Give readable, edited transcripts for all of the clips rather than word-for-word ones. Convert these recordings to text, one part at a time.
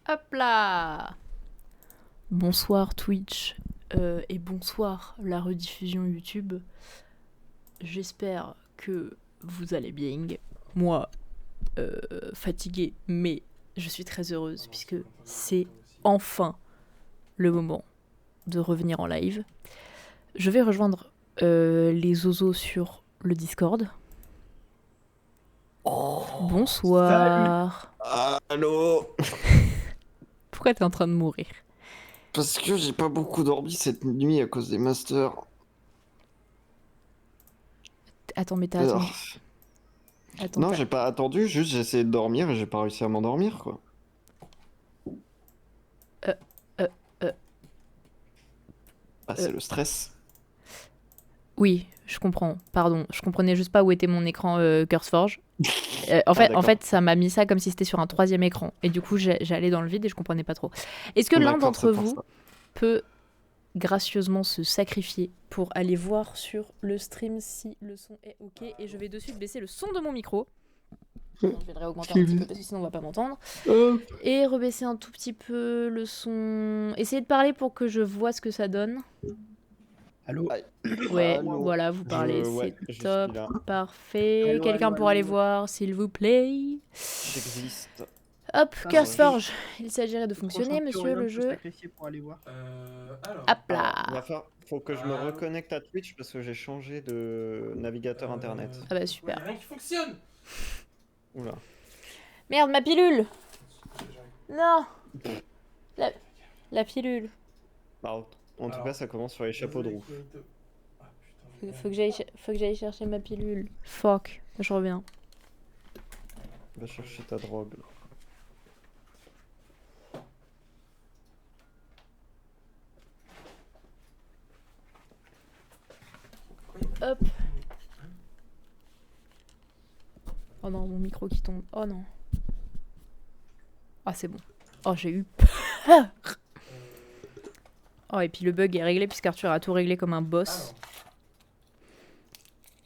Hop là! Bonsoir Twitch et bonsoir la rediffusion YouTube. J'espère que vous allez bien. Moi, fatiguée, mais je suis très heureuse puisque c'est enfin le moment de revenir en live. Je vais rejoindre les osos sur le Discord. Bonsoir. Allô. Pourquoi t'es en train de mourir? Parce que j'ai pas beaucoup dormi cette nuit à cause des masters. Attends, mais t'as Alors, attendu. Attends, non, j'ai pas attendu, juste j'ai essayé de dormir et j'ai pas réussi à m'endormir, quoi. Euh, euh, euh, Bah, euh. c'est le stress. Oui, je comprends. Pardon, je comprenais juste pas où était mon écran CurseForge. En Ah, fait, en d'accord. fait, ça m'a mis ça comme si c'était sur un troisième écran. Et du coup, j'allais dans le vide et je comprenais pas trop. Est-ce que l'un D'accord, d'entre c'est pour vous ça. peut gracieusement se sacrifier pour aller voir sur le stream si le son est ok? Et je vais de suite baisser le son de mon micro. Je vais le réaugmenter un petit peu parce que sinon on va pas m'entendre. Et rebaisser un tout petit peu le son. Essayez de parler pour que je vois ce que ça donne. Allô? Aïe. Ouais, Allô. voilà, vous parlez, Ouais, c'est je top, suis là. parfait. Allô, Quelqu'un allô, pour aller allô. voir, s'il vous plaît. J'existe. Hop, Putain, CurseForge, il s'agirait de trop fonctionner, gentil, monsieur Aurélien, le de se jeu. sacrifier pour aller voir. Hop Alors, là. faut que je me reconnecte à Twitch parce que j'ai changé de navigateur internet. Ah bah super. Y'a rien qui fonctionne. Oula. Merde, ma pilule. Non. La pilule. Bah, en tout cas, ça commence sur les chapeaux de roue. Faut que j'aille chercher ma pilule. Fuck, je reviens. Va chercher ta drogue. Hop. Oh non, mon micro qui tombe. Oh non. Ah c'est bon. Oh j'ai eu peur. Oh et puis le bug est réglé puisqu'Arthur a tout réglé comme un boss.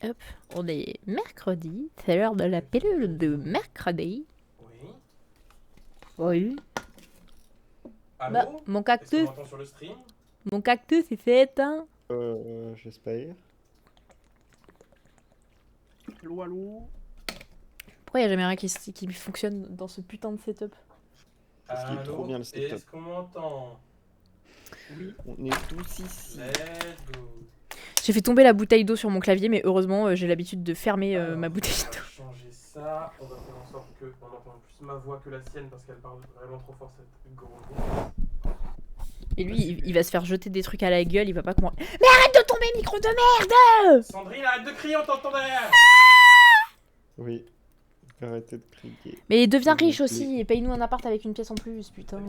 Hop, on est mercredi, c'est l'heure de la pilule de mercredi. Oui. Oui. Allô? Bah, mon Est-ce qu'on cactus, m'entend sur le stream? il s'est éteint. J'espère. Allô, allô? Pourquoi y a jamais rien qui fonctionne dans ce putain de setup? Parce qu'il est trop bien le setup. Est-ce qu'on m'entend? Oui. On est tous ici. Let's go. J'ai fait tomber la bouteille d'eau sur mon clavier, mais heureusement j'ai l'habitude de fermer Alors, ma bouteille On d'eau. va changer ça. On va faire en sorte qu'on entende plus ma voix que la sienne parce qu'elle parle vraiment trop fort cette grosse. Et lui, il va se faire jeter des trucs à la gueule, il va pas comprendre. Mais arrête de tomber, micro de merde! Sandrine, arrête de crier, on t'entend derrière! Oui. Arrêtez de crier. Mais deviens S'il vous riche plaît. aussi et paye-nous un appart avec une pièce en plus, putain.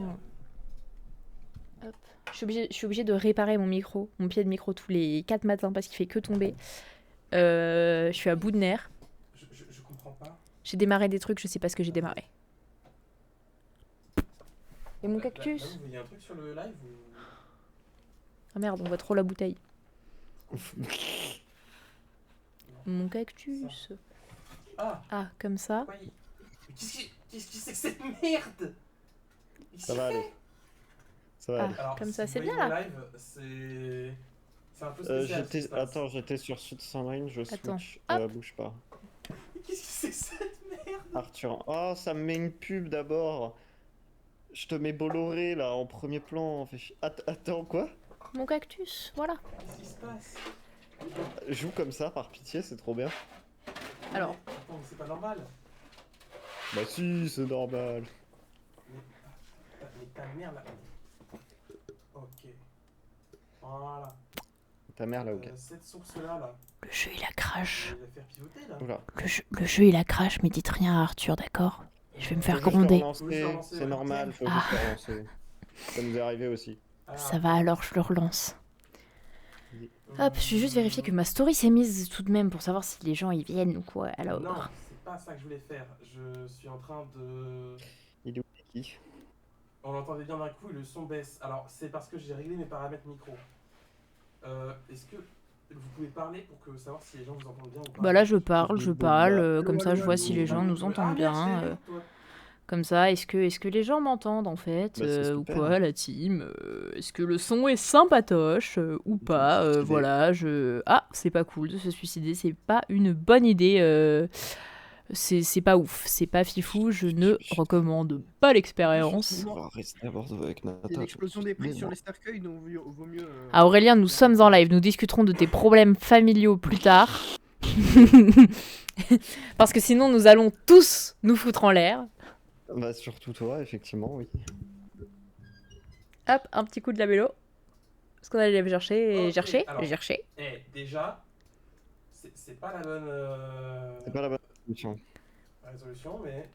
Hop. Je suis obligée de réparer mon micro, mon pied de micro tous les 4 matins parce qu'il fait que tomber. Je suis à bout de nerfs. Je comprends pas. J'ai démarré des trucs, je sais pas ce que j'ai démarré. Et mon Là, cactus? vous voyez un truc sur le live ou... Ah merde, on voit trop la bouteille. Mon cactus. Ah, Ah, comme ça. quoi il... Mais qu'est-ce que c'est que cette merde? Ça va aller. Ça va Ah. aller. Alors, Comme si ça, vous c'est voyez bien, le là. live, c'est un peu spécial. ce qui se passe. Attends, j'étais sur Sud Sandrine, je Attends. switch. Hop. Bouge pas. Mais qu'est-ce que c'est que cette merde? Arthur. Oh, ça me met une pub d'abord. Je te mets Bolloré là en premier plan. Attends, quoi? Mon cactus, voilà. Qu'est-ce qui se passe? Joue comme ça, par pitié, c'est trop bien. Alors. Mais, attends, mais c'est pas normal. Bah si, c'est normal. Mais ta mère là. Ok. Voilà. Ta mère là, ok. Cette source-là, là, Le jeu, il a crash. je vais la faire pivoter là. Oula. Le jeu, il a crash, mais dites rien à Arthur, d'accord? Je vais me faire Faut juste le gronder. relancer, Faut juste le relancer, c'est ouais. normal, faut Ah. juste le relancer. Ça nous est arrivé aussi. Alors, Ça va alors, je le relance. hum, Hop, je vais juste vérifier que ma story s'est mise tout de même pour savoir si les gens y viennent ou quoi. Non, Alors. c'est pas ça que je voulais faire. Je suis en train de. Il est où qui? On l'entendait bien d'un coup et le son baisse. Alors, c'est parce que j'ai réglé mes paramètres micro. Est-ce que vous pouvez parler pour que savoir si les gens vous entendent bien ou pas? Bah là, je parle, comme Allô, ça je vois allô, si les gens nous Ah, entendent merde, je bien. t'avais vu, toi. Comme ça, est-ce que les gens m'entendent en fait Bah, c'est ou super. quoi, la team est-ce que le son est sympatoche ou pas stylé. Voilà, Ah, c'est pas cool de se suicider, c'est pas une bonne idée. C'est pas ouf, c'est pas fifou, je ne recommande pas l'expérience. On va rester à Bordeaux avec Il y a Nata. l'explosion des prix Mais sur bon. les cercueils, donc vaut mieux. Ah Aurélien, nous sommes en live, nous discuterons de tes problèmes familiaux plus tard. Parce que sinon nous allons tous nous foutre en l'air. Bah, surtout toi, effectivement, oui. Hop, un petit coup de la mélo. Parce qu'on allait chercher, Ok, chercher, alors. chercher. Déjà, c'est pas la bonne C'est pas la bonne solution. résolution, mais.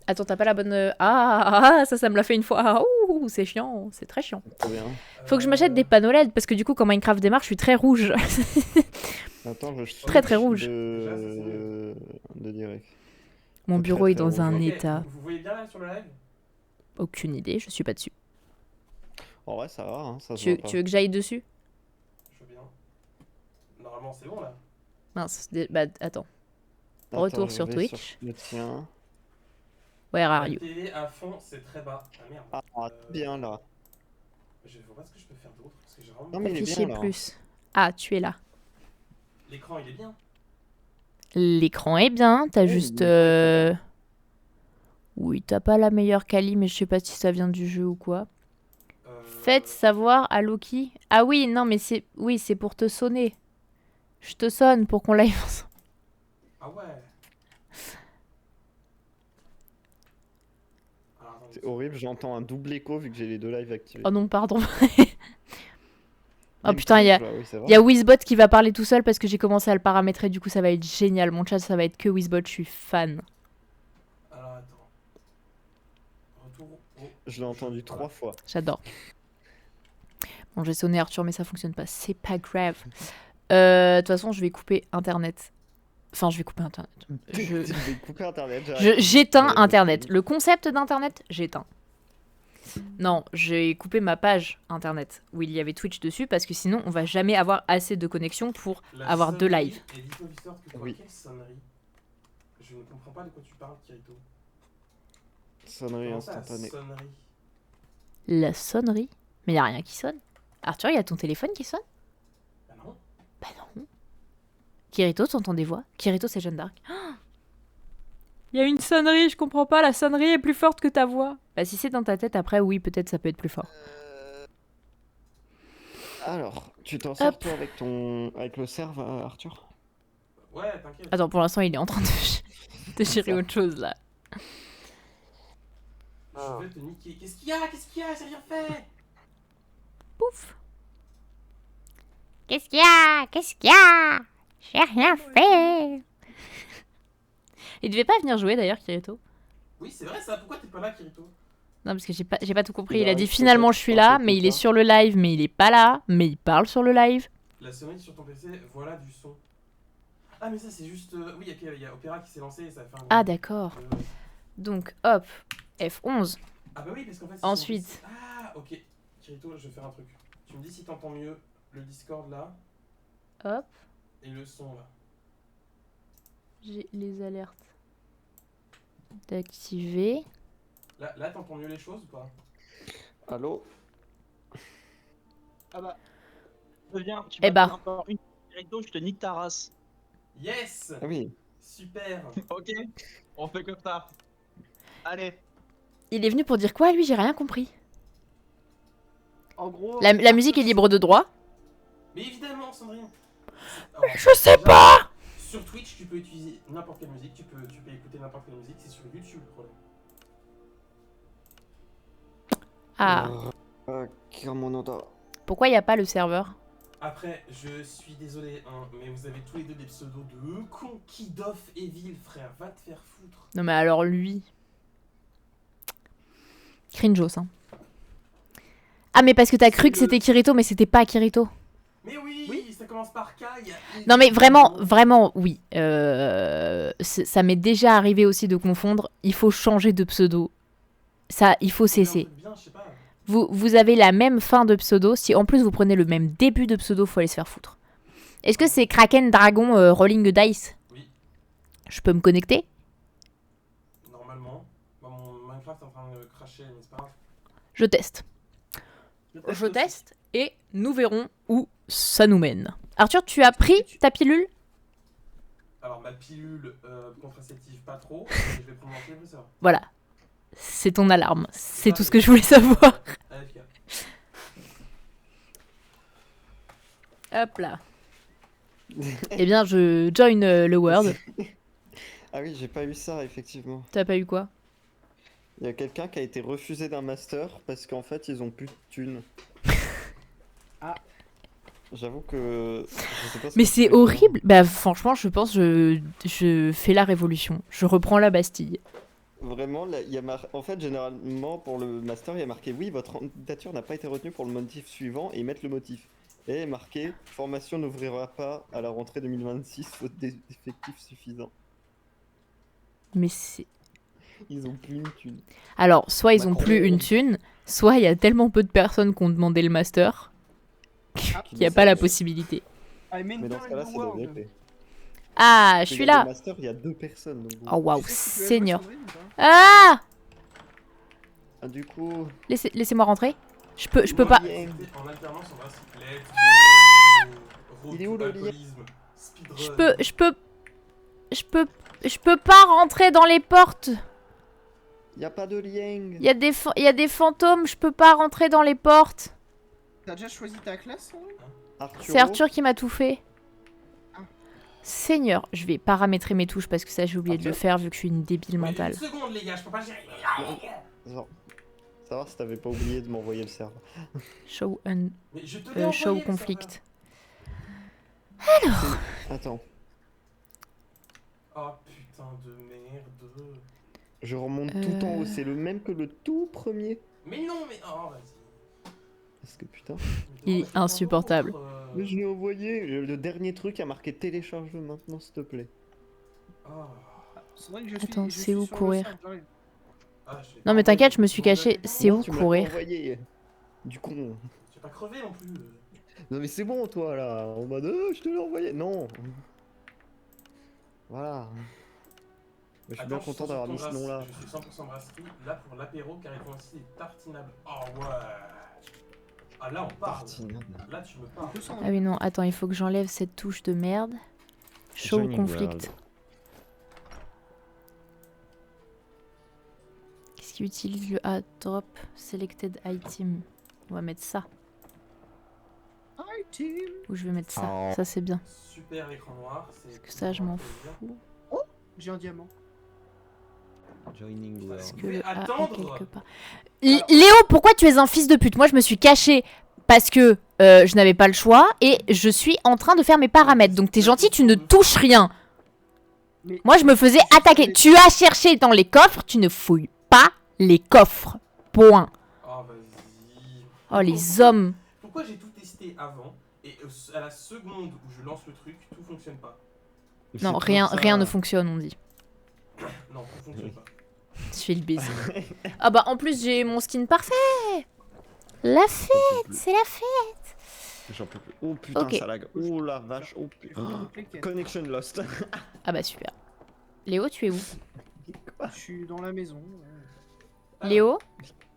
Attends, t'as pas la bonne... Ah, ça me l'a fait une fois. Ah, ouh, c'est chiant, c'est très chiant. Trop bien. Faut que je m'achète des panneaux LED parce que du coup, quand Minecraft démarre, je suis très rouge. Attends, je Très, très switch rouge. De direct. Mon Très, bureau très est dans rouge. un Ok, état. Vous voyez bien là sur le live? Aucune idée, je suis pas dessus. En vrai, ça va, hein, ça se Tu voit pas. veux que j'aille dessus? Je veux bien. Normalement, c'est bon là. Mince, bah attends. Attends, Retour je sur vais Twitch. le tien. Where are La you? télé à fond, c'est très bas. Ah merde. Ah, bien là. Je vois pas ce que je peux faire d'autre parce que j'ai vraiment. Non, mais il est Afficher bien là. plus. Ah, tu es là. L'écran il est bien. L'écran est bien, t'as Oui, juste... il est très Oui, t'as pas la meilleure quali, mais je sais pas si ça vient du jeu ou quoi. Euh, Faites savoir à Loki. Ah oui, non, mais c'est... Oui, c'est pour te sonner. Je te sonne pour qu'on live ensemble. Ah ouais. Alors, attendez. C'est horrible, j'entends un double écho vu que j'ai les deux lives activés. Oh non, pardon. Oh Même putain, il y a... Twitch, là, oui, c'est vrai. Il y a Wizbot qui va parler tout seul parce que j'ai commencé à le paramétrer, du coup ça va être génial. Mon chat ça va être que Wizbot, je suis fan. Alors attends. Retour au. Je l'ai entendu 3 fois. J'adore. Bon, j'ai sonné Arthur, mais ça fonctionne pas. C'est pas grave. De toute façon, je vais couper Internet. Enfin, je vais couper Internet. Je vais couper Internet. J'éteins Ouais, Internet. ok. Le concept d'Internet, j'éteins. Non, j'ai coupé ma page Internet où il y avait Twitch dessus parce que sinon, on va jamais avoir assez de connexion pour La avoir deux sonnerie lives. est dites-moi, Victor, que toi, Oui. quelle sonnerie? Je ne comprends pas de quoi tu parles, Kirito. Sonnerie Comment ça, la instantanée. sonnerie? La sonnerie. Mais y a rien qui sonne. Arthur, il y a ton téléphone qui sonne? Bah non. Bah non. Kirito, t'entends des voix? Kirito, c'est Jeanne d'Arc. Il y a une sonnerie, je comprends pas, la sonnerie est plus forte que ta voix. Bah si c'est dans ta tête, après oui, peut-être ça peut être plus fort. Alors, tu t'en sers Hop. toi avec le serve, Arthur? Ouais, t'inquiète. Attends, pour l'instant, il est en train de gérer autre chose là. Je vais te niquer. Qu'est-ce qu'il y a? Qu'est-ce qu'il y a? J'ai rien fait. Pouf. Qu'est-ce qu'il y a? Qu'est-ce qu'il y a? J'ai rien fait. Il devait pas venir jouer d'ailleurs, Kirito. Oui, c'est vrai ça. Pourquoi t'es pas là, Kirito? Non, parce que j'ai pas tout compris. Il Il a arrive dit finalement peut-être je suis par là, ce mais il est truc-là. sur le live, mais il est pas là, mais il parle sur le live. La sonnerie sur ton PC, voilà du son. Ah, mais ça, c'est juste. Oui, ok, il y a Opera qui s'est lancé et ça fait un. Ah d'accord. Euh, Donc hop, F11. Ah, bah oui, parce qu'en fait. Ensuite. Ah, ok. Kirito, je vais faire un truc. Tu me dis si t'entends mieux le Discord là Hop, et le son là. j'ai les alertes d'activer. Là t'entends mieux les choses ou pas? Allô? Ah bah, Reviens, tu Eh vas bah. faire encore une directo, je te nique ta race. Yes! Ah oui. Super! Ok, on fait comme ça. Allez. Il est venu pour dire quoi lui? J'ai rien compris. en gros. La musique est libre de droit? Mais évidemment, Sandrine! Je sais pas! Sur Twitch, tu peux utiliser n'importe quelle musique, tu peux écouter n'importe quelle musique, c'est sur YouTube le problème. Ah, Kirmonoda. pourquoi il n'y a pas le serveur? Après, je suis désolé, hein, mais vous avez tous les deux des pseudos de cons. Kidoff Evil, frère, va te faire foutre. Non mais alors lui... Cringeos, hein. Ah mais parce que t'as cru que c'était Kirito, mais c'était pas Kirito. Mais oui, ça commence par K. Non mais vraiment, vraiment, oui. Ça m'est déjà arrivé aussi de confondre. Il faut changer de pseudo. Ça, il faut cesser. Bien, je sais pas. Vous avez la même fin de pseudo. Si en plus vous prenez le même début de pseudo, faut aller se faire foutre. Est-ce que c'est Kraken Dragon Rolling Dice? Oui, Je peux me connecter? normalement. Je teste. Je aussi. teste et nous verrons où ça nous mène. Arthur, tu as pris ta pilule? Alors, ma pilule contraceptive, pas trop, mais je vais prendre l'antidepresseur. Voilà. C'est ton alarme. C'est tout ce que je voulais savoir. AFK. Hop là. Eh bien, je join le Word. Ah oui, j'ai pas eu ça, effectivement. T'as pas eu quoi? Il y a quelqu'un qui a été refusé d'un master parce qu'en fait, ils ont plus de thunes. Ah. J'avoue que... je sais pas ce Mais que c'est je fais. horrible. Bah franchement, je pense je fais la révolution. Je reprends la Bastille. Vraiment, là, il y a en fait, généralement, pour le master, il y a marqué « Oui, votre candidature n'a pas été retenue pour le motif suivant » et ils mettent le motif. Et il est marqué « Formation n'ouvrira pas à la rentrée 2026 faute d'effectifs suffisants Mais c'est... ». Ils ont plus une thune. Alors, soit ils ont Macron. plus une thune, soit il y a tellement peu de personnes qui ont demandé le master qu'il n'y a pas la possibilité. I mean, Mais dans ce cas-là, c'est le world. VP. Ah, je suis là. Le master, il y a 2 personnes. Donc bon. Oh waouh, Tu sais si tu veux Seigneur. jouer, Sandrine, ou pas Ah, Ah, du coup... laissez-moi rentrer. Je peux pas. Lien. En alternance, on va s'y plaît. Il est où, le lien Je peux pas rentrer dans les portes. Il y a pas de lien. Il y a des fantômes, je peux pas rentrer dans les portes. T'as déjà choisi ta classe, Sandrine? C'est Arthur qui m'a tout fait. Ah. Seigneur, je vais paramétrer mes touches parce que ça j'ai oublié de le Arthur faire vu que je suis une débile mentale. Une seconde, les gars, je peux pas gérer. Genre, savoir si t'avais pas oublié de m'envoyer le serveur. Show Mais je te l'ai envoyé, show le conflict. Attends, serveur. Oh putain de merde. je remonte tout en haut. C'est le même que le tout premier. Mais non, mais oh, vas-y. Parce que putain... Il est insupportable. Mais je l'ai envoyé. Le dernier truc a marqué télécharge maintenant, s'il te plaît. Sandrine, Attends, je c'est suis où sur le courir? site, j'arrive. Non mais t'inquiète, je me suis caché. C'est Non, où tu m'as courir? pas envoyé. Du con. J'ai pas crevé non plus. Non mais c'est bon toi là. En mode je te l'ai envoyé. Non. Voilà. Mais je suis bien Attends, content d'avoir mis ce nom là. Je suis 100% brasserie, là pour l'apéro, car ils font aussi des tartinables. Oh ouais. Ah là on parle. Tartinade. Là tu me On parles. peut s'en- Ah oui non, attends, il faut que j'enlève cette touche de merde. Show Joining conflict. world. Qu'est-ce qui utilise le A drop selected item? On va mettre ça. Hi, team. Ou je vais mettre ça. Oh. Ça c'est bien. Super l'écran noir. Parce que ça je m'en fous. J'ai un diamant. Joining world. Parce que pouvez le A est attendre. quelque part. Léo, pourquoi tu es un fils de pute? Moi je me suis cachée parce que je n'avais pas le choix et je suis en train de faire mes paramètres. Donc t'es gentil, tu ne touches rien. Mais- Moi je me faisais attaquer. Tu as cherché dans les coffres, tu ne fouilles pas les coffres. Point. Oh vas-y. Oh les hommes. Pourquoi j'ai tout testé avant et à la seconde où je lance le truc, tout fonctionne pas? Non, rien ne fonctionne, on dit. Non, tout fonctionne pas. Je fais le baiser. Ah bah en plus j'ai mon skin parfait. La fête, c'est la fête. J'en peux plus. Oh putain, Ok. ça lag. Oh la vache. Oh Il putain. faut doubler Ken. Connection lost. Ah bah super. Léo, tu es où? Je suis dans la maison. Léo,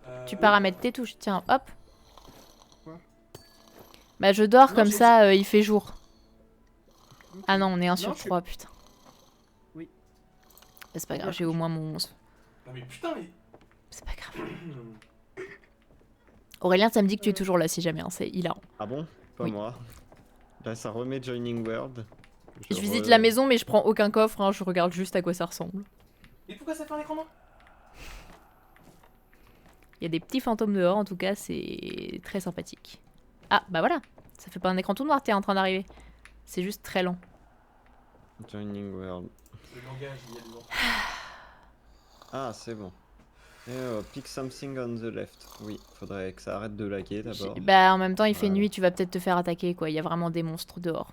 Euh, tu paramètres tes touches. Tiens, hop. Quoi? Bah je dors Non, comme j'ai- ça, il fait jour. Ok. Ah non, on est 1 Non, sur je suis- 3, putain. Oui. Bah, c'est pas grave, j'ai au moins mon 11. Non mais putain mais. C'est pas grave. Aurélien, ça me dit que tu es toujours là si jamais, hein, c'est hilarant. Ah bon? Pas Oui. moi. Là, ça remet Joining World. Je visite la maison mais je prends aucun coffre, hein, je regarde juste à quoi ça ressemble. Et pourquoi ça fait un écran noir? Il y a des petits fantômes dehors, en tout cas, c'est très sympathique. Ah, bah voilà, ça fait pas un écran tout noir, t'es en train d'arriver. C'est juste très lent. Joining World. Le langage, il y a dedans. Ah, c'est bon. Pick something on the left. Oui, faudrait que ça arrête de laguer d'abord. Bah en même temps, il fait Voilà. nuit, tu vas peut-être te faire attaquer, quoi. Il y a vraiment des monstres dehors.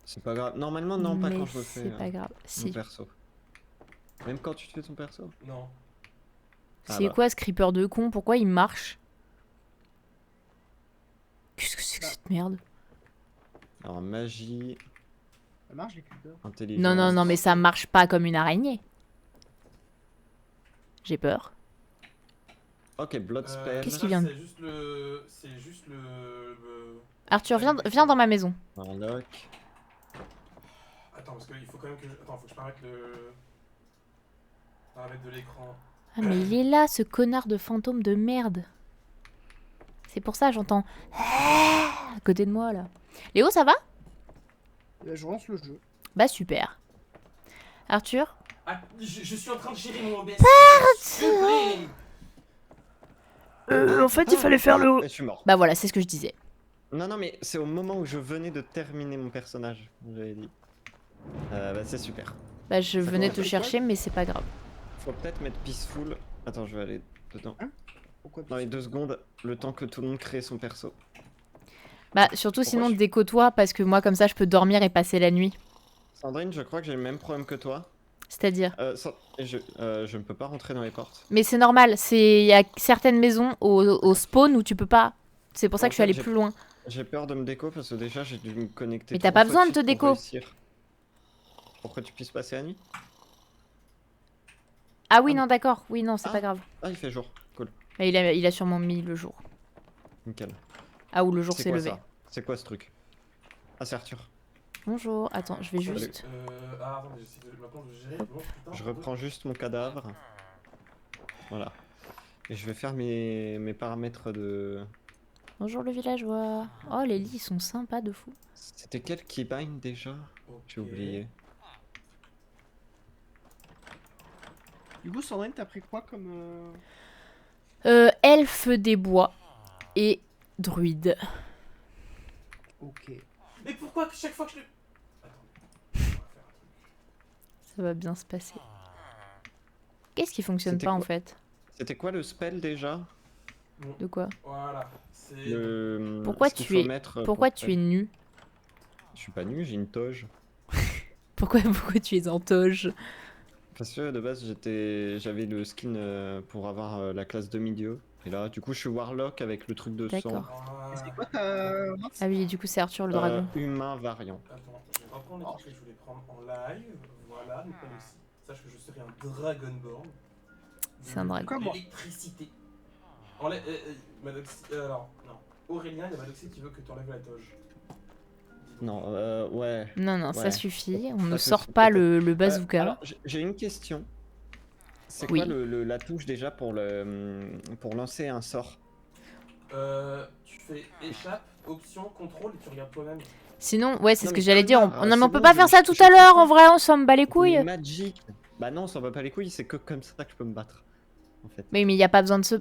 C'est pas grave. Normalement, non, pas Mais quand je le fais. c'est pas grave. Mon Si. perso. Même quand tu te fais ton perso. Non. Ah C'est bah. quoi ce creeper de con? Pourquoi il marche? Qu'est-ce que c'est que cette merde? Alors, magie, Ça marche les creepers. intelligence. Non, non, non, mais ça marche pas comme une araignée. J'ai peur. Ok, Blood Spell. Qu'est-ce qui vient de- C'est juste le. C'est juste le. Arthur, viens dans ma maison. Warlock. Attends, parce qu'il faut quand même que je. Attends, faut que je paramètre le. Paramètre de l'écran. Ah, mais il est là, ce connard de fantôme de merde. C'est pour ça, j'entends... à côté de moi, là. Léo, ça va? Je relance le jeu. Bah, super. Arthur? Ah, je suis en train de gérer mon OBS. S'il te plaît. En fait, il fallait faire le... Je suis mort. Bah voilà, c'est ce que je disais. Non, non, mais c'est au moment où je venais de terminer mon personnage, j'avais dit. Bah, c'est super. Bah, je Ça venais commence te à chercher, mais c'est pas grave. Faut peut-être mettre Peaceful. Attends, je vais aller dedans. Pourquoi Dans les 2 secondes, le temps que tout le monde crée son perso. Bah, surtout Pourquoi sinon, je- déco-toi, parce que moi, comme ça, je peux dormir et passer la nuit. Sandrine, je crois que j'ai le même problème que toi. C'est-à-dire... Je ne peux pas rentrer dans les portes. Mais c'est normal, il y a certaines maisons au spawn où tu peux pas... C'est pour ça En que je suis fait, allée plus loin. J'ai peur de me déco parce que déjà j'ai dû me connecter. Mais t'as 3 pas fois besoin de te suite pour déco. réussir. Pour que tu puisses passer la nuit. Ah oui, Ah, non, d'accord. Oui, non, c'est Ah. pas grave. Ah, il fait jour. Cool. Mais il a sûrement mis le jour. Nickel. Ah, ou le jour C'est s'est quoi levé. ça? C'est quoi ce truc? Ah, c'est Arthur. Bonjour, attends, je vais Salut. juste... Ah, attendez, j'essaie de maintenant de gérer. Bon, putain, Je reprends juste mon cadavre. Voilà. Et je vais faire mes paramètres de... Bonjour le villageois. Oh, les lits sont sympas de fou. C'était quel keybind déjà? J'ai Ok. oublié. Du coup, Sandrine, t'as pris quoi comme. Elfe des bois et druide. Ok. Mais pourquoi que chaque fois que je le. Attends. On va faire un truc. Ça va bien se passer. Qu'est-ce qui fonctionne C'était pas en quoi fait? C'était quoi le spell déjà? Bon, De quoi? voilà. C'est. Pourquoi ce qu'il tu faut es- mettre Pourquoi pour tu es nu? Je suis pas nu, j'ai une toge. Pourquoi tu es en toge? Parce que de base j'avais le skin pour avoir la classe demi-dieu. Et là du coup je suis warlock avec le truc de sang. D'accord. Voilà. C'est quoi ta. Ah oui, du coup c'est Arthur le dragon. Humain variant. Attends, je vais reprendre les trucs que je voulais prendre en live. Voilà, donc aussi. Sache que je serai un Dragonborn. C'est un dragon. Comment L'électricité. Alors, non. Aurélien, il y a Madoxy qui veut que tu enlèves la toge. Non, ouais. Non, non, ça Ouais. suffit. On Ça ne suffit, sort pas peut-être. le bazooka. Alors, j'ai une question. C'est Oui. quoi la touche déjà pour lancer un sort? Tu fais échappe, option, contrôle et tu regardes toi-même. Sinon, ouais, c'est Non, ce mais que j'allais dire. connard, Non, mais on c'est peut bon, pas je- faire ça je- tout je à l'heure. comprends. En vrai, on s'en bat les couilles. C'est magique. Bah non, ça va pas les couilles, c'est que comme ça que je peux me battre. En fait. Mais il y a pas besoin de se.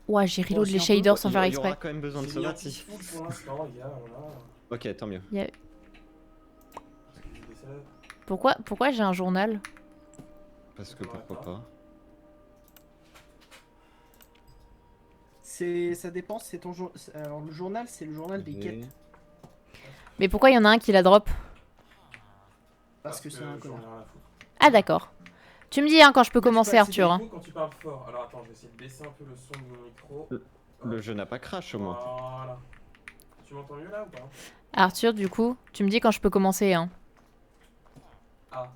Ouah, j'ai reload c'est les un peu- shaders sans Il faire y aura exprès. quand même besoin de J'ai se mis en battre si. peaceful pour l'instant, les gars, voilà. Ok, tant mieux. Pourquoi j'ai un journal? Parce que pourquoi pas. Ça dépend, c'est ton jour. Alors, le journal, c'est le journal des quêtes. Mais pourquoi il y en a un qui la drop? Parce que c'est un j'en ai connard. rien à foutre. Ah, d'accord. Tu me dis hein, quand je peux commencer, pas Arthur. Hein. Du coup, quand tu parles fort, alors attends, je vais essayer de baisser un peu le son de mon micro. Le jeu n'a pas crash au moins. Voilà. Tu m'entends mieux là ou pas? Arthur, du coup, tu me dis quand je peux commencer. Hein. Ah.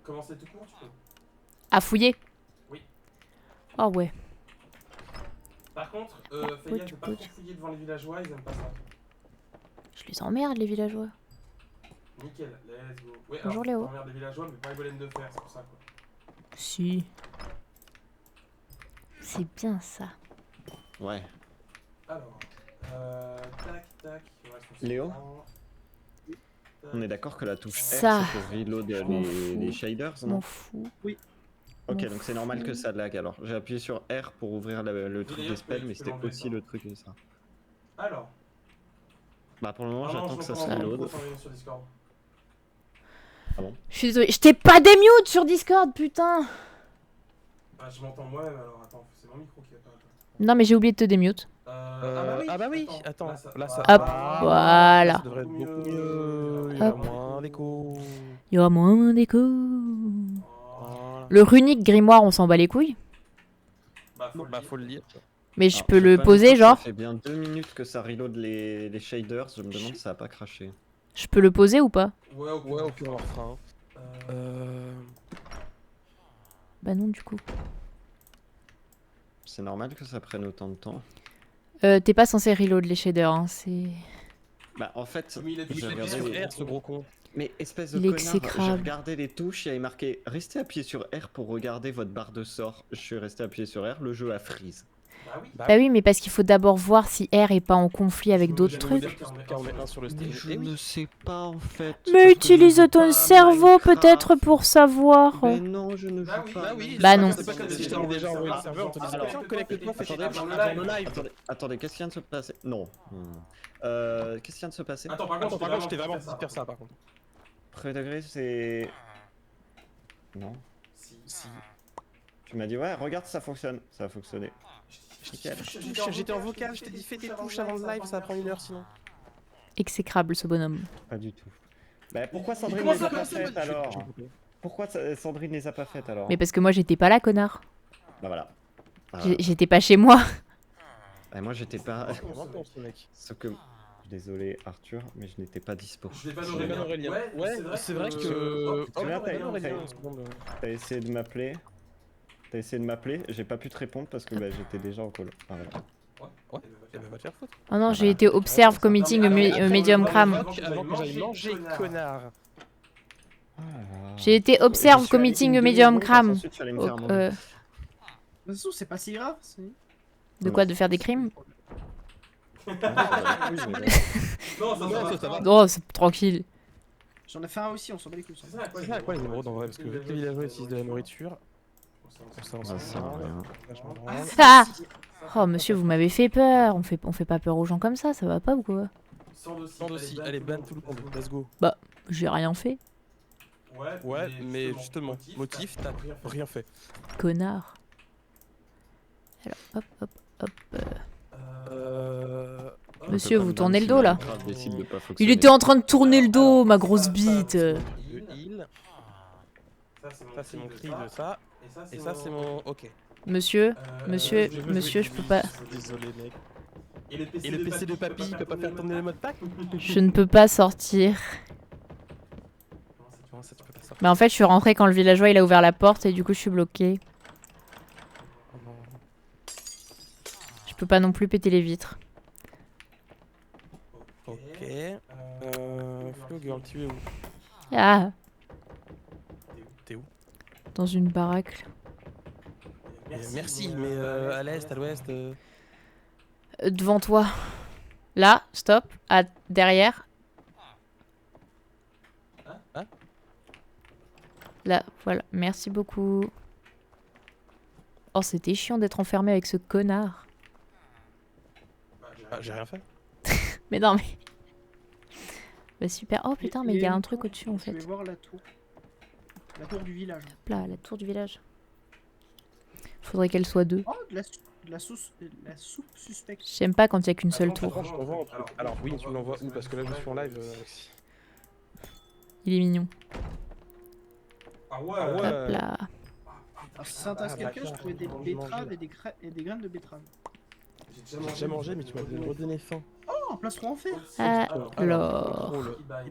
Commencer tout court, tu peux. À fouiller? Oui. Oh ouais. Par contre, fais gaffe de pas trop fouiller devant les villageois, ils aiment pas ça. Je les emmerde, les villageois. Nickel, let's go. Ouais, Bonjour, alors, Léo. t'emmerdes les villageois, mais pas les golems de fer, c'est pour ça quoi. Si. C'est bien ça. Ouais. Alors, tac, tac. il reste son Léo sang. Tac. On est d'accord que la touche R Ça. c'est pour reload Je m'en les fous. shaders, Je non? m'en fous. Ok, m'en donc c'est normal que fous. ça lag alors. J'ai appuyé sur R pour ouvrir le truc d'ailleurs, des spells, tu mais peux c'était l'enlever, aussi ça. le truc de ça. Alors. Bah pour le moment Ah non, j'attends je que ça l'entends se en reload. micro, sans sur Discord. Je suis désolée. Je t'ai pas démute sur Discord, putain. Bah, je m'entends moi-même alors, attends, c'est mon micro qui va pas. Non, mais j'ai oublié de te démute. Ah bah oui, attends, là, ça- Hop, Ah, voilà. Ça devrait être beaucoup mieux. Il y a moins d'écho. Il y aura moins d'écho. Voilà. Le runique grimoire, on s'en bat les couilles. Bah, faut le Bah dire. faut le lire. Mais je Alors, peux j'ai le pas poser, mis ça, genre. Ça fait bien 2 minutes que ça reload les shaders, je me demande si ça a pas craché. Je peux le poser ou pas? Ouais, ok. Ouais, au pire on leur fera. Euh, Bah non, du coup. C'est normal que ça prenne autant de temps. T'es pas censé reload les shaders, hein, c'est... Bah en fait, Mais il a dit j'ai que regardé c'était les- R, ce gros con. Mais espèce de Il est connard, j'ai exécrable. regardé les touches, il y avait marqué restez appuyé sur R pour regarder votre barre de sort. Je suis resté appuyé sur R, le jeu a freeze. Bah oui. Bah oui, mais parce qu'il faut d'abord voir si R est pas en conflit avec d'autres trucs. Car on met un sur le stream. Je Eh oui. ne sais pas en fait. Mais parce que je utilise joue ton pas à cerveau Minecraft. peut-être pour savoir. Mais non, je ne joue Bah oui, pas. bah à oui. Bah non. C'est pas comme si je t'avais déjà envoyé le serveur, on te dit Alors, tiens, connecte-toi, fais attendez, avant le live. Attendez, qu'est-ce qui vient de se passer? Non. Qu'est-ce qui vient de se passer? Attends, par Attends, contre, par contre, je t'ai vraiment dit de faire ça par contre. Premier degré, c'est... Non. Si. Tu m'as dit ouais, regarde, ça fonctionne. Ça a fonctionné. Nickel. J'étais en vocal, je t'ai dit fais tes touches avant le live, ça va prendre 1 heure sinon. Exécrable ce bonhomme. Pas du tout. Bah pourquoi Sandrine Comment les ça, a pas comment ça, faites alors? Pourquoi Sandrine les a pas faites alors? Mais parce que moi j'étais pas là, connard. Bah voilà. Ah, J'étais pas chez moi. bah, moi j'étais pas... Comment ton ce mec? Sauf que... Désolé Arthur, mais je n'étais pas dispo. Je l'ai pas Je l'ai pas Aurélien. Aurélien. Ouais, c'est vrai que. Oh, Oh, là, t'as- Aurélien, t'as- une seconde. T'as essayé de m'appeler. J'ai pas pu te répondre parce que bah, j'étais déjà en call. Ah, voilà. Ouais, et bah va te faire foutre. Oh non, j'ai été observe committing a medium cram. Avant que j'aille manger, connard. Ah là là. J'ai été Je observe suis allé committing une medium demi-seconde, cram. ensuite, je suis allé me faire Oh, manger. De toute façon, c'est pas si grave. De quoi? De faire des crimes? Oui, mais bon. Non, Ouais, ça va. Oh, c'est tranquille. J'en ai fait un aussi, on s'en bat les couilles. C'est ça, C'est ça à quoi les émeraudes en vrai? Parce que vu que les villageois utilisent de la nourriture, pour ça on Ça s'en sert à rien. vachement branle. Ah Oh monsieur, vous m'avez fait peur. On fait pas peur aux gens comme ça va pas ou quoi? Sans aussi, allez, ban tout le monde, let's go. J'ai rien fait. Ouais, mais justement, motif, t'as rien fait. Connard. Alors, hop, hop, hop. Monsieur, vous tournez le dos, là. Minecraft décide de pas Il fonctionner. était en train de tourner le dos, ma grosse bite. Le heal, ça c'est mon cri de ça, et ça c'est mon ok. Monsieur, monsieur, je peux pas. Désolé mec. Et le PC de papy, il peut pas faire tourner le mode pack? Je ne peux pas sortir. Comment ça tu peux pas sortir? Bah en fait, je suis rentrée quand le villageois il a ouvert la porte et du coup je suis bloquée. Oh non. Je peux pas non plus péter les vitres. Ok. Flo girl, tu es où? Ah, T'es où? dans une baraque. Merci, mais à l'est, à l'ouest. Devant toi. Là, stop. Ah, derrière. Hein? Là, voilà. Merci beaucoup. Oh, c'était chiant d'être enfermé avec ce connard. Ah, j'ai rien fait. Mais non, mais... Bah super. Oh putain, mais il y a un truc au-dessus en Je vais fait. voir la tour. La tour du village. Hop là, la tour du village. Faudrait qu'elle soit deux. Oh, de la soupe suspecte. J'aime pas quand il y a qu'une seule tour. Attends, je t'envoie un truc. Alors oui, tu me l'envoies où? Parce que là je suis en live. Il est mignon. Ah ouais, Ah ouais. Hop là. Alors, si ça intéresse quelqu'un, je trouvais des betteraves et des graines de betteraves. J'ai déjà mangé, mais tu m'as redonné faim. Oh, un plastron en fer. Alors.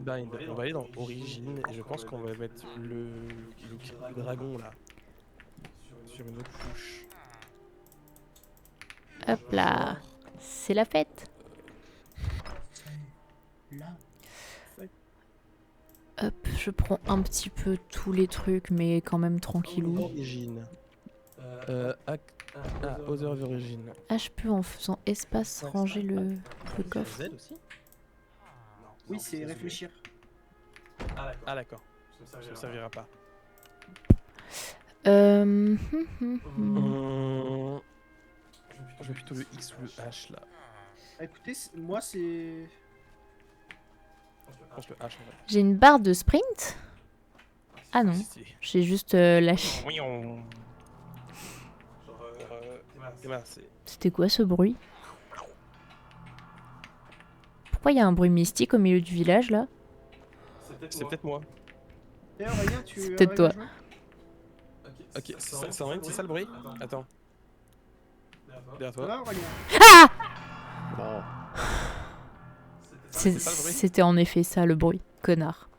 Bind. On va aller dans Origine et je pense qu'on va mettre le dragon là. Sur une autre couche. Hop là. C'est la fête. Là. Hop, je prends un petit peu tous les trucs, mais quand même tranquillou. Origine. Other Origine. Ah, je peux en faisant espace ranger le coffre. Z aussi? Oui, c'est réfléchir. Ah d'accord, ça ne servira pas. Je veux plutôt le X ou le H là. Ah, écoutez, moi c'est. Je pense le H en vrai. J'ai une barre de sprint. Ah non, C'est- j'ai juste lâché. C'était quoi ce bruit? Pourquoi il y a un bruit mystique au milieu du village là? C'est peut-être moi. D'ailleurs, Aurélien, tu. C'est peut-être toi. Ok, c'est ça le bruit? Attends. Derrière Ça toi. va, Aurélien? Non. C'est ça le bruit? C'était en effet ça le bruit, connard.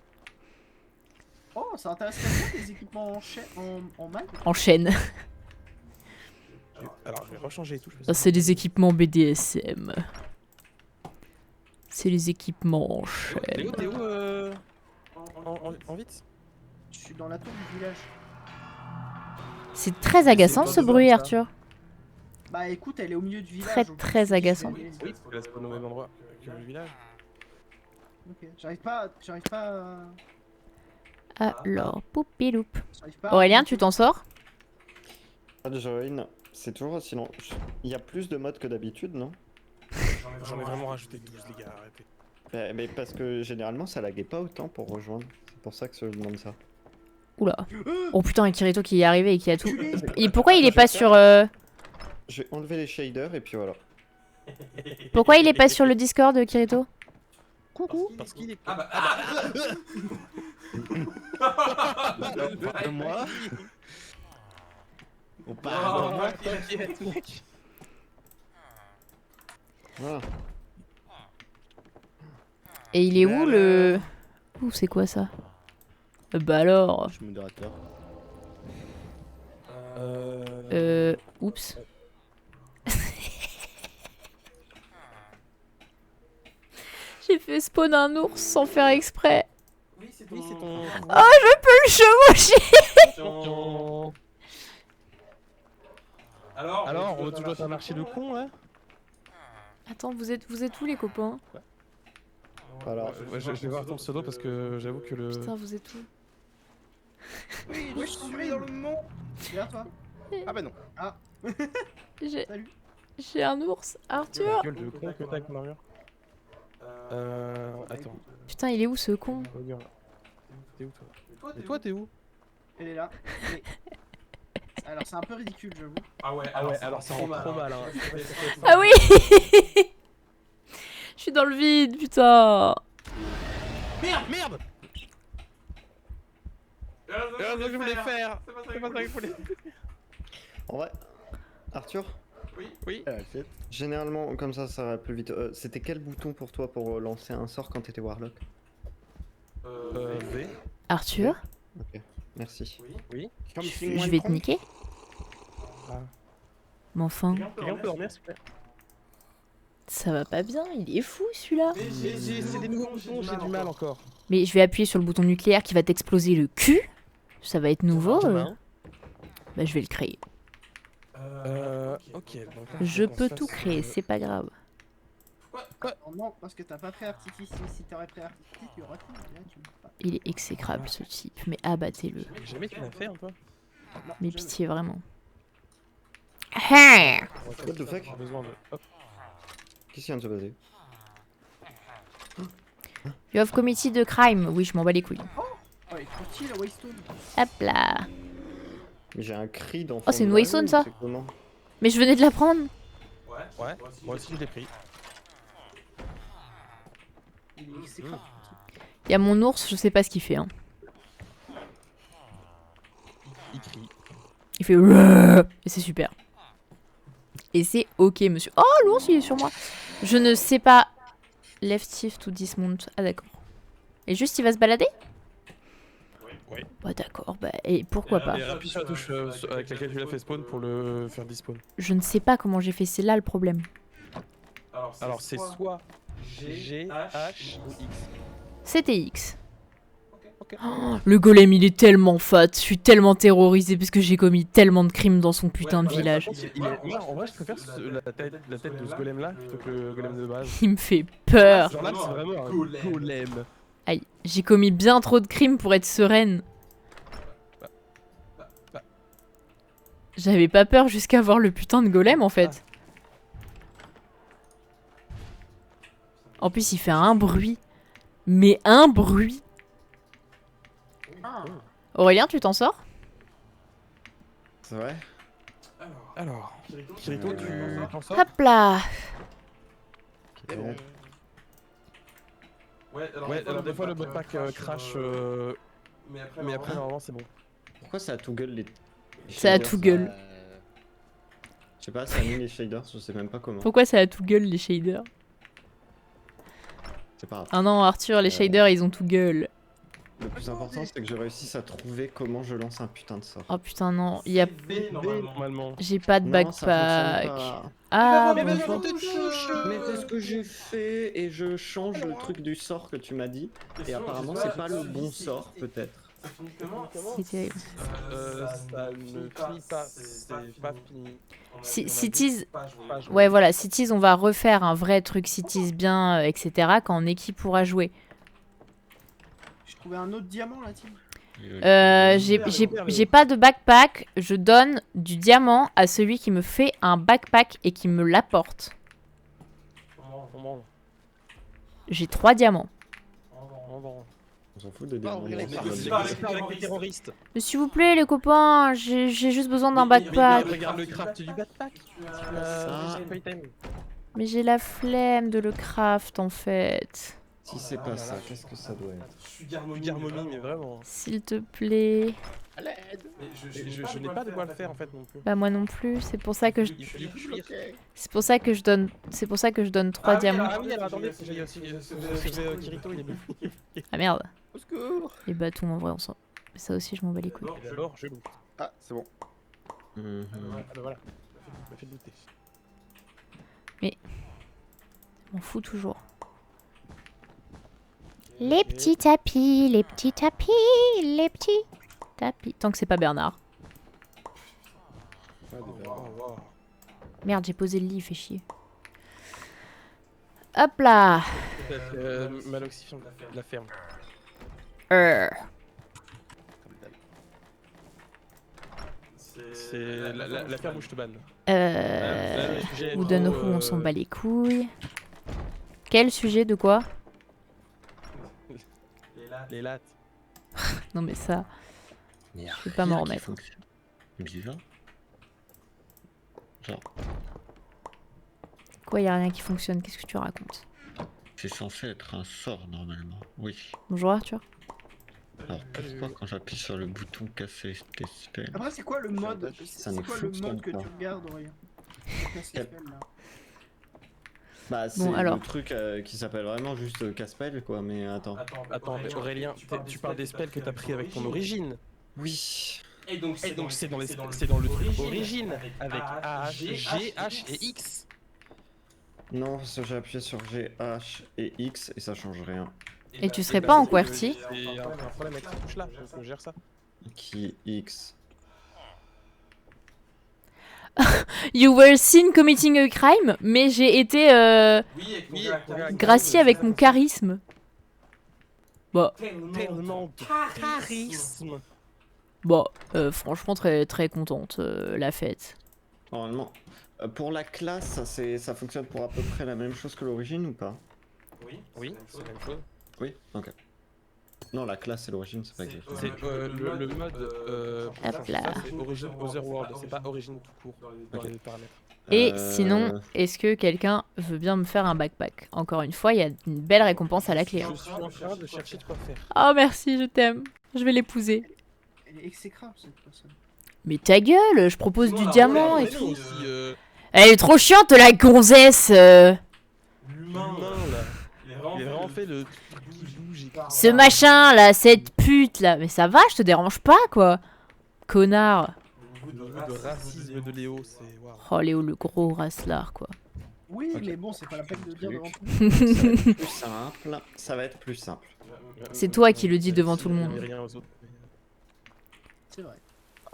Oh, ça intéresse quelqu'un des équipements en mag? En chaîne. Alors, je vais rechanger et tout. Ça, c'est les équipements BDSM. C'est les équipements en chaîne. T'es où en vite? Je suis dans la tour du village. C'est très agaçant pas ce besoin bruit, de ça. Arthur. Bah écoute, elle est au milieu du village. Très, donc très je me suis dit, agaçant. je vais y aller. Oui, parce que là, c'est pas au même endroit que le village. Ok, j'arrive pas Alors, poupiloup. j'arrive pas à Aurélien, remonter. tu t'en sors? Pas de join, c'est toujours aussi long. Il y a plus de modes que d'habitude, non? J'en ai vraiment rajouté 12, les gars, arrêtez. Mais parce que généralement ça laguait pas autant pour rejoindre. C'est pour ça que je demande ça. Oula. Oh putain, et Kirito qui est arrivé et qui a tout. Culé. Et pourquoi il est pas sur... Je vais enlever les shaders et puis voilà. Pourquoi il est pas sur le Discord, Kirito? Coucou. Parce qu'il est. Ah bah. De moi. Oh, On parle. moi, T'inquiète, mec. Voilà. Et il est où le... Ouh, c'est quoi ça? Bah alors... Je suis modérateur. Oups. J'ai fait spawn un ours sans faire exprès. Oui, c'est Oui, c'est ton. Oh, je peux le chevaucher. Alors, on veut toujours un marché de con là? Attends, vous êtes où les copains? Alors, Ouais, je vais voir ton pseudo parce que j'avoue que le. Putain, vous êtes où? Oui, je suis dans le monde. Viens toi. Ah bah non. J'ai Salut. j'ai un ours. Arthur. La gueule de con que t'as avec mon armure. Attends. Putain, il est où ce con? Regarde. T'es où toi? Et toi, t'es où? Elle est là. Mais- Alors c'est un peu ridicule, j'avoue. Ah ouais, alors ça rend trop mal, hein. Ah oui. Je suis dans le vide, putain. Merde! C'est pas ça que je voulais faire! C'est pas ça C'est pas ça que je voulais faire! en vrai, Arthur, Oui? généralement comme ça va plus vite. C'était quel bouton pour toi pour lancer un sort quand t'étais Warlock? V. Arthur, Ok, merci. Oui. je vais te niquer. Ah. Mais enfin, Quelqu'un peut dormir s'il vous plaît? ça va pas bien, il est fou celui-là. C'est des nouveaux boutons, j'ai du mal encore. Mais je vais appuyer sur le bouton nucléaire qui va t'exploser le cul. Ça va être nouveau. Bah je vais le créer. Ok. donc là, Je faut qu'on peux fasse, tout créer, c'est pas grave. Oh non, parce que t'as pas pris artifice. Si t'aurais pris artifice, tu aurais pu. Là, tu peux pas. Il est exécrable ce type, mais abattez-le. Jamais tu l'as fait un peu? Non, Mais jamais. pitié vraiment. Ah. What the fuck? J'ai besoin de. Hop. Qu'est-ce qui vient de se passer? You have committed a crime. Oui, je m'en bats les couilles. Oh, elle est trop stylée la Waystone. Hop là. Mais j'ai un cri d'enfant. Oh, c'est une de Waystone, dragon, ça? c'est comment? Mais je venais de la prendre. Ouais, moi aussi je l'ai pris. Il est exécrable. Il y a mon ours, je sais pas ce qu'il fait. Hein. Il crie. Il fait Rrrr et c'est super. Et c'est ok, monsieur. Oh, l'ours, il est sur moi. Je ne sais pas. Left shift to dismount. Ah, d'accord. Et juste, il va se balader? Oui. Bah, d'accord. Bah, et pourquoi pas? Et appuie sur la touche avec laquelle tu l'as fait spawn pour le faire despawn. Je ne sais pas comment j'ai fait. C'est là le problème. Alors c'est soit G, H ou X. C'était X. Ok. Oh, le golem, il est tellement fat. Je suis tellement terrorisée parce que j'ai commis tellement de crimes dans son putain de village. Moi, en vrai, je préfère la tête de ce golem là plutôt que le golem de base. Il me fait peur. Genre là, c'est vraiment un golem. Aïe, j'ai commis bien trop de crimes pour être sereine. J'avais pas peur jusqu'à voir le putain de golem en fait. En plus, il fait un bruit. Mais un bruit. Aurélien, tu t'en sors? C'est vrai? Alors, Kirito, tu t'en sors? Hop là. Ok. Ouais, alors des fois le modpack crash, mais après normalement c'est bon. Pourquoi ça a tout gueule les... Ça a shaders, tout gueule. Je sais pas, ça a mis les shaders, je sais même pas comment. Pourquoi ça a tout gueule les shaders? C'est pas grave. Ah non, Arthur, les shaders ils ont tout gueule. Le plus important, c'est que je réussisse à trouver comment je lance un putain de sort. Oh putain, non, il y a... V, Normalement. J'ai pas de Non, ça backpack. fonctionne pas. Ah, Mais bonjour. Mais c'est ce que j'ai fait et je change le truc du sort que tu m'as dit. Et apparemment, c'est pas le bon sort, peut-être. Ça finit comment? C'est terrible. Ça ne finit pas, c'est pas fini. Cities... Pas joué. Ouais, voilà, Cities, on va refaire un vrai truc Cities bien, etc. quand Neki pourra jouer. J'ai trouvé un autre diamant là, Tim. J'ai pas de backpack. Je donne du diamant à celui qui me fait un backpack et qui me l'apporte. On branle. J'ai 3 diamants. On s'en fout des Pas diamants. ouvrir les non, cartes. c'est On bonne est idée. avec les terroristes. Mais s'il vous plaît, les copains, j'ai juste besoin d'un backpack. Regarde le craft du backpack. Ça. Mais j'ai la flemme de le craft en fait. Si c'est pas ça, qu'est-ce que ça doit être? Je suis Garmomie, Garmomie, mais vraiment. S'il te plaît. À l'aide. Je n'ai pas de quoi le faire en fait non plus. Bah moi non plus. C'est pour ça que je, Il faut du cuir. c'est pour ça que je donne, 3 diamants. Ah oui, alors attendez, j'ai aussi sauvé Kirito, il est bien. Ah merde. Au secours. Les bâtons en vrai on s'en. Ça aussi je m'en bats les couilles. Et d'abord, je loot. Ah, c'est bon. Mhm. Ah bah voilà, ça m'a fait douter. Je m'en fous toujours. Les petits tapis, les petits tapis, les petits tapis. Tant que c'est pas Bernard. Oh, wow. Merde, j'ai posé le lit, il fait chier. Hop là. Maloxifiant de la ferme. C'est la ferme où je te banne. Ou Dunroux, on s'en bat les couilles. Quel sujet de quoi? Les lattes. Non mais ça, Mais y a je vais pas m'en rien qui remettre. fonctionne. Bizarre. Genre, Quoi, y a rien qui fonctionne? Qu'est-ce que tu racontes? c'est censé être un sort normalement. Oui. Bonjour Arthur. Alors pourquoi quand j'appuie sur le bouton casser tes spells? Après, c'est quoi le mode? Ça C'est ne quoi le fonctionne mode que pas. tu regardes, Aurélien? Quel- Bah c'est alors. le truc qui s'appelle vraiment juste casse-pelle quoi, mais attends. Attends, mais Aurélien, tu parles des spells que t'as pris avec ton origine. Oui. Et donc C'est dans le truc origine avec A, G, H et X. Non, parce que j'ai appuyé sur G, H et X et ça change rien. Et tu serais pas en QWERTY? C'est un problème avec cette touche là, donc on gère ça. Qui X? You were seen committing a crime, mais j'ai été gracié avec mon charisme. Bah, Tellement de charisme. bon, franchement très très contente la fête. Normalement. Pour la classe, ça fonctionne pour à peu près la même chose que l'origine ou pas? Oui, c'est la même chose. Oui. Ok. Non, la classe et l'origine, c'est pas exactement. C'est le mode Hop là. c'est Origin Otherworld, c'est pas Origin tout court dans les paramètres. Et sinon, est-ce que quelqu'un veut bien me faire un backpack? Encore une fois, il y a une belle récompense à la clé. Hein. Je suis en train de chercher de quoi faire. Oh merci, je t'aime. Je vais l'épouser. Elle est exécrable cette personne. Mais ta gueule, je propose du diamant et tout. Aussi, Elle est trop chiante la gonzesse. L'humain là. Il est vraiment fait le truc qui bouge. Ce machin là, cette pute là. Mais ça va, je te dérange pas quoi. Connard. Le niveau de racisme de Léo, c'est waouh. Oh Léo, le gros racelard quoi. Oui, Ok. mais bon, c'est pas la peine de le dire devant tout. Ça va être plus simple. Ça va être plus simple. C'est toi qui le dis devant tout le monde. Mais rien aux autres. C'est vrai.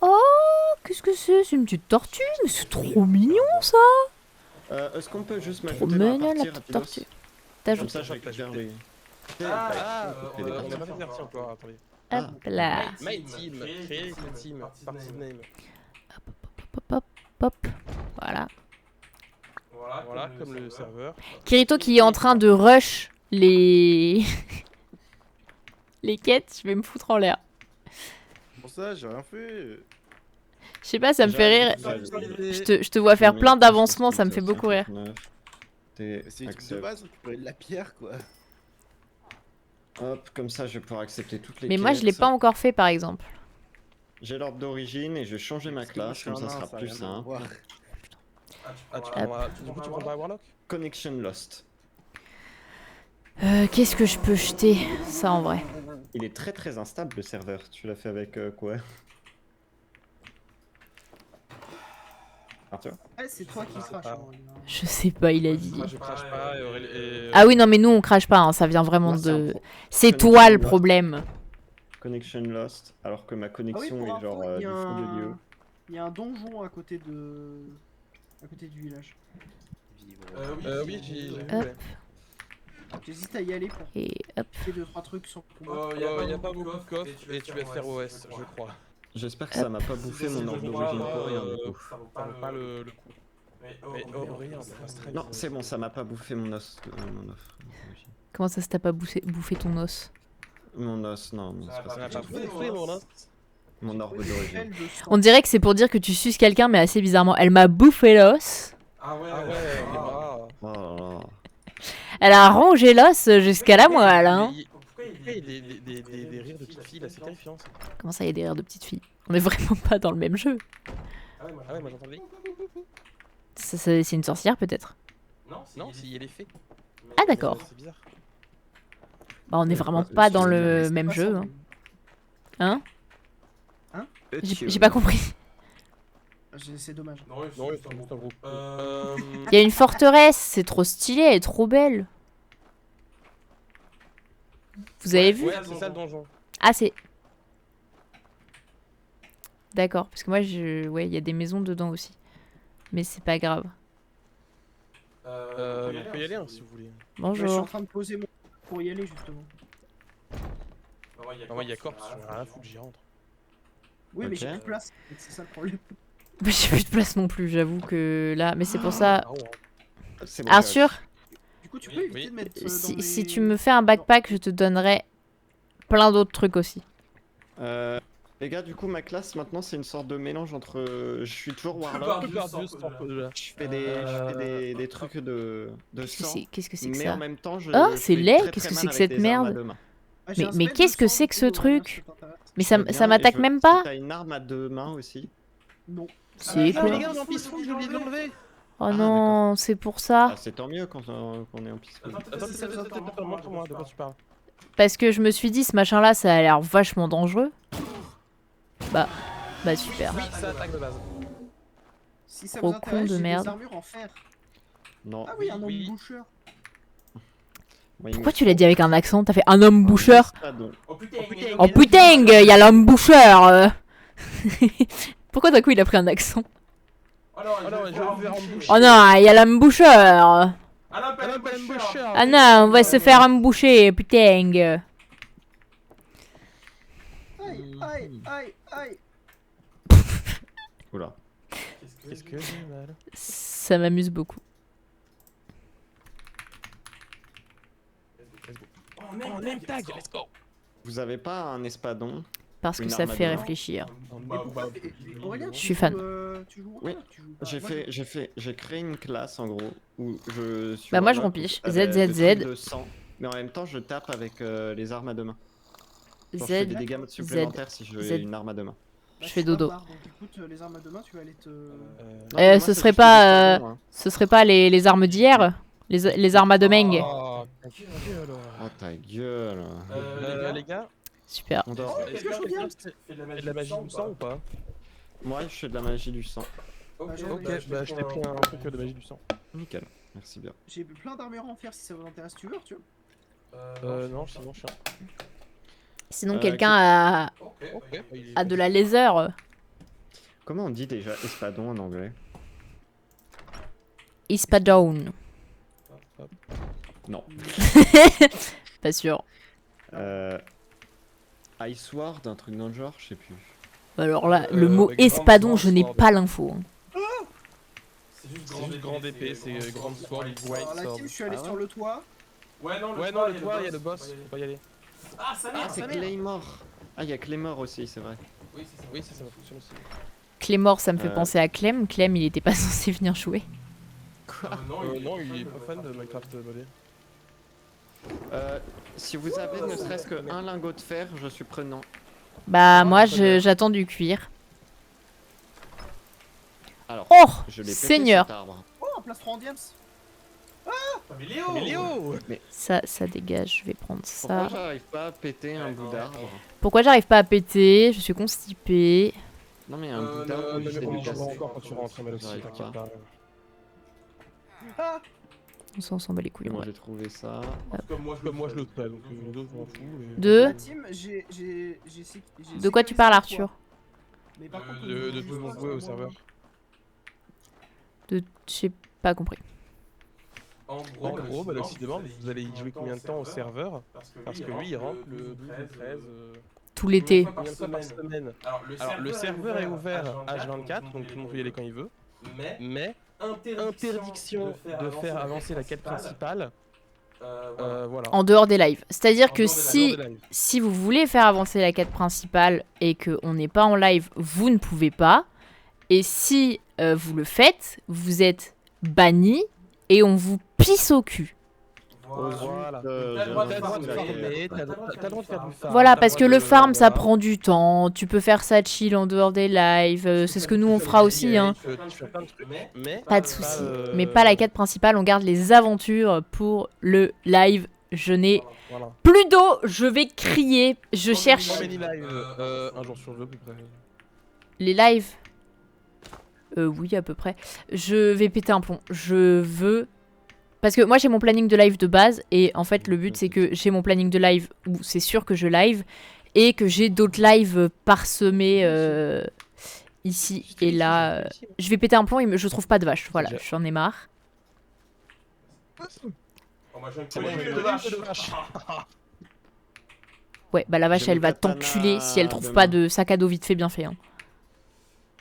Oh, qu'est-ce que c'est? C'est une petite tortue, mais c'est trop mignon ça. Est-ce qu'on peut juste Trop m'ajouter dans la mignonne la partie petite rapidos? tortue. Comme T'ajoutes. ça, je récupère les... Ah, Et des on parties. n'a pas fait de partie encore, attendez. Hop là. My team, créer une team, party name. Hop, hop, hop. Voilà. Voilà, comme le serveur. Kirito qui est en train de rush les... les quêtes, je vais me foutre en l'air. Pour ça, j'ai rien fait. Je sais pas, ça me fait rire. J'arrive. Je te vois faire plein d'avancements, ça me fait beaucoup rire. C'est une truc de base, récupérer de la pierre quoi. Hop, comme ça, je vais pouvoir accepter toutes les Mais moi, je l'ai quêtes. pas encore fait, par exemple. J'ai l'ordre d'origine et je vais changer ma classe, comme ça sera plus simple. Ah, du coup, tu prends pas Warlock? Connection lost. Qu'est-ce que je peux jeter? Ça, en vrai. Il est très très instable le serveur. Tu l'as fait avec quoi? Arthur? Ouais, c'est toi qui crache. pas. Je sais pas, il a dit. Je crache pas. Ah oui, non, mais nous on crache pas, hein, ça vient vraiment Moi, c'est un de. pro- C'est connection toi le lost. problème. Connection lost. Alors que ma Ah oui, connexion pour est genre info, il y du a fond du lieu. il y a un donjon à côté de... à côté du village. Oui, j'ai vu. Hop. Ouais. J'hésite à y aller pour Et hop. faire 2-3 trucs sur le combat. Il y a pas beaucoup de coffres et tu vas te faire OS, je crois. J'espère que ça m'a pas bouffé mon ordre d'origine pour rien du coup. Ça vaut pas le coup. Mais rien, c'est pas stress. Non, c'est bon, ça m'a pas bouffé mon os. Mon os. Comment ça, t'a pas bouffé ton os? Mon os, non, non, c'est pas Ça ça. m'a pas bouffé mon os. Mon orbe d'origine. Appelle de sang. On dirait que c'est pour dire que tu suces quelqu'un, mais assez bizarrement. Elle m'a bouffé l'os. Ah ouais, Ah ouais, Oh là là. Elle a rongé l'os jusqu'à la moelle, hein. Pourquoi Il y a des rires de petites filles là, c'est terrifiant ça. Comment ça, il y a des rires de petites filles? On est vraiment pas dans le même jeu. Ah Ah ouais, moi j'entendais. C'est une sorcière peut-être. Non, s'il y a les fées. Ah d'accord. C'est bizarre. Bah on est vraiment Bah, pas c'est dans le C'est même pas jeu. ça, Hein. mais- J'ai pas compris. C'est dommage. Non, c'est un groupe. Il y a une forteresse, c'est trop stylé, elle est trop belle. Vous avez vu? Ouais, c'est ça le donjon. Ah c'est... D'accord, parce que moi ouais, il y a des maisons dedans aussi. Mais c'est pas grave. On peut y aller hein, si vous voulez. Je suis en Bonjour. train de poser mon pour y aller justement. Ah ouais, il y a Corps, j'en ai rien à foutre, j'y rentre. Oui, mais Ok. j'ai plus de place. C'est ça le problème. J'ai plus de place non plus, j'avoue que là... Mais c'est pour ça... Ah ouais. C'est bon, Arthur, Du coup, tu peux éviter Oui. de mettre. dans si les- tu me fais un backpack, je te donnerai plein d'autres trucs aussi. Les gars, du coup, ma classe maintenant c'est une sorte de mélange entre. Je suis toujours Warlock. Warlock. Je fais des trucs de sang. Qu'est-ce que c'est que Mais ça? en même temps, je. Oh, je c'est fais laid, très, qu'est-ce très que c'est mal que avec cette les armes à merde? deux mains. Ah, j'ai un mais spell de qu'est-ce que sang, c'est que du ce coup, truc? ça t'intéresse. Mais Je veux bien, ça et m'attaque je- même si pas? T'as une arme à deux mains aussi. Non. C'est Ah, quoi? Les gars, on est en piste rouge, j'ai oublié de l'enlever. Oh Ah, non, c'est pour ça. Ah, c'est tant mieux quand on est en piste. Attends, montre-moi de quoi tu parles. Parce que je me suis dit, ce machin-là, ça a l'air vachement dangereux. Bah super. Oui, ça attaque de base. Si ça Gros vous con intéresse, de j'ai merde. des armures en fer. Non. Ah oui, un Oui. emboucheur. Moi, il Pourquoi me tu l'as faut dit avec un accent? T'as fait un homme boucheur? un espadon. Oh putain, Oh putain, il y a l'homme boucheur. Pourquoi d'un coup il a pris un accent? Oh non, Oh non, je vais faire un boucher. Oh non, il y a l'homme boucheur. Ah non, pas Ah non, le pas le boucheur. boucheur. Ah non, on va se faire emboucher, putain. Aïe, aïe, aïe, aïe. Oula. Qu'est-ce que j'ai mal? Ça m'amuse beaucoup. Oh, name tag, let's go. Vous avez pas un espadon? Parce que Une ça arme à fait deux mains. réfléchir. Et Aurélien, Je suis fan. Tu joues Oui, ou pas? Tu joues pas. j'ai créé une classe en gros où je suis. Bah, moi, je Warlock, rempiche. avec Z, des Z, Z. trucs de sang, mais en même temps je tape avec les armes à deux mains. Genre, je Z, fais des dégâts supplémentaires si je Z. j'ai une arme à deux mains. Bah, je fais suis dodo. barbare, donc écoute, les armes à deux mains, tu vas aller te. Non, Euh, mais moi, ce c'est serait juste pas, des espadons, hein. Ce serait pas les armes d'hier? Les armes à deux Meng? Oh, ta gueule. Oh ta gueule. Les gars, Super. On dort. est-ce que je fais de la magie du sang ou pas? Moi je fais de la magie du sang. Bah, Ok, bah je t'ai pris un truc de magie du sang. Nickel. Merci bien. J'ai plein d'armures en fer si ça vous intéresse, tu veux, tu Non, sinon je suis Sinon, Euh, quelqu'un a Ok, de la laser. Comment on dit déjà espadon en anglais? Espadon. Non. Pas sûr. Ice Ward, un truc dans le genre, je sais plus. Alors là, le mot Grand espadon, je n'ai sword. pas l'info. Hein. C'est juste C'est juste grande épée, c'est grande sword, white Alors la sword. team, je suis allé Ah sur ouais le toit. Ouais, non, Ouais, non, le toit, il y a le boss, faut pas y aller. Ah, ça merde, C'est ça merde. Claymore. Ah, il y a Claymore aussi, c'est vrai. Oui, c'est ça. Oui, ça fonctionne aussi. Clémor, ça me fait Euh. penser à Clem. Clem, il était pas censé venir jouer. Non, Non, il est pas fan de Minecraft modé. Si vous avez ne serait-ce qu'un lingot de fer, je suis prenant. Bah, Ah, moi, très bien. j'attends du cuir. Alors, Oh, je l'ai pété Seigneur. cet arbre. Oh, un plastron en diams. Mais Léo Mais Léo Ça dégage, je vais prendre Pourquoi ça. j'arrive pas à péter un bout d'arbre? Pourquoi j'arrive pas à péter? Je suis constipée. Non mais un bout d'arbre, Non, je mais l'ai on déjà va fait. encore quand tu rentres, Mal aussi, J'arrive t'inquiète pas. pas. Ah On s'en bat les couilles. Moi Ouais. j'ai trouvé ça. Comme moi, Comme moi je le ferais, donc les autres je m'en fous. mais- De La team, j'ai De quoi tu parles, Arthur? Mais par contre, De tout mon jouet au serveur. De... J'ai pas compris. En gros, bah, décidément, vous allez y jouer combien de temps au serveur? Parce que lui, il rentre le 12 ou 13. Tout l'été. Combien de fois par semaine? Alors, le serveur est ouvert H24, donc tout le monde peut y aller quand il veut. Mais interdiction de faire avancer la quête principale. Voilà. En dehors des lives. C'est-à-dire que En dehors des lives. si vous voulez faire avancer la quête principale et qu'on n'est pas en live, vous ne pouvez pas. Et si vous le faites, vous êtes banni et on vous pisse au cul. Voilà. J'ai T'as le droit de lancé la farmer, quête. t'as le droit de faire du farm. Voilà, t'as parce le que droit le de- farm, ça voilà. prend du temps. Tu peux faire ça chill en dehors des lives. C'est ce que nous, on fera aussi. Hein. Tu fais plein de trucs. Mais Pas de soucis. euh, Mais pas la quête principale. On garde les aventures pour le live. Je n'ai Voilà. plus d'eau. Je vais crier. Je cherche How many lives un jour sur deux à peu près. les lives. Oui, à peu près. Je vais péter un plomb. Je veux... Parce que moi, j'ai mon planning de live de base. Et en fait, le but, c'est que j'ai mon planning de live où c'est sûr que je live. Et que j'ai d'autres lives parsemés ici et là. Je vais péter un plomb et je trouve pas de vache. Voilà, j'en ai marre. Moi, je ne C'est bon, connais j'ai que de vache. de vache. Ouais, bah la vache, J'ai elle mon va katana t'enculer si elle trouve demain. pas de sac à dos vite fait bien fait. Hein.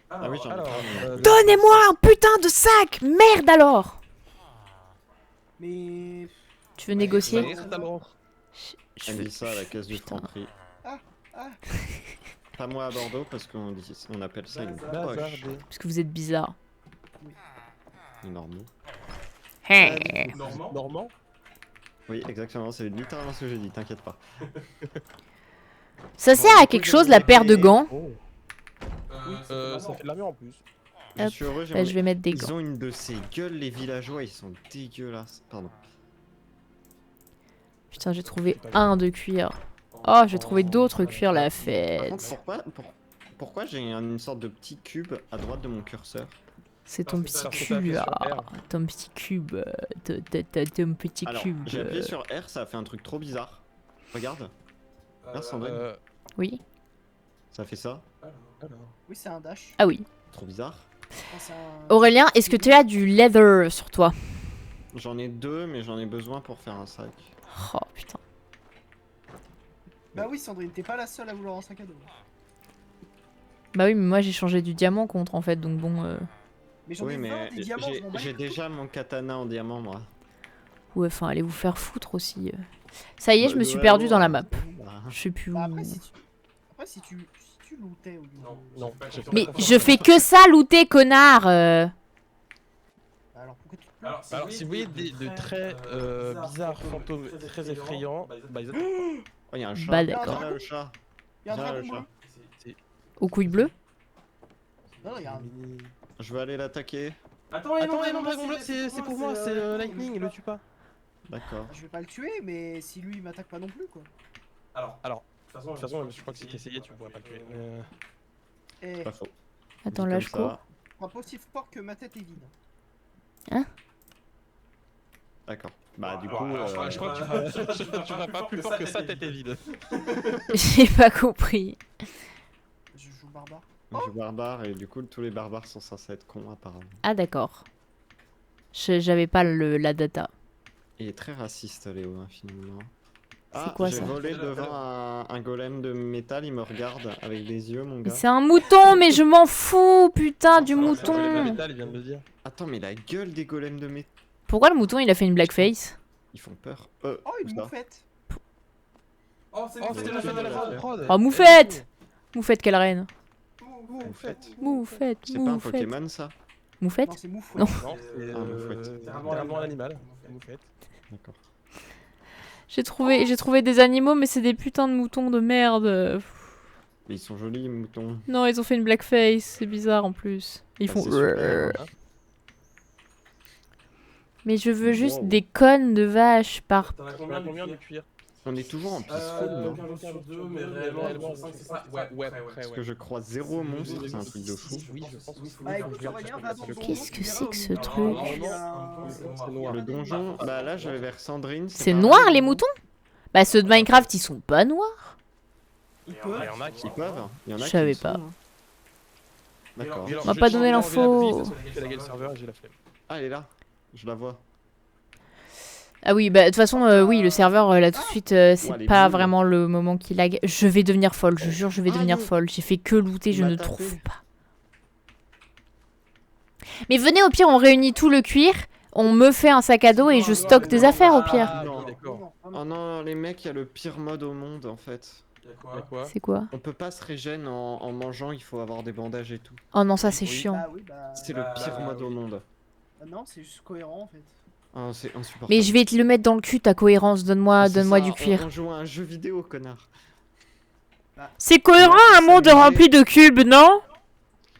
Ah oui, j'en ai Alors, pas. Donnez-moi un putain de sac! Merde alors! Mais. Tu veux négocier? Elle dit ça à la caisse du Putain. Franprix. Ah, ah. Pas moi à Bordeaux parce on appelle ça une poche. Bazardé. Parce que vous êtes bizarre. Les Normands. Normand. Normand. Oui, exactement, c'est littéralement ce que j'ai dit, t'inquiète pas. Ça sert à quelque chose la paire de gants? Oh. Ça fait de l'armure en plus. Je Hop, suis heureux, j'ai Bah, mon- je vais mettre des Ils gants. ont une de ces gueules, les villageois, ils sont dégueulasses. Pardon. Putain, j'ai trouvé un de cuir. Oh, j'ai trouvé d'autres cuirs la Par fête. contre, pourquoi j'ai une sorte de petit cube à droite de mon curseur? C'est ton Parce que petit t'as appuyé cube sur là. R. Ton petit cube. Ton petit Alors, cube. j'ai appuyé sur R, ça a fait un truc trop bizarre. Regarde, Merci, Sandrine. Oui. ça a fait ça. Alors. Oui, c'est un dash. Ah oui. Trop bizarre. Ah, c'est un- Aurélien, est-ce que tu as du leather sur toi? J'en ai deux, mais j'en ai besoin pour faire un sac. Oh putain. Bah oui, Sandrine, t'es pas la seule à vouloir un sac à dos. Bah oui, mais moi j'ai changé du diamant contre en fait, donc bon. Mais j'en Oui, ai 20 mais des diamants, je m'en bats j'ai les couilles. déjà mon katana en diamant, moi. Ouais, enfin, allez vous faire foutre aussi. Ça y est, je me suis Ouais, perdu ouais, dans la ouais. map. Bah, Je sais plus où. Bah après, si tu lootais au lieu Non. de- Non, pas Mais je fais que ça, looter, connard Bah alors pourquoi tu te plains Alors, si vous voyez de traits bizarres, fantômes, très effrayants, bah ils Oh, y'a un chat. Bah, Viens d'accord. là, le chat. Y'a un Viens, dragon le chat. bleu. Aux couilles bleues? Non, non, y'a un... Je vais aller l'attaquer. Attends, Attends, non, Dragon Bleu, c'est pour moi, c'est Lightning, le tue pas. D'accord. Je vais pas le tuer, mais si lui il m'attaque pas non plus quoi. Alors, De toute façon, je crois que si t'essayais, tu pourrais pas le tuer. Eh, Pas faux. Attends, Dit là comme je ça. cours. pas possible fort que ma tête est vide. D'accord. Bah, du Alors, coup, alors, Je crois que tu vas pas plus fort que ça, tête est vide. J'ai pas compris. Je joue barbare. je suis barbare et du coup, tous les barbares sont censés être cons, apparemment. Ah d'accord. J'avais pas la data. Il est très raciste, Léo, hein, finalement. C'est quoi, j'ai ça volé devant un golem de métal, il me regarde avec des yeux, mon Mais gars. c'est un mouton, mais je m'en fous, putain, du Le mouton. métal, il vient de le dire. Attends, mais la gueule des golems de métal, Pourquoi le mouton il a fait une blackface? ils font peur. Oh, où une ça moufette. Oh, c'est Oh, c'est la fin de la prod. Oh, moufette! Moufette, quelle reine? Moufette. Moufette, C'est pas un moufette. Pokémon, ça? Moufette? Non, c'est moufou. Non. Non, c'est Ah, moufette. littéralement un animal. Moufette. D'accord. J'ai trouvé des animaux, mais c'est des putains de moutons de merde. Mais ils sont jolis, les moutons. Non, ils ont fait une blackface, c'est bizarre en plus. Ils Ah, font. c'est super. Mais je veux juste Wow. des connes de vaches par... T'en as Combien combien de de cuir? On est toujours en peaceful, non? 15 sur 2, mais réellement, 5 c'est ça. Ouais, Parce que je crois 0 monstre, c'est un truc de fou. Oui, je pense aussi. Bah écoute, Aurélien, va dans le donjon, Qu'est-ce tu que verras, c'est au que ce milieu, truc il y a C'est noir. Le donjon, bah là je vais vers Sandrine. C'est pareil, noir les non? moutons? Bah ceux de Minecraft ils sont pas noirs. Il Il peut. y en a qui Ils peuvent, il y en a Je qui savais le sont, pas. hein. D'accord. On m'a pas donné l'info. J'ai lagué le serveur et j'ai la flemme. Ah, elle est là, je la vois. Ah oui, bah de toute façon, oui, le serveur là tout de suite, c'est elle est pas bleue, là. vraiment le moment qui lag. Je vais devenir folle, je jure, je vais Ah, devenir non. folle. J'ai fait que looter, je Il m'a ne tapé. trouve pas. Mais venez au pire, on réunit tout le cuir, on me fait un sac à dos et je stocke des affaires au pire. Ah, Non. oui, d'accord. Oh non, les mecs, il y a le pire mode au monde en fait. Il y a quoi? C'est quoi? On peut pas se régène en mangeant, il faut avoir des bandages et tout. Oh non, ça c'est Oui. chiant. Bah oui, bah. C'est le pire mode au monde. Non, c'est juste cohérent en fait. Ah, c'est insupportable. Mais je vais te le mettre dans le cul ta cohérence, donne-moi C'est donne-moi ça, du cuir. On joue à un jeu vidéo, connard. C'est cohérent un monde rempli de cubes, non?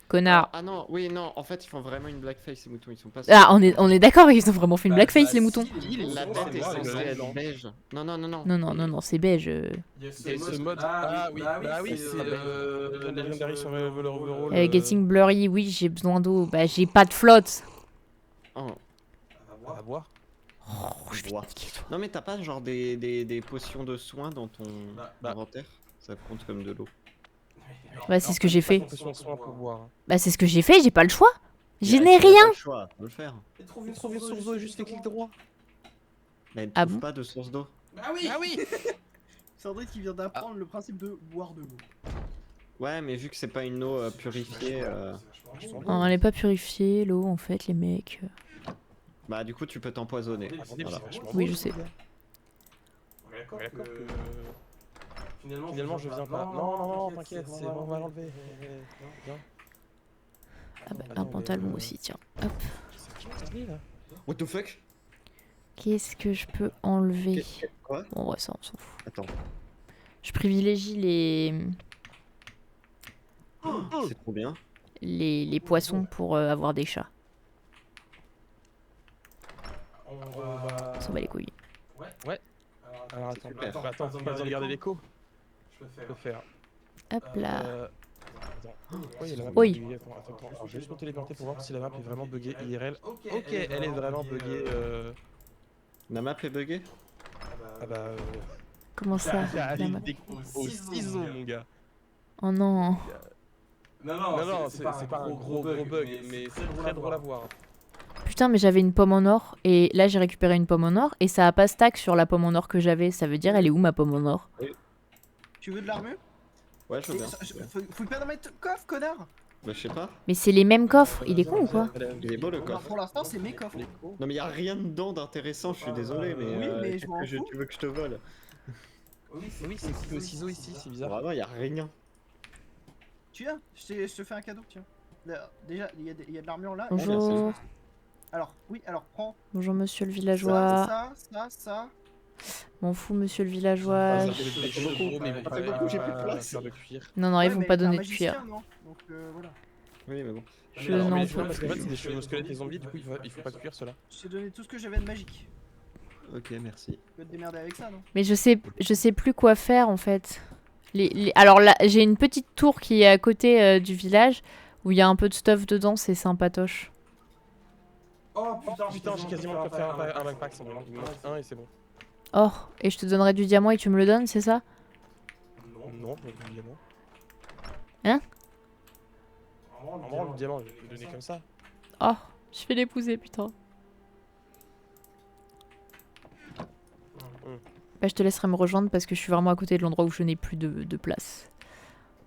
Connard. Ah non, oui, non, en fait, ils font vraiment une blackface, ces moutons, ils sont pas... Ah, on est d'accord, ils ont vraiment fait une blackface les moutons. La tête est noir, censée les être blancs. beige. Non, non, non, non. Non, c'est beige. Il y a Ce mode. Ah oui, c'est Legendary Survival Overall. Getting blurry, oui, j'ai besoin d'eau. Bah, j'ai pas de flotte. Oh, On va voir. Je vais bois. niquer tout. Non, mais t'as pas genre des potions de soins dans ton Bah. inventaire? Ça compte comme de l'eau. Bah, c'est ce que j'ai fait. Attention, soin pour boire. Bah, c'est ce que j'ai fait, j'ai pas le choix. Je Mais n'ai tu as rien. pas le choix, faut le faire. Trouve Trouve une source d'eau, juste les clics droits. Mais elle Ah trouve bon pas de source d'eau. Ah oui. Sandrine qui vient d'apprendre le principe de boire de l'eau. Ouais, mais vu que c'est pas une eau purifiée, Oh, elle est pas purifiée, l'eau, en fait, les mecs. bah du coup tu peux t'empoisonner. Attendez, Voilà. c'est vachement Oui, beau, je sais. D'accord D'accord que... que... Finalement, je viens pas. Non, t'inquiète, c'est bon, on va l'enlever. Viens. Ah bah, un pantalon aussi, tiens. Hop. What the fuck? Qu'est-ce que je peux enlever? Quoi? Bon, ouais, ça, on s'en fout. Attends. Je privilégie C'est trop bien. les poissons pour avoir des chats. On va... On s'en bat les couilles. Ouais. Alors attends, super. pas besoin de regarder l'écho. Je Je peux faire. Hop là. Attends. Pourquoi il y a la map Oui. buggée? Attends. Alors, je vais juste me téléporter pour voir si la map est vraiment buggée IRL. Ok, elle est vraiment buggée. La map est buggée? Ah bah. Comment ça? Ah, la map des coups au ciseau, mon gars. Oh non. Non, c'est pas un gros bug, mais c'est très drôle à voir. Putain, mais j'avais une pomme en or et là j'ai récupéré une pomme en or et ça a pas stack sur la pomme en or que j'avais. Ça veut dire elle est où ma pomme en or? Tu veux de l'armure? Ouais, je veux bien. Faut pas dans mes coffres, connard! Bah je sais pas. Mais c'est les mêmes coffres, il est con ou quoi? Il est beau le Alors, coffre. pour l'instant, c'est mes coffres. Non mais y a rien dedans d'intéressant, je suis désolé, mais, Oui, mais je qu'est-ce m'en que fous. tu veux que je te vole? Oui, c'est coupé au ciseau ici, c'est bizarre. Vraiment, y a rien. Tiens, je te fais un cadeau, tiens. Là, déjà, il y a de l'armure là. Bonjour. Alors, oui, alors prends Bonjour monsieur le ça, villageois. ça. M'en fous monsieur le villageois. Ça fait beaucoup, mais Ça fait beaucoup, j'ai plus de place. faire de cuir. Non, ils Ouais, vont mais pas t'es un donner de magicien, cuir. non Donc voilà. Oui, mais bon. Je Non, n'en mais peux parce qu'en fait, plus. c'est des cheveux squelettes et zombies, du coup, il faut pas cuire cela. Je t'ai donné tout ce que j'avais de magique. Ok, merci. Tu peux te démerder avec ça, non? Mais je sais plus quoi faire en fait. Alors là, j'ai une petite tour qui est à côté du village où il y a un peu de stuff dedans, c'est sympatoche. Oh Putain, j'ai quasiment fait un backpack sans il me manque un et c'est bon. Oh, et je te donnerai du diamant et tu me le donnes, c'est ça? Non, le diamant. Hein? En vrai, le diamant, je vais le donner comme ça. Oh, je vais l'épouser, putain. Bah, je te laisserai me rejoindre parce que je suis vraiment à côté de l'endroit où je n'ai plus de place.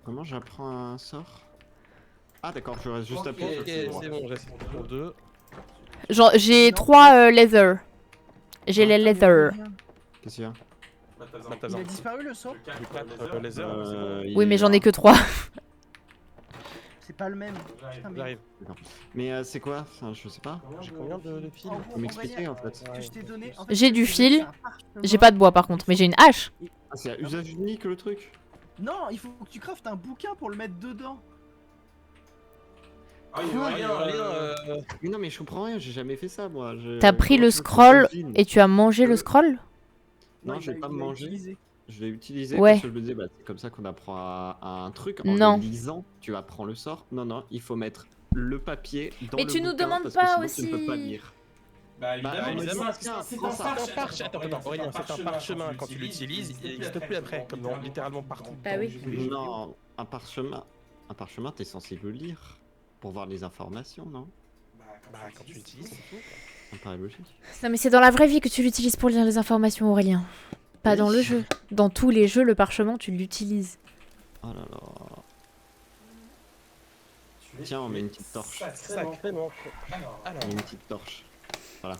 Comment j'apprends un sort? Ah d'accord, je reste juste à Ok, pied. c'est bon, reste pour deux. Genre, j'ai 3 leather. J'ai les leather. Qu'est-ce qu'il y a? Il a disparu le sort? Le laser, Oui, mais j'en ai que 3. C'est pas le même. Putain, mais... j'arrive. Mais c'est quoi? Enfin, je sais pas. J'ai combien de fils? En gros, Faut m'expliquer en fait. Ce que je t'ai donné. En fait, J'ai ce que du je t'ai donné, fil. c'est un parchemin. J'ai pas de bois par contre, mais j'ai une hache. Ah, c'est à usage unique le truc? Non, il faut que tu craftes un bouquin pour le mettre dedans. Ah, il y a rien, Mais non, mais je comprends rien, j'ai jamais fait ça moi. T'as pris le scroll et tu as mangé le scroll? Non, je vais pas me manger. Je l'ai utilisé Ouais. parce que je me disais, bah, c'est comme ça qu'on apprend à un truc. En Non. le lisant, tu apprends le sort. Non, non, il faut mettre le papier dans Mais le tu nous bouquin, demandes parce pas que sinon, tu ne peux pas aussi. lire. Bah évidemment, c'est un prends ça. parchemin. Attends, Aurélien, c'est un parchemin quand tu l'utilises, il n'existe plus après, comme dans littéralement partout. Bah oui. Tous les jeux. Non, un parchemin, t'es censé le lire pour voir les informations, non? Bah, quand tu l'utilises, c'est tout. Ça me paraît logique. Non mais c'est dans la vraie vie que tu l'utilises pour lire les informations, Aurélien. Pas dans le jeu. Dans tous les jeux, le parchemin, tu l'utilises. Oh là là. Tiens, on met une petite torche. Sacrément. On met une petite torche. Voilà.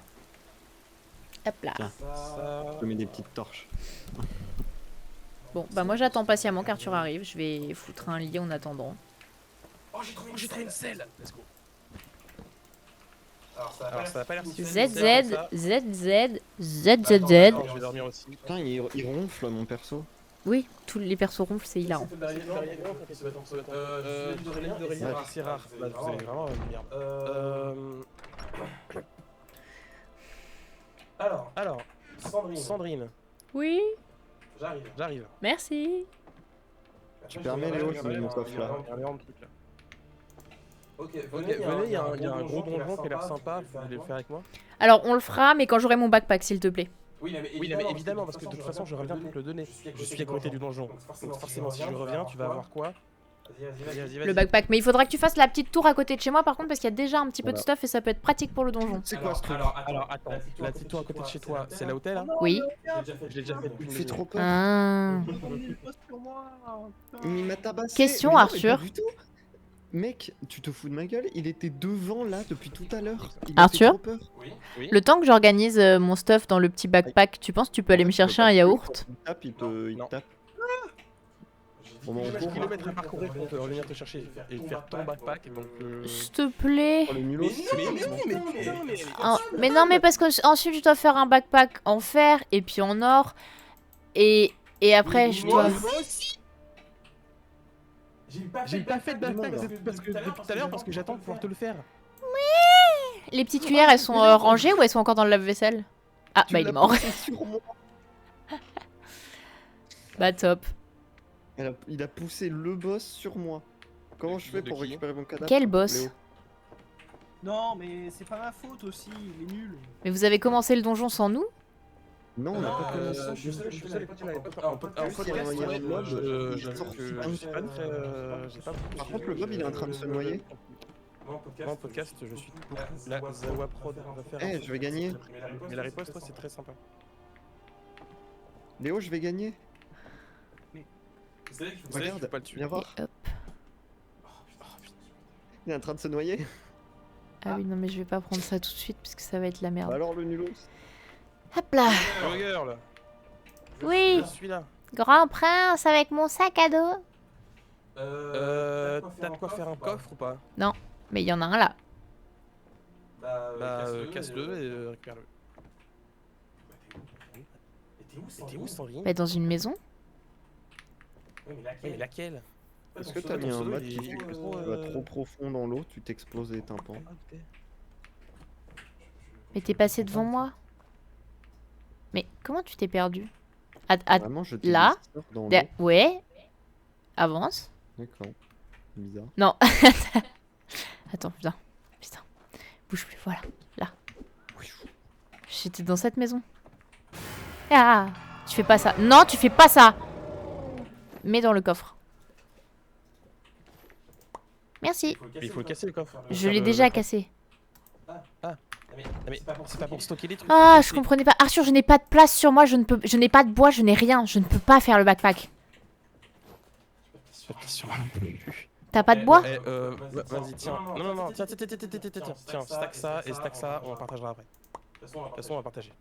Hop là. Tiens. Je mets des petites torches. Bon, bah moi j'attends patiemment qu'Arthur arrive. Je vais foutre un lit en attendant. Oh, j'ai trouvé une selle. Let's go. Alors ça va pas l'air si ZZ, ZZ, ZZZ. Je vais dormir aussi. Putain, il ronfle mon perso. Oui, tous les persos ronflent, c'est hilarant. C'est rare. Bah, vous allez vraiment merde. Alors, Sandrine, Oui, j'arrive. merci. Tu permets Léo, je mets mon coffre là. Ok, venez, il y a un gros donjon qui a l'air sympa, vous voulez le faire avec moi? Alors on le fera, mais quand j'aurai mon backpack, s'il te plaît. Oui, mais évidemment, parce que de toute façon, je reviens pour te le donner. Je suis à côté du donjon. Donc forcément, si je reviens, tu vas avoir quoi? Vas-y. Le backpack. Mais il faudra que tu fasses la petite tour à côté de chez moi, par contre, parce qu'il y a déjà un petit peu de stuff et ça peut être pratique pour le donjon. C'est quoi ce truc? Alors attends, la petite tour à côté de chez toi, c'est là où t'es là? Oui. Je l'ai déjà fait. Il fait trop peur. Ah. Il m'a tabassé. Question, Mais non, mais Arthur. pas du tout. Mec, tu te fous de ma gueule? Il était devant là depuis tout à l'heure. Arthur? Oui. Le temps que j'organise mon stuff dans le petit backpack, tu penses que tu peux aller me chercher un yaourt? Il tape, il Non. tape. Il y a 10 kilomètres à parcourir pour revenir te chercher et faire ton backpack. Donc, S'il te plaît. Oh, le nulos. Mais non, mais parce que ensuite je dois faire un backpack en fer et puis en or. Et après je dois... J'ai pas fait de backpack depuis tout à l'heure parce que j'attends de pouvoir te le faire. Les petites cuillères, elles sont rangées ou elles sont encore dans le lave-vaisselle? Ah, bah il est mort. Bah top. Il a poussé le boss sur moi. Comment je fais pour récupérer mon cadavre? Quel boss? Léo. Non, mais c'est pas ma faute aussi, il est nul. Mais vous avez commencé le donjon sans nous? Non, on n'a pas commencé. Je sais en podcast, je suis pas très... Par contre, le mob il est en train de se noyer. Moi en podcast, je suis beaucoup la Zawa Prod va faire. Eh, je vais gagner. Mais la riposte, c'est très sympa. Léo, je vais gagner. Regarde, pas le tuer. viens voir. Et hop. Il est en train de se noyer. Ah oui, non mais je vais pas prendre ça tout de suite parce que ça va être la merde. Bah alors le nulos. Hop là. Girl, Oui, je suis là. grand prince avec mon sac à dos. T'as de quoi faire un coffre ou pas? Mais il y en a un là. Bah, casse-le et récupère-le. T'es où, Sandrine? Bah, dans une maison. Mais laquelle? Est-ce que t'as mis un mode qui fait que si tu vas trop profond dans l'eau, tu t'exploses les tympans? Mais t'es passé devant moi. Mais comment tu t'es perdu? Vraiment, je t'ai là, mis dans l'eau. Ouais. Avance. D'accord. Bizarre. Non. Attends, putain. Bouge plus, voilà. Là. J'étais dans cette maison. Ah, tu fais pas ça. Non, tu fais pas ça. Mets dans le coffre. Merci. Il faut casser le coffre. Je l'ai déjà cassé. Mais c'est pas pour stocker les trucs. Ah, je comprenais pas. Arthur, je n'ai pas de place sur moi. Je n'ai pas de bois, je n'ai rien. Je ne peux pas faire le backpack. T'as pas de bois? Vas-y, tiens. Non, tiens, stack ça et stack ça, on partagera après. De toute façon, on va partager.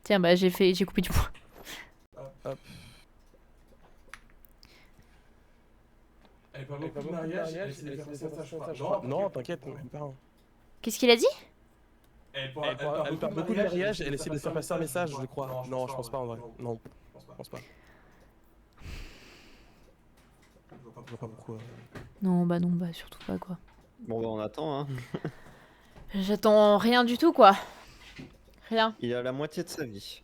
Tiens, bah j'ai coupé du bois. Hop. Elle parle beaucoup de mariage, elle essaie de faire passer ça, je crois. Non, t'inquiète, même pas. Qu'est-ce qu'il a dit? Elle parle beaucoup de mariage, elle essaie de faire passer un message, je crois. Non, je pense pas en vrai. Non, je pense pas. Je vois pas pourquoi. Non, bah surtout pas quoi. Bon, bah, on attend, hein. J'attends rien du tout, quoi. Rien, Il est à la moitié de sa vie.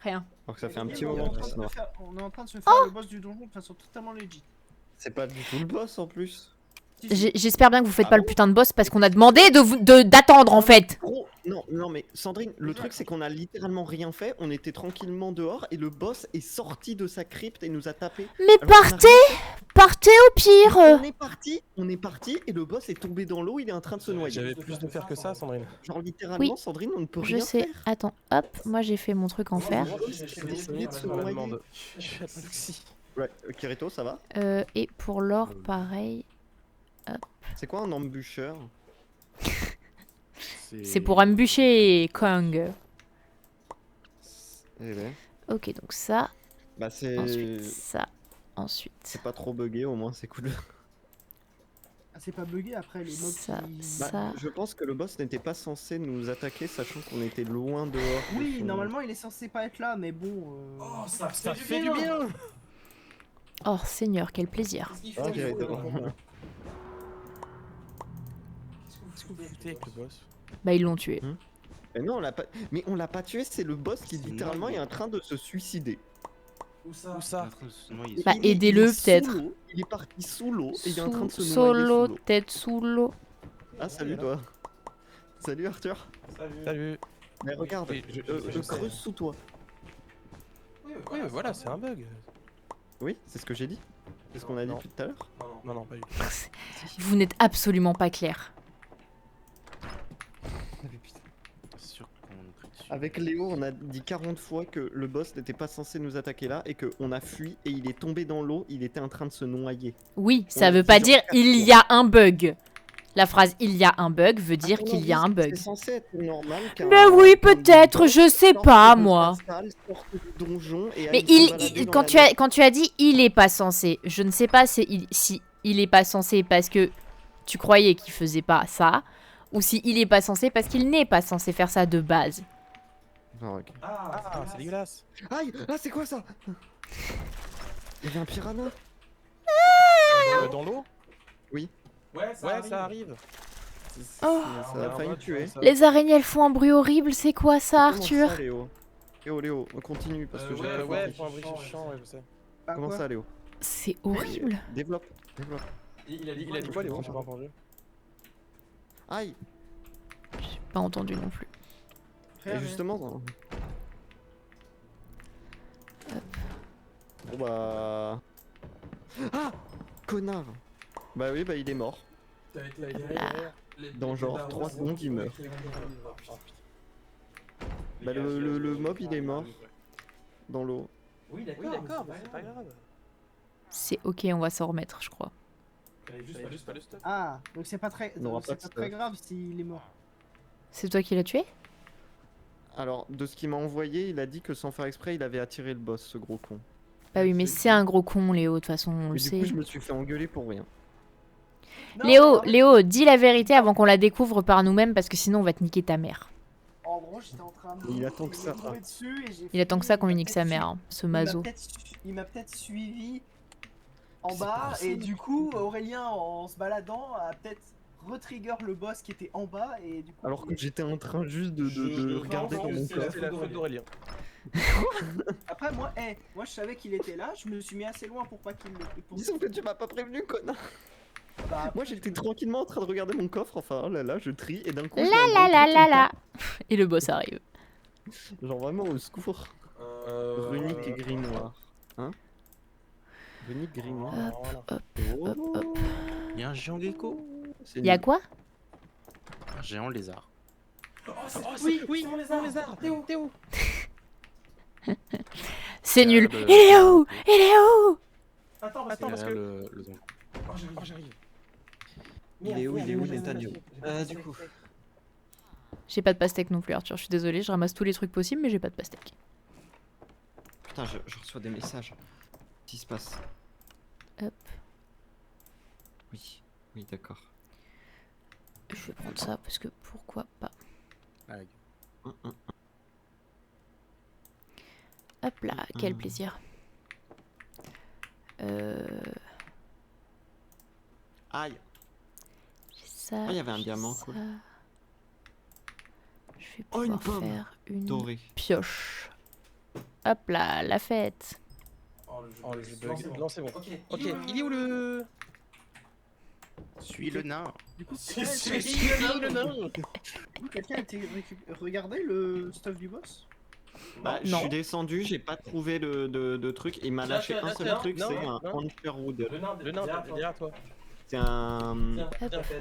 rien. Alors que ça fait un Mais petit on est moment en qu'il train se de noie. on est en train de se faire le boss du donjon de façon totalement legit. C'est pas du tout le boss en plus. J'espère bien que vous faites Ah pas le bon putain de boss parce qu'on a demandé d'attendre en fait. Gros, non mais Sandrine, le truc c'est qu'on a littéralement rien fait, on était tranquillement dehors et le boss est sorti de sa crypte et nous a tapé. Mais Alors qu'on a partez, rien fait. partez au pire. On est parti et le boss est tombé dans l'eau, il est en train de se noyer. J'avais plus de faire que ça, Sandrine. Genre littéralement, Oui. Sandrine, on ne peut Je rien sais. faire. Attends, hop, moi j'ai fait mon truc en fer. J'ai décidé de se noyer. Je suis à l'oxy. Ouais, Kirito, ça va? Et pour l'or, pareil. C'est quoi un embûcheur? C'est pour embûcher Kong. Eh ben, Ok, donc ça, bah ensuite ça, ensuite c'est pas trop bugué, au moins c'est cool. Ah, c'est pas bugué après les mobs ça, qui... Bah, ça. je pense que le boss n'était pas censé nous attaquer, sachant qu'on était loin dehors. de Oui, son- normalement il est censé pas être là, mais bon... Oh, ça Ça fait fait du bien. Oh Seigneur, quel plaisir. Qu'est-ce qu'il Ah, faut Kirito. Qu'est-ce que vous foutez avec le boss? Bah ils l'ont tué. Mais non, on l'a pas. Mais on l'a pas tué, c'est le boss qui C'est littéralement énorme. est en train de se suicider. Où ça? Où ça? Bah, Il est aidez-le, sous peut-être. l'eau, Il est parti sous l'eau et il est en train de se noyer Solo, sous l'eau. tête sous l'eau. Ah salut toi. Salut Arthur. Salut. Mais regarde, Oui, je je sais. creuse sous toi. Oui, Oui, mais voilà, c'est un bug. Oui, c'est ce que j'ai dit. C'est ce qu'on a dit Non. depuis tout à l'heure. Non, non, pas du tout. Vous n'êtes absolument pas clair. C'est sûr qu'on nous crie dessus. Avec Léo, on a dit 40 fois que le boss n'était pas censé nous attaquer là et qu'on a fui et il est tombé dans l'eau, il était en train de se noyer. Oui, ça Ouais, veut pas c'est dire genre il y a un bug. La phrase il y a un bug veut dire À ton qu'il y a avis, un bug. C'est censé être normal qu'un. Mais oui, qu'un peut-être, boss je sais sorte pas, de moi. sa salle, sorte du donjon et Mais aille se balader dans la quand tu as dit il est pas censé, je ne sais pas si il est pas censé parce que tu croyais qu'il faisait pas ça, ou si il est pas censé parce qu'il n'est pas censé faire ça de base. Ah, ok. Ah, c'est dégueulasse. Aïe, ah c'est quoi ça? Il y avait un piranha. Dans l'eau? Ouais, Ouais, ça arrive. Oh. Ça a failli me tuer. Les araignées elles font un bruit horrible, c'est quoi ça, Comment Arthur? ça, Léo? Léo, on continue parce que j'ai pas Ouais, compris. faut un bruit chiant, ouais, je sais. Bah, Comment quoi ça, Léo? C'est horrible. Développe. Il a dit quoi, Léo? J'ai pas entendu. Aïe. J'ai pas entendu non plus. Rien, Et rien. justement. Bon bah. Ah, connard. Bah oui, bah il est mort. Dans genre 3 secondes, il meurt. Bah le mob il est mort dans l'eau. Oui, Oui, d'accord, mais c'est pas grave. C'est ok, on va s'en remettre, je crois. Juste pas le stop. Ah, donc c'est pas très, On n'aura c'est pas de pas très stuff. grave s'il est mort. C'est toi qui l'as tué? Alors, de ce qu'il m'a envoyé, il a dit que sans faire exprès, il avait attiré le boss, ce gros con. Bah oui, mais c'est un gros con, Léo, de toute façon, on le Mais du sait. coup, je me suis fait engueuler pour rien. Non, Léo, mais Léo, dis la vérité avant qu'on la découvre par nous-mêmes parce que sinon on va te niquer ta mère. en gros, j'étais en train de... Il attend que ça. de tomber dessus et j'ai Il attend que ça qu'on lui fini, nique sa mère, hein, ce mazo. Il m'a peut-être suivi en bas et du coup Aurélien en se baladant a peut-être retrigger le boss qui était en bas et du coup... Alors que j'étais en train juste de regarder dans mon coffre. C'est la faute d'Aurélien. Après moi, moi je savais qu'il était là, je me suis mis assez loin pour pas qu'il le... pour- Disons que tu m'as pas prévenu, connard. Bah, Moi j'étais tranquillement en train de regarder mon coffre, enfin oh là là, je trie et d'un coup. La je vois un la gros la truc la qui la. Et le boss arrive. me tape. Genre vraiment au secours. Runique et grimoire. Hein? Runique grimoire. Hop, Oh. hop, hop. Il y a un géant gecko. C'est Y'a nul. quoi? Un géant lézard. Oui, c'est mon lézard. T'es où? C'est nul. bah, Il est où? Il est où? Attends, Attends, parce Derrière que- le donjon. Oh, Oh, j'arrive. Il est où Netanyahu? Du coup. J'ai pas de pastèque non plus, Arthur. Je suis désolée, je ramasse tous les trucs possibles, mais j'ai pas de pastèque. Putain, je reçois des messages. Qu'est-ce qui se passe? Hop. Oui, oui, d'accord. Je vais prendre ça parce que pourquoi pas. Hop là, quel plaisir. Aïe. ça. Ah, il y avait un j'ai diamant, ça. cool. Je vais Oh, une pouvoir pomme faire une Doré. pioche. Hop là, la fête. Oh, le jeu bug. bug. Non, c'est bon. Ok, Ok, il est où le... Suis le nain. Du coup, le nain. quelqu'un a été regarder le stuff du boss? Bah, je Non. suis descendu, j'ai pas trouvé de truc. Il m'a Tiens, lâché tiens, un seul tiens, truc, non, c'est un non. Ancherwood. Le nain, derrière toi. C'est un Viens,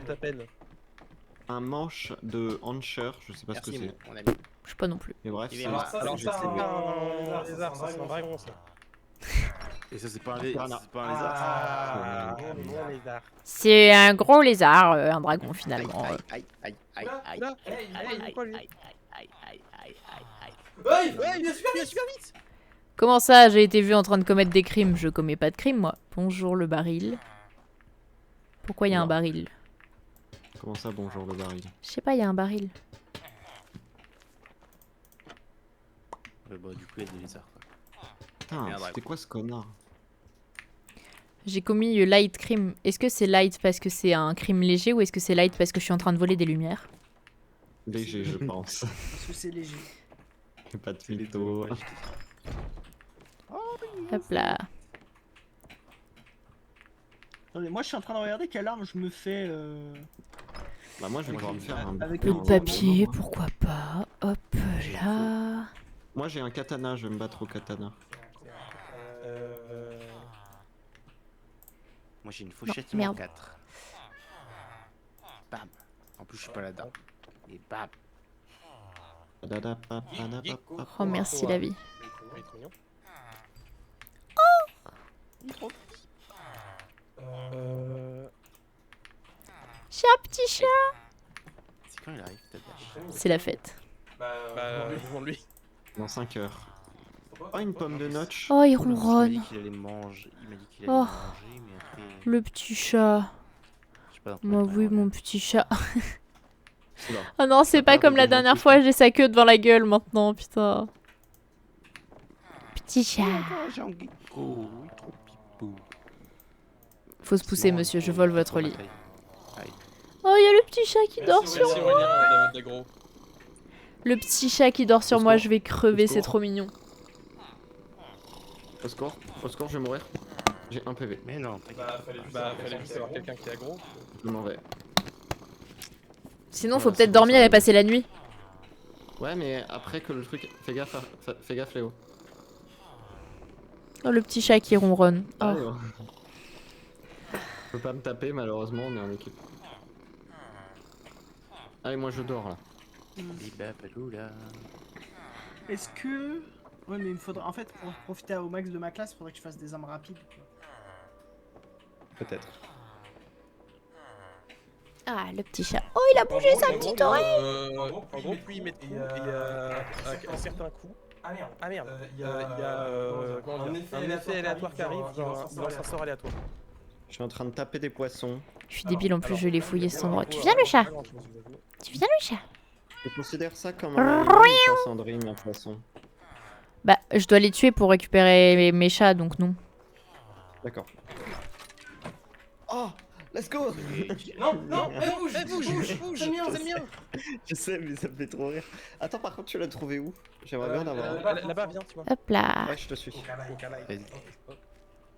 t'appelles. manche de Ancher, je sais pas ce que Merci, c'est. mon ami. Je sais pas non plus. Mais bref, Il est c'est là. ça, Alors, c'est ça, pas c'est pas un un lézard, ça, c'est un dragon, ça. Et ça, c'est pas un lézard. Voilà. C'est pas un lézard. Ah, bon lézard. C'est un gros lézard, un dragon finalement. Aïe, aïe, aïe, aïe, aïe. Là, Hey, il est quoi, lui hey, il est super vite. super vite. Comment ça, j'ai été vu en train de commettre des crimes? Je commets pas de crimes, moi. Bonjour le baril. Pourquoi il y a un Non. baril? comment ça, bonjour le baril. Je sais pas, il y a un baril. Bah, du coup, il y a des lézards, quoi. Putain, Merde, c'était quoi ce connard? J'ai commis light crime. Est-ce que c'est light parce que c'est un crime léger ou est-ce que c'est light parce que je suis en train de voler des lumières? Léger, je pense. Parce que c'est léger. Pas de mytho. Hop là. Attendez, moi je suis en train de regarder quelle arme je me fais. Bah, moi, je vais devoir me faire un. Avec Le le papier, pourquoi pas. Hop là. Moi, j'ai un katana, je vais me battre au katana. Moi, j'ai une fauchette Non, numéro merde. 4. Bam. En plus, je suis pas là-dedans. Et bam. Oh merci la vie. Il est trop mignon. Chat, petit chat. C'est quand il arrive, ta dash? C'est la fête. Bah, Devant lui. Dans 5 heures. Oh, une pomme de notch. Oh, il Il m'a ronronne. dit qu'il allait manger. Il m'a dit qu'il allait Oh. manger, mais après. Le petit chat. Je sais pas dans Moi, combien de temps oui, il va mon petit chat. Oula. Oh non, c'est Ça pas perd comme de la diamants dernière tout fois, j'ai sa queue devant la gueule maintenant, putain. Petit chat. Oh, j'ai un gecko. Oui, trop pipou. Faut se pousser, monsieur, je vole votre lit. Aïe. Oh, il y a le petit chat qui dort sur Merci moi. Aurélien d'agro. Le petit chat qui dort sur Au moi, secours. je vais crever, Au c'est secours. trop mignon. Au score, je vais mourir. J'ai un PV, Mais non, Bah, fallait juste Fallait juste avoir quelqu'un qui est aggro. je m'en vais. Sinon, Ouais, faut c'est peut-être bon, dormir ça et va. passer la nuit. Ouais, mais après que le truc. Fais gaffe, fais gaffe, Léo. Oh, le petit chat qui ronronne. Oh. Allez, ouais. Je peux pas me taper, malheureusement, on est en équipe. Allez, moi je dors là. Bibapaloula. Est-ce que. Ouais, mais il me faudra. En fait, pour profiter au max de ma classe, il faudrait que je fasse des armes rapides. Peut-être. Ah, le petit chat. Oh, il a bougé sa petite oreille. En gros, plus il met de coups et un certain coup. Ah merde. Ah merde. Il y a comment dire, un effet aléatoire qui arrive, genre il lance un sort aléatoire. Je suis en train de taper des poissons. Je suis débile en plus, je l'ai fouillé cet endroit. Tu Pas viens le chat? grand-chose, j'avoue. Tu viens le chat? Je considère ça comme un animal ou pas, Sandrine, un poisson. Bah, je dois les tuer pour récupérer mes chats, donc non. D'accord. Oh, let's go. Non, non, bouge, c'est le mien, c'est le mien. Je sais, mais ça me fait trop rire. Attends, par contre, tu l'as trouvé où? J'aimerais bien en avoir un. Là-bas, viens, tu vois. Hop là. Ouais, je te suis. Vas-y.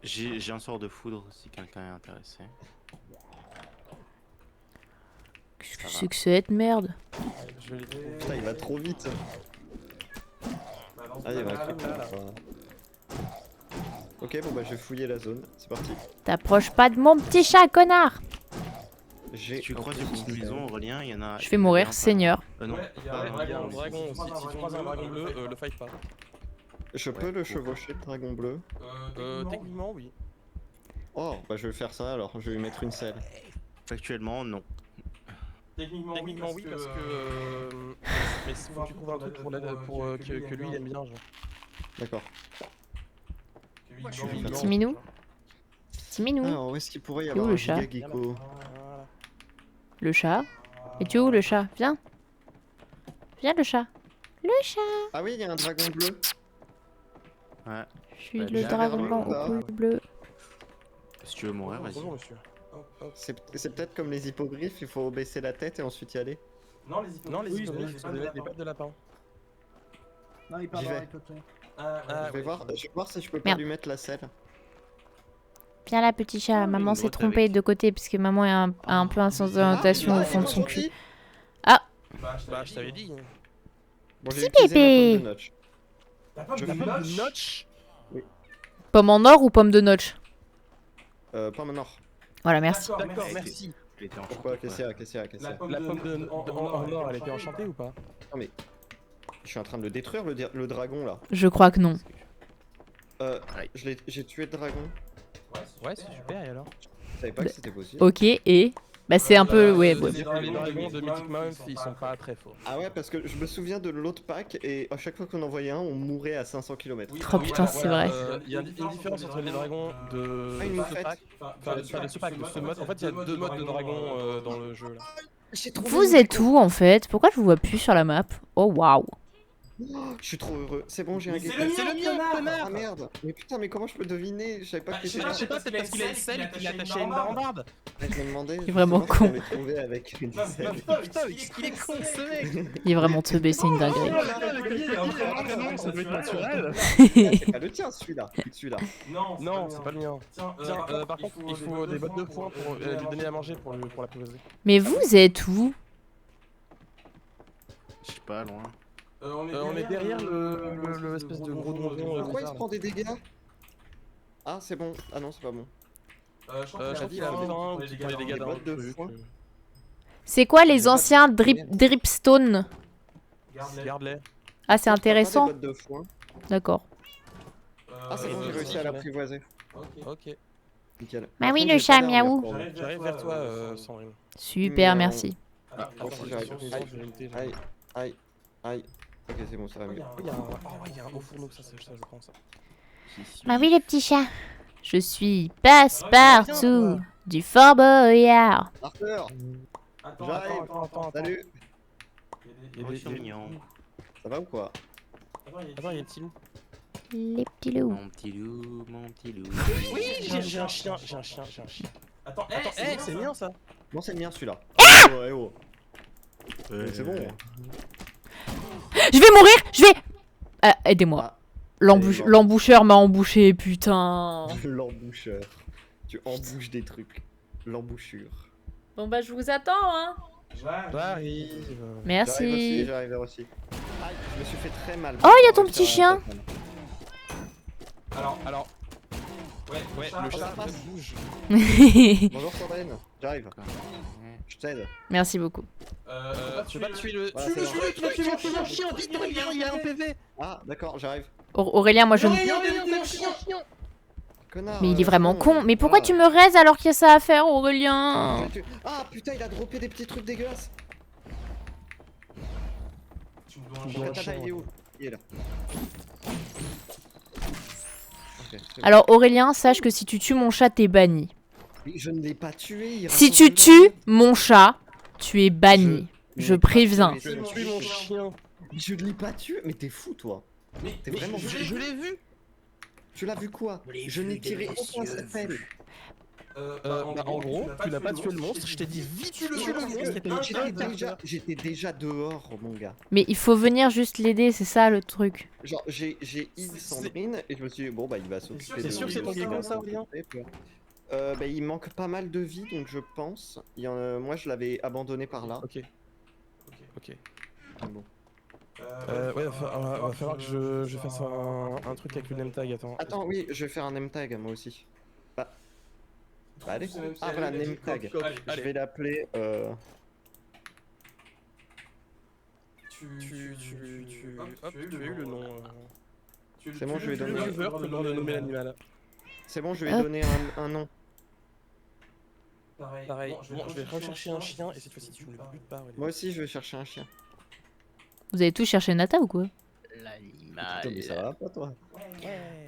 J'ai un sort de foudre si quelqu'un est intéressé. Qu'est-ce que c'est que cette merde? Je l'ai trouvé. Putain, il va trop vite. Ah, il va Ok, bon bah je vais fouiller la zone. C'est parti. T'approches pas de mon petit chat, connard! J'ai. Si tu croises une petite maison, Aurélien, il y en a. Je vais mourir, seigneur. Non. Il y a un dragon aussi. Si tu croises un dragon bleu, le fight pas. Je peux le chevaucher, le dragon bleu. Techniquement, oui. Oh, bah je vais faire ça alors. Je vais lui mettre une selle. Factuellement, non. Techniquement Oui, parce que. Mais il faut que tu trouves un truc pour que lui il aime bien, genre. D'accord. Petit minou. Petit minou. Alors, où est-ce qu'il pourrait y C'est avoir où, un le chat giga gecko? Voilà. Le chat. Et tu es où le chat? Viens. Viens le chat. Le chat. Ah oui, il y a un dragon bleu. Ouais. Je suis Bah, le bien, dragon vers blanc le bas. au col bleu. Si tu veux mourir, vas-y. Bonjour, monsieur. C'est peut-être comme les hippogriffes, il faut baisser la tête et ensuite y aller. Non, les hippogriffes, c'est des pattes de lapin. Non, il part J'y dans vais. les poteaux. Je vais voir si je peux pas Merde. lui mettre la selle. Viens là, petit chat. Oh, Maman une s'est grotte trompée avec. de côté parce que maman a un peu un sens d'orientation au fond de son cul. Bah, Je t'avais dit. Bon, j'ai utilisé ma bébé. pomme de notch. T'as pas Je de fais notch Notch. Pomme en or ou pomme de notch? Pomme en or. Voilà, merci. D'accord, merci. Elle était enchantée, Pourquoi? quoi. Qu'est-ce qu'il y a La pomme en or, elle était enchantée ou pas? Non mais... Je suis en train de le détruire, le dragon, là. Je crois que non. J'ai tué le dragon. Ouais, c'est super, et alors? Je savais pas que c'était possible. Ok, et... Bah c'est un peu... Ouais, ouais. Les dragons de Mythic Mount, ils sont pas très forts. Ah ouais, parce que je me souviens de l'autre pack, et à chaque fois qu'on envoyait un, on mourait à 500 km. Oh putain, c'est vrai. Il y a une différence entre les dragons de Ah, une ce fête. pack, enfin de ce pack, de ce mode. En fait, il y a deux modes de dragons dans le jeu là. Vous êtes où en fait? Pourquoi je vous vois plus sur la map? Oh waouh. Oh, je suis trop heureux. C'est bon, j'ai un Mais c'est guet. le mien, Ah merde. Mais putain, mais comment je peux deviner? Je savais pas que c'était là. Je sais pas, c'est parce qu'il a une selle qu'il a attaché à une rambarde. Je me demandais. Il est vraiment justement si con. on l'avait trouvé avec une selle. Putain, mais qu'est-ce qu'il est con ce mec! Il est vraiment teubé, c'est une dinguerie. Ça doit être naturel! C'est pas le tien, celui-là. Celui-là. Non, c'est pas le mien. Tiens, par contre, il faut des bottes de foin pour lui donner à manger pour la poser. Mais vous êtes où? Je suis pas loin. On est derrière le espèce de gros donjon. Pourquoi il se prend des dégâts? Ah, c'est bon. Ah non, c'est pas bon. J'ai dit là, pour les dégâts des d'un bottes de truc. foin. C'est quoi les anciens dripstone? Garde-les. Ah c'est Des intéressant. bottes de foin. D'accord. Ah, c'est bon, j'ai réussi à l'apprivoiser. Ok. Nickel. Bah Par oui, contre, le j'ai chat pas d'armure miaou. pour lui. J'arrive vers toi, Sandrine. Super, Miaou. merci. Ah, bon, si j'arrive. Aïe, aïe, aïe. Ok, c'est bon, ça va mieux. Il y a un haut fourneau, ça je pense. Bah oui les petits chats. Je suis passe-partout du Fort Boyard. Arthur, j'arrive. Salut. Il y a Oh, des- c'est mignon. Ça va ou quoi? Attends, il y a le petit loup. Les petits loups. Mon petit loup, mon petit loup. Oui, j'ai un chien. Attends, C'est mien ça. Non, c'est le mien celui-là. Oh. Ouais, C'est bon. Je vais mourir. Je vais... aidez-moi. Ah. L'emboucheur m'a embouché, putain. L'emboucheur. Tu embouches des trucs. L'embouchure. Bon bah je vous attends hein. J'arrive. Merci. J'arrive aussi. Aïe, je me suis fait très mal. Oh, il y a ton petit chien. Alors. Ouais, le chat bouge. Bonjour Sandrine, j'arrive. Je t'aide. Merci beaucoup. Tu vas tuer le. Voilà, c'est bon. Tu vas tuer mon chien, vite, il y a un PV. Ah, d'accord, j'arrive. Aurélien, moi je ne... Connard. Mais il est vraiment bon, con. Mais pourquoi tu me raises alors qu'il y a ça à faire, Aurélien? Ah putain, il a droppé des petits trucs dégueulasses. dois un Tata, chien, il est où? Il est là. Ok, c'est bon. Alors Aurélien, sache que si tu tues mon chat, t'es banni. Mais je ne l'ai pas tué. il Si raconte tu une tues connerie. mon chat, tu es banni. Je l'ai pas préviens. tué, mais Tu mon chien. Je ne l'ai pas tué, mais t'es fou toi. T'es vraiment fou. Je l'ai vu. Tu l'as vu quoi? Je n'ai tiré aucun appel. En gros, tu n'as pas tué le monstre, je t'ai dit vite tue le monstre et t'es J'étais déjà dehors, mon gars. Mais il faut venir juste l'aider, c'est ça le truc. Genre, j'ai heal Sandrine et je me suis dit, bon, bah, il va s'occuper de C'est sûr que c'est ton game ça, Aurélien? Bah, il manque pas mal de vie, donc je pense. Moi, je l'avais abandonné par là. Ok. Bon. Ouais, va falloir que je fasse un truc avec le name tag, attends. Attends, oui, je vais faire un name tag, moi aussi. Bah, allez. Ah, voilà, name tag. Je vais l'appeler, Tu as eu le nom. C'est bon, je vais donner. Le viewer, le nom de nommer l'animal. C'est bon, je vais Hop. donner un nom. Pareil, bon, je vais rechercher un chien et cette fois-ci tu ne le butes pas. Moi aussi, je vais chercher un chien. Vous avez tous cherché Nata ou quoi? Putain, mais ça va pas, toi?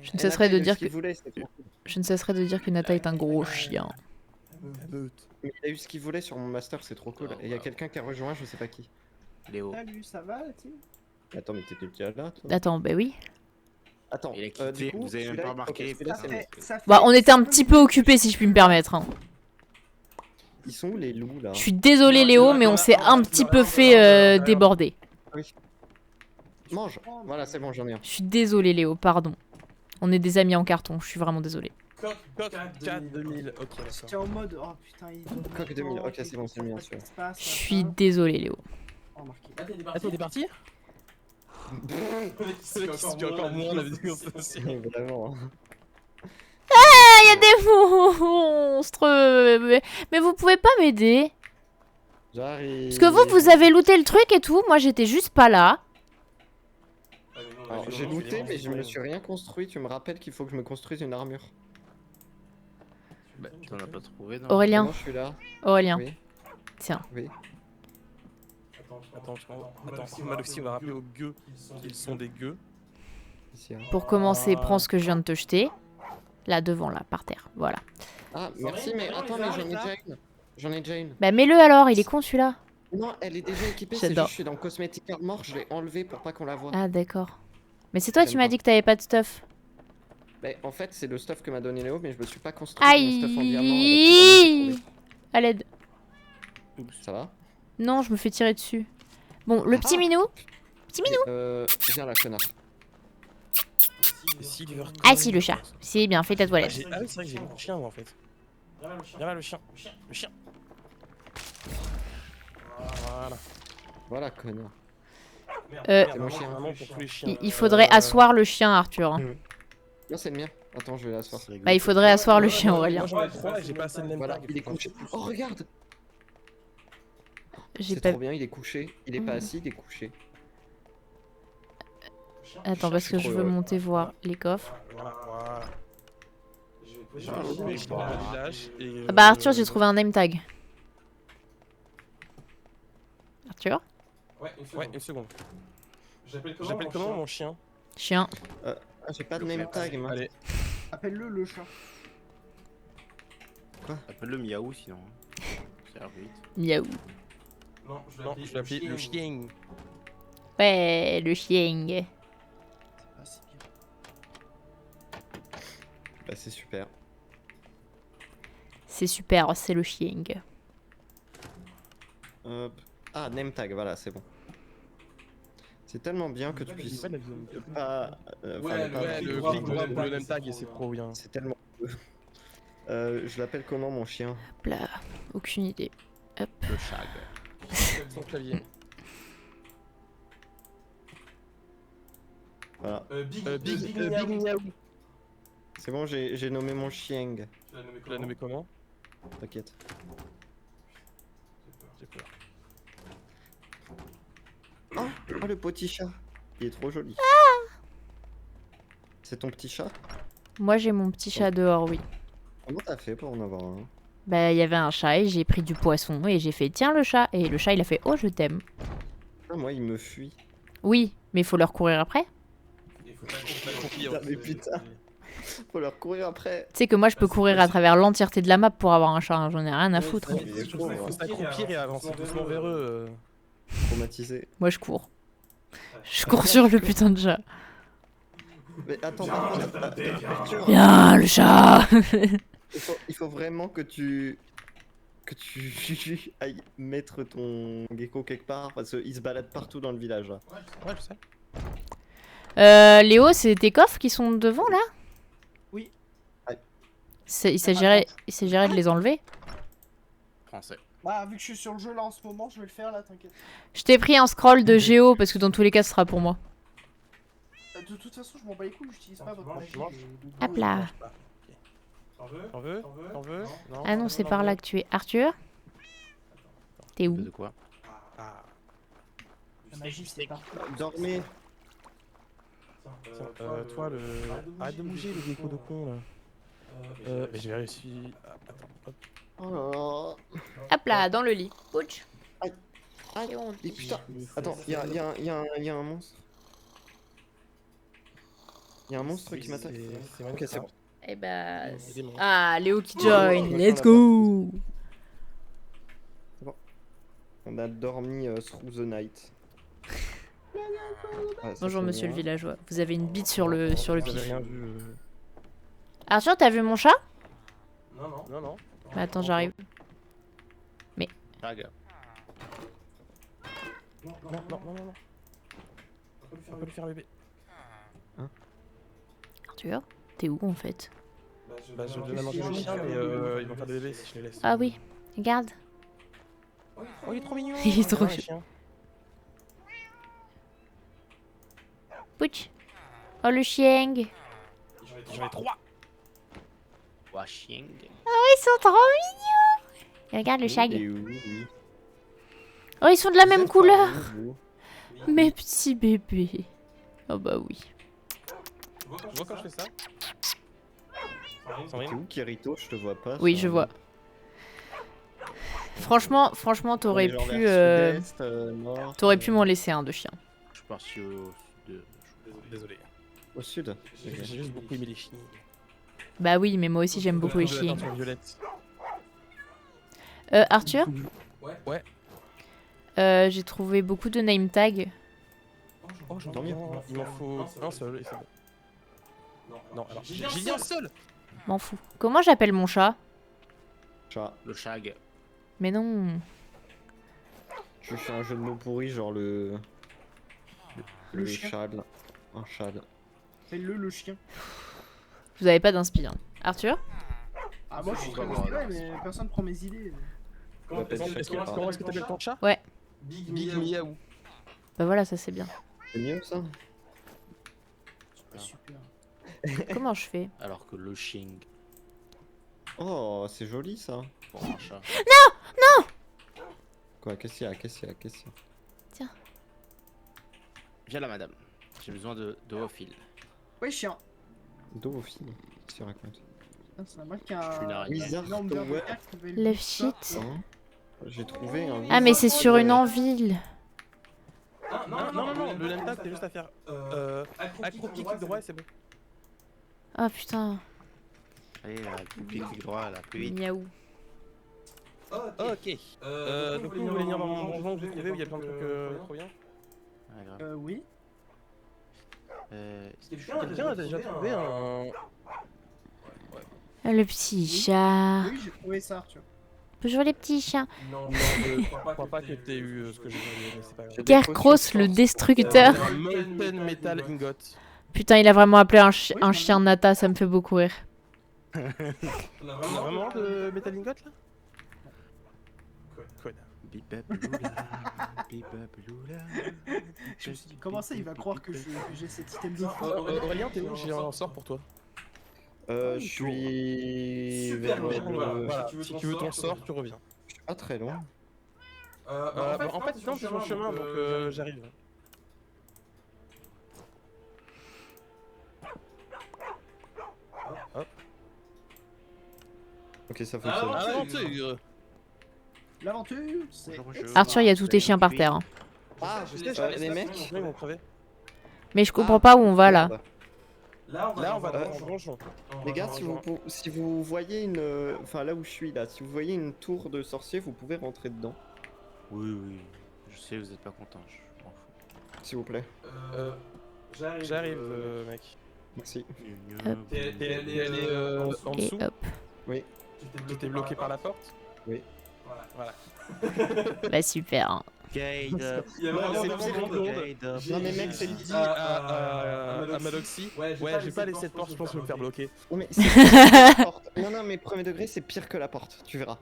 Je ne cesserai de dire que que Nata est un gros chien. il a eu ce qu'il voulait sur mon master, c'est trop cool. Et il y a quelqu'un qui a rejoint, je sais pas qui. Léo. Salut, ça va, tu Attends, mais t'étais déjà là, toi? Attends, bah oui. Attends, Il a quitté, du coup, vous avez même celui-là, pas remarqué. ok, celui-là, c'est bon. Bah on était un petit peu occupés si je puis me permettre. Hein. Ils sont où les loups là? Je suis désolée Léo, mais on s'est un petit peu fait déborder. Mange. Voilà, c'est bon, j'en ai un. Je suis désolée Léo, pardon. On est des amis en carton, je suis vraiment désolée. Coq 4 2000, ok J'étais d'accord. en mode, oh putain, il doit... Coq 2000, ok, c'est bon, c'est bien sûr. Je suis désolée Léo. Oh, marqué. Ah t'es parti? C'est encore moins la vidéo. Vraiment. Il y a des monstres. Mais vous pouvez pas m'aider? J'arrive. Parce que vous avez looté le truc et tout, moi j'étais juste pas là. Alors, j'ai looté, mais je me suis rien construit. Tu me rappelles qu'il faut que je me construise une armure. Bah, t'en as pas trouvé, non? Aurélien, Non, je suis là. Aurélien, Oui, tiens. oui. Attends, Maloxy va rappeler aux gueux qu'ils sont des gueux. Ici, hein. Pour commencer, prends ce que je viens de te jeter. Là devant, là, par terre, voilà. Ah, merci, mais attends, mais j'en ai déjà une. J'en ai déjà une. Bah mets-le alors, il est con celui-là. Non, elle est déjà équipée, c'est J'adore. juste je suis dans Cosmetic Armor, je l'ai enlevé pour pas qu'on la voie. Ah d'accord. Mais c'est toi, tu J'aime m'as pas. dit que t'avais pas de stuff. Mais en fait, c'est le stuff que m'a donné Léo, mais je me suis pas construit mon stuff en diamant. avec les diamants que À l'aide. j'ai trouvé. Ça va? Non, je me fais tirer dessus. Bon, le petit Ah. minou. Petit minou. Viens là, connard. Ah si, le chat. C'est bien, fais ta toilette. Ah oui c'est vrai que j'ai mon chien moi en fait. Viens là le chien. Le chien. Voilà. Voilà, connard. Euh, C'est mon chien. Vraiment pour tous les chiens. il faudrait asseoir le chien, Arthur. Hein. Non, c'est le mien. Attends, je vais l'asseoir. Bah, il faudrait asseoir le chien, Aurélien. Moi j'en ai 3 et j'ai pas assez de name Voilà, tag. il est couché. Oh, regarde! J'ai C'est pas. trop bien, il est couché. Il est pas assis, il est couché. Attends, parce que je veux heureux. monter voir les coffres. Voilà. J'ai retrouvé le village et... Ah bah, Arthur, j'ai trouvé un name tag. Arthur? Ouais, une seconde. J'appelle J'appelle comment mon chien? Chien. Ah, j'ai pas de name tag, moi. Allez. Appelle-le le chat. Appelle-le Miaou sinon. Ça a l'air vite. Miaou. Non, Non, je vais appeler le chien. Ouais, le chien. C'est pas si bien. Bah, c'est super. C'est super, c'est le chien. Hop. Ah, name tag, voilà, c'est bon. C'est tellement bien que tu puisses pas. Ouais, Le clic de name tag et c'est trop bien. C'est tellement. Je l'appelle comment mon chien? Hop là, aucune idée. Hop. Le chag. Son clavier. Voilà. Big Miaou. C'est bon, j'ai nommé mon chien. Tu l'as nommé comment? T'inquiète. J'ai peur. Oh, le petit chat. Il est trop joli. C'est ton petit chat? Moi, j'ai mon petit chat dehors, oui. Comment t'as fait pour en avoir un? Bah, il y avait un chat et j'ai pris du poisson et j'ai fait tiens le chat. Et le chat, il a fait oh, je t'aime. Ah, moi, il me fuit. Oui, mais il faut leur courir après. Putain, mais putain. Faut leur courir après. Tu sais que moi, je peux courir à travers l'entièreté de la map pour avoir un chat, hein, j'en ai rien à foutre. Ouais, il est fou, hein. Faut s'accroupir et avancer doucement vers eux. Traumatisé. Moi, je cours. Je cours sur le putain de chat. Mais attends, par contre, Arthur, Viens, le chat. il faut vraiment que tu ailles mettre ton gecko quelque part parce qu'il se balade partout dans le village là. Ouais, je sais. Léo, c'est tes coffres qui sont devant là? Oui. Ouais. Il s'agirait de les enlever. Français. Bah, vu que je suis sur le jeu là en ce moment, je vais le faire là, t'inquiète. Je t'ai pris un scroll de Géo parce que dans tous les cas, ce sera pour moi. De toute façon, je m'en bats les couilles, j'utilise pas votre magie. Hop là. T'en veux? Non. Ah non, c'est par là que tu es. Arthur? T'es où? De quoi? Ah. La magie, c'est pas. Dormez. Toi, le... Arrête de bouger, le gecko de con, là. Mais j'ai réussi... Attends, hop. Oh là là. Hop là, dans le lit. Ouch. Aïe. Et on Et dit. putain. Attends, il y a un monstre. Il y a un monstre qui m'attaque. C'est Ok, c'est bon. Eh bah... C'est des monstres. Ah, Léo qui join. Let's go. On a dormi through the night. Ouais, ça, Bonjour c'est monsieur le bien. villageois. Vous avez une bite sur le J'avais pif. rien vu. Arthur, t'as vu mon chat? Non. Non. Bah attends, j'arrive. Tag. Non. On peut lui faire bébé. Arthur, t'es où en fait? Bah, je donne à manger le chien, mais ils vont faire des bébés si je les laisse. Ah oui, regarde. Oh, il est trop mignon. Il est trop le chou. chien. Pouch. Oh le chien. J'en ai 3. Washing. Ils sont trop mignons. Et regarde le shag. Et oui. Oh, ils sont de la Vous même êtes couleur. pas vous. Mes petits bébés. Oh bah oui. Tu vois Tu vois quand je fais ça? Sandrine Sandrine T'es où, Kirito? Je te vois pas. Oui, sur- je vois. Franchement, t'aurais Genre pu, vers sud-est, nord, t'aurais pu m'en laisser un de chien. Je suis parti au sud. Désolé. au sud. J'ai juste beaucoup aimé les chiens. Bah oui, mais moi aussi j'aime beaucoup les chiens. Violette. Arthur, Ouais. j'ai trouvé beaucoup de name tags. Oh, j'en Tant mieux. Il m'en faut un seul et c'est bon. Non, alors j'ai dit un seul. M'en fous. Comment j'appelle mon chat? Chat. Le shag. Mais non. Tu fais un jeu de mots pourri, genre le. Le chien. chad. Un chad. Fais-le le chien. Vous avez pas d'inspi. Hein. Arthur? Ah, moi je suis très inspiré, mais personne prend mes idées. Comment Est-ce Est-ce que t'appelles ton chat? Big Big Miaou. Miaou. Bah voilà, ça c'est bien. C'est mieux ça? Super. Comment je fais? Alors que le shing Oh, c'est joli ça. pour un chat. Quoi? Qu'est-ce qu'il y a? Qu'est-ce qu'il y a? Qu'est-ce qu'il y a? Viens là, madame. J'ai besoin de fil. Ouais, chien. Dos au fil. Qu'est-ce qu'il raconte? Putain, c'est moi qui Je suis une a araignée. Wizard énorme to beurre de wear. cac qui veut Love le ça. shit. Hein? J'ai trouvé un. Ah mais c'est Wizard sur to une wear. envie. Non, le name tag, t'as juste à faire accro clic droit et c'est bon. Ah putain. Allez, clic droit là, plus vite. Miaou. Ok. Du coup, vous voulez venir dans mon donjon que j'ai trouvé où il y a plein de trucs trop bien? Ouais, grave. Oui. Quelqu'un a déjà trouvé un. Le petit chat. Oui, j'ai trouvé ça, Arthur. Bonjour les petits chiens. Non, Je crois pas que t'aies eu ce que j'ai voulu, mais c'est pas grave. Scarecross le destructeur. Un Molten Metal Ingot. Putain, il a vraiment appelé un chien Nata, ça me fait beaucoup rire. On a On a vraiment de Metal Ingot là? Connard. Bibabloula, bibabloula. Je me suis dit, comment ça, il va croire que j'ai cet item de fou. Aurélien, t'es où? J'ai un sort pour toi. Je suis. Super vers loin, le- Voilà, si tu veux ton sort, tu reviens. Je suis pas très loin. En fait, non, t'es sur le chemin, donc j'arrive. Ok, ça fonctionne. Ah, Aventure! L'aventure, c'est. Arthur, il y a tous tes chiens par terre. Hein. Ah, Je sais, les mecs. Ils vont crever. Mais je comprends pas où on va là. Là, Là, on va dans dans le donjon. Les gars, si vous voyez une. Enfin, là où je suis là, si vous voyez une tour de sorcier, vous pouvez rentrer dedans. Oui, oui. Je sais, vous êtes pas content. Je m'en fous. S'il vous plaît. J'arrive, mec. Merci. T'es allé en Et dessous? hop. Oui. T'étais bloqué par la porte? Voilà. Bah super. Hein. Guide up. Il y a Non, vraiment c'est beaucoup de plus monde. Guide up. Non, mais mec, c'est J'ai dit dit à Maloxy. Ouais, j'ai pas laissé de porte, je pense que je vais me faire bloquer. Oh, mais c'est pire que la porte. Non, non, mais premier degré, c'est pire que la porte. Tu verras.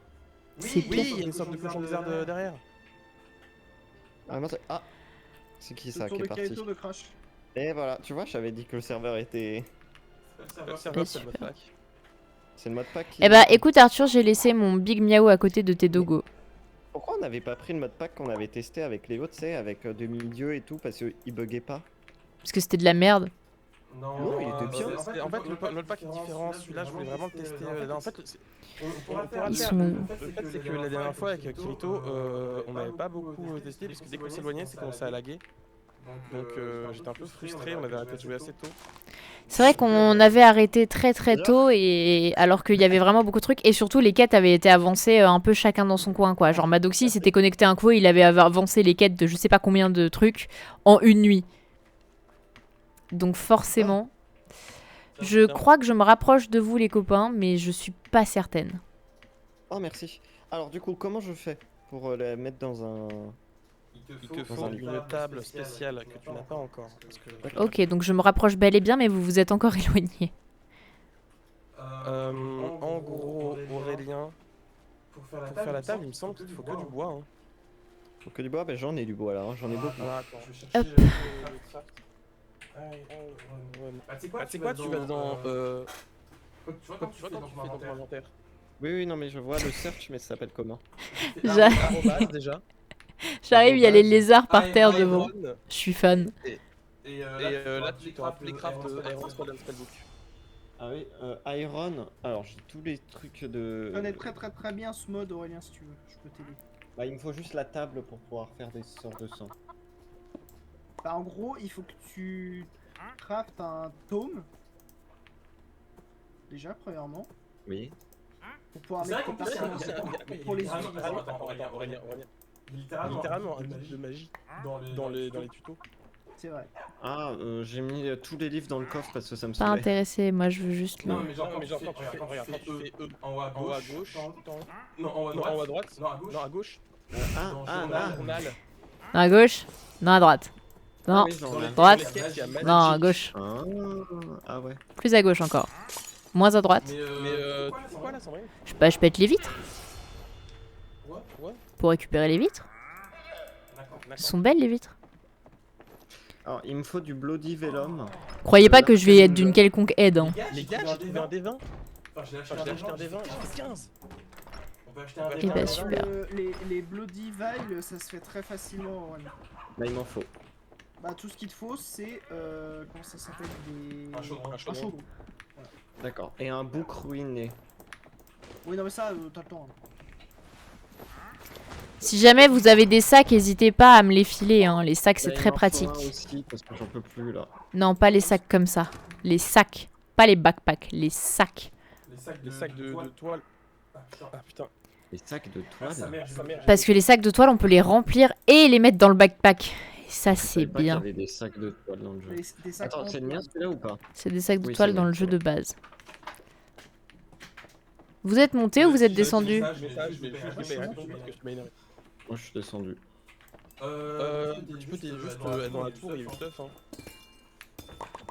C'est Oui, il y a une sorte de cochon bizarre derrière. Ah, c'est qui ça Le tour qui de est parti? Kaito de Crash. Et voilà, tu vois, j'avais dit que le serveur était. Le serveur, c'est le mode pack. C'est le mode pack. Eh bah écoute Arthur, j'ai laissé mon Big Miaou à côté de tes dogos. Pourquoi on n'avait pas pris le mode pack qu'on avait testé avec Léo, tu sais, avec demi-dieu et tout, parce qu'il buguait pas? Parce que c'était de la merde. Non, il était bien. En fait, le mode pack est différent. Celui-là, je voulais vraiment le tester. Là, en fait, Ils sont où? le fait, c'est que la dernière fois avec Kirito, on n'avait pas beaucoup testé parce que dès qu'on s'éloignait, c'est commençait à laguer. Donc j'étais un peu frustré, on avait arrêté de jouer assez tôt. C'est vrai qu'on avait arrêté très tôt et alors qu'il y avait vraiment beaucoup de trucs et surtout les quêtes avaient été avancées un peu chacun dans son coin quoi. Genre Madoxy s'était connecté un coup, il avait avancé les quêtes de je sais pas combien de trucs en une nuit. Donc forcément, je crois que je me rapproche de vous les copains mais je suis pas certaine. Oh, merci. Alors, du coup, comment je fais pour la mettre dans un... Il te faut une table spéciale que tu n'as pas encore. Parce que... Ok, donc je me rapproche bel et bien, mais vous vous êtes encore éloigné. En gros, Aurélien, pour faire la table, il me semble qu'il faut que du bois. Hein. Faut que du bois, bah j'en ai du bois là, hein, j'en ai beaucoup. Ah, attends, je vais Hop. chercher le craft. Bah, tu sais quoi, tu vas dans... Tu vois quand tu fais dans ton inventaire. Oui, non, mais je vois le search, mais ça s'appelle comment? Arrobase, déjà. J'arrive, il y a les lézards par Ah, terre et devant. Iron. Je suis fan. Et là, tu te rappelles les crafts de Iron Squadron Spellbook. Ah oui, Iron, alors j'ai tous les trucs de... Je connais très bien ce mode, Aurélien, si tu veux. Je peux t'aider. Bah il me faut juste la table pour pouvoir faire des sorts de sang. Bah, en gros, il faut que tu craftes un tome. Déjà, premièrement. Oui. Pour pouvoir C'est vrai mettre qu'en tes plus, personnages pour les utiliser. Aurélien. Littéralement un livre de magie dans les tutos. C'est vrai. Ah, j'ai mis tous les livres dans le coffre parce que ça me Pas saoulait. intéressé, moi je veux juste le. Non, mais genre, quand tu fais E en haut à gauche. Non, en haut à droite. Non, à gauche. Journal. Non, à gauche. Non, à droite. Non, oui, genre, droite. Dans lesquels il y a magie. Non, à gauche. Ah ouais. Plus à gauche encore. Moins à droite. Mais c'est quoi là, Sandrine? Je pète les vitres Ouais. pour récupérer les vitres. Elles sont belles les vitres. Alors il me faut du Bloody Vellum. Croyez pas que je vais être d'une quelconque aide. Hein. Les gars, j'ai trouvé un D20. J'ai acheté un D20, j'ai fait 15. On peut acheter un Eh ben, D20. super. Les Bloody Vial, ça se fait très facilement, Aurélien. Bah il m'en faut. Bah, tout ce qu'il te faut, c'est. Comment ça s'appelle des. Un chaudron. Un chaudron. D'accord. Et un bouc ruiné. Oui, non, mais ça, t'as le temps. Hein. Si jamais vous avez des sacs, n'hésitez pas à me les filer. Hein. Les sacs, c'est Bah, il très m'en faut pratique. un aussi parce que j'en peux plus là. Non, pas les sacs comme ça. Les sacs. Pas les backpacks, les sacs. Les sacs de toile. Ah putain. Les sacs de toile. Sa mère. Parce que les sacs de toile, on peut les remplir et les mettre dans le backpack. Et ça, Je c'est savais pas qu'il y bien. avait des sacs de toile dans le jeu. Des sacs Attends, c'est le mien celui-là ou pas? C'est des sacs de Oui, toile c'est dans bon, le jeu c'est de base. Vous êtes monté ou vous êtes descendu? Je vais juste me énerver. Moi je suis descendu. Tu peux juste être dans la tour, il y a du stuff. Hein.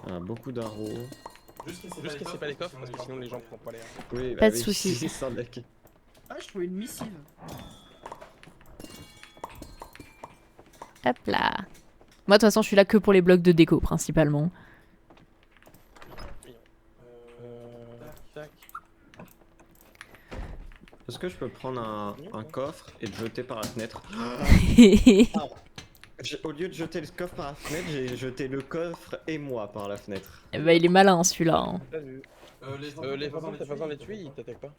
Ah, beaucoup d'arrows. Juste casser pas les coffres parce que sinon les gens pourront pas les. Oui, Pas de oui, soucis. c'est ça, mec. Ah, je trouvais une missive. Hop là. Moi, de toute façon, je suis là que pour les blocs de déco, principalement. Tac. Est-ce que je peux prendre un coffre et le jeter par la fenêtre? Au lieu de jeter le coffre par la fenêtre, j'ai jeté le coffre et moi par la fenêtre. Eh ben, il est malin, celui-là. Hein. T'as vu. Les fantômes, t'as pas besoin de les tuer, ils t'attaquent pas.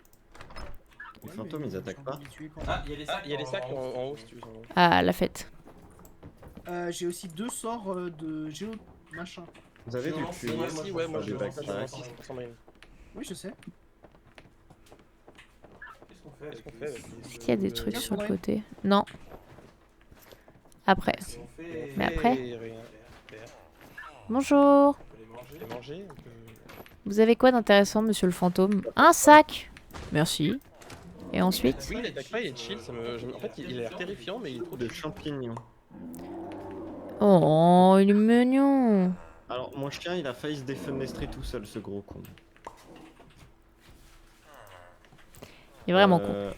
Les fantômes, ils attaquent pas. Ah, il y a les sacs en haut si tu veux. Ah, la fête. J'ai aussi 2 sorts de géo machin. Vous avez du cuir? Ouais, moi des je backpacks. Oui, je sais. Qu'est-ce qu'on fait avec Est-ce qu'il y a des trucs Tiens, sur le faudrait. côté? Non. Après. Mais après. Rien. Bonjour. On peut les manger. Vous avez quoi d'intéressant, monsieur le fantôme? Un sac. Merci. Et ensuite? Oui, il attaque pas, il est chill. En fait, il a l'air terrifiant, mais il est trop De champignons. Oh, il est mignon. Alors, mon chien, il a failli se défenestrer tout seul, ce gros con. Il est vraiment con.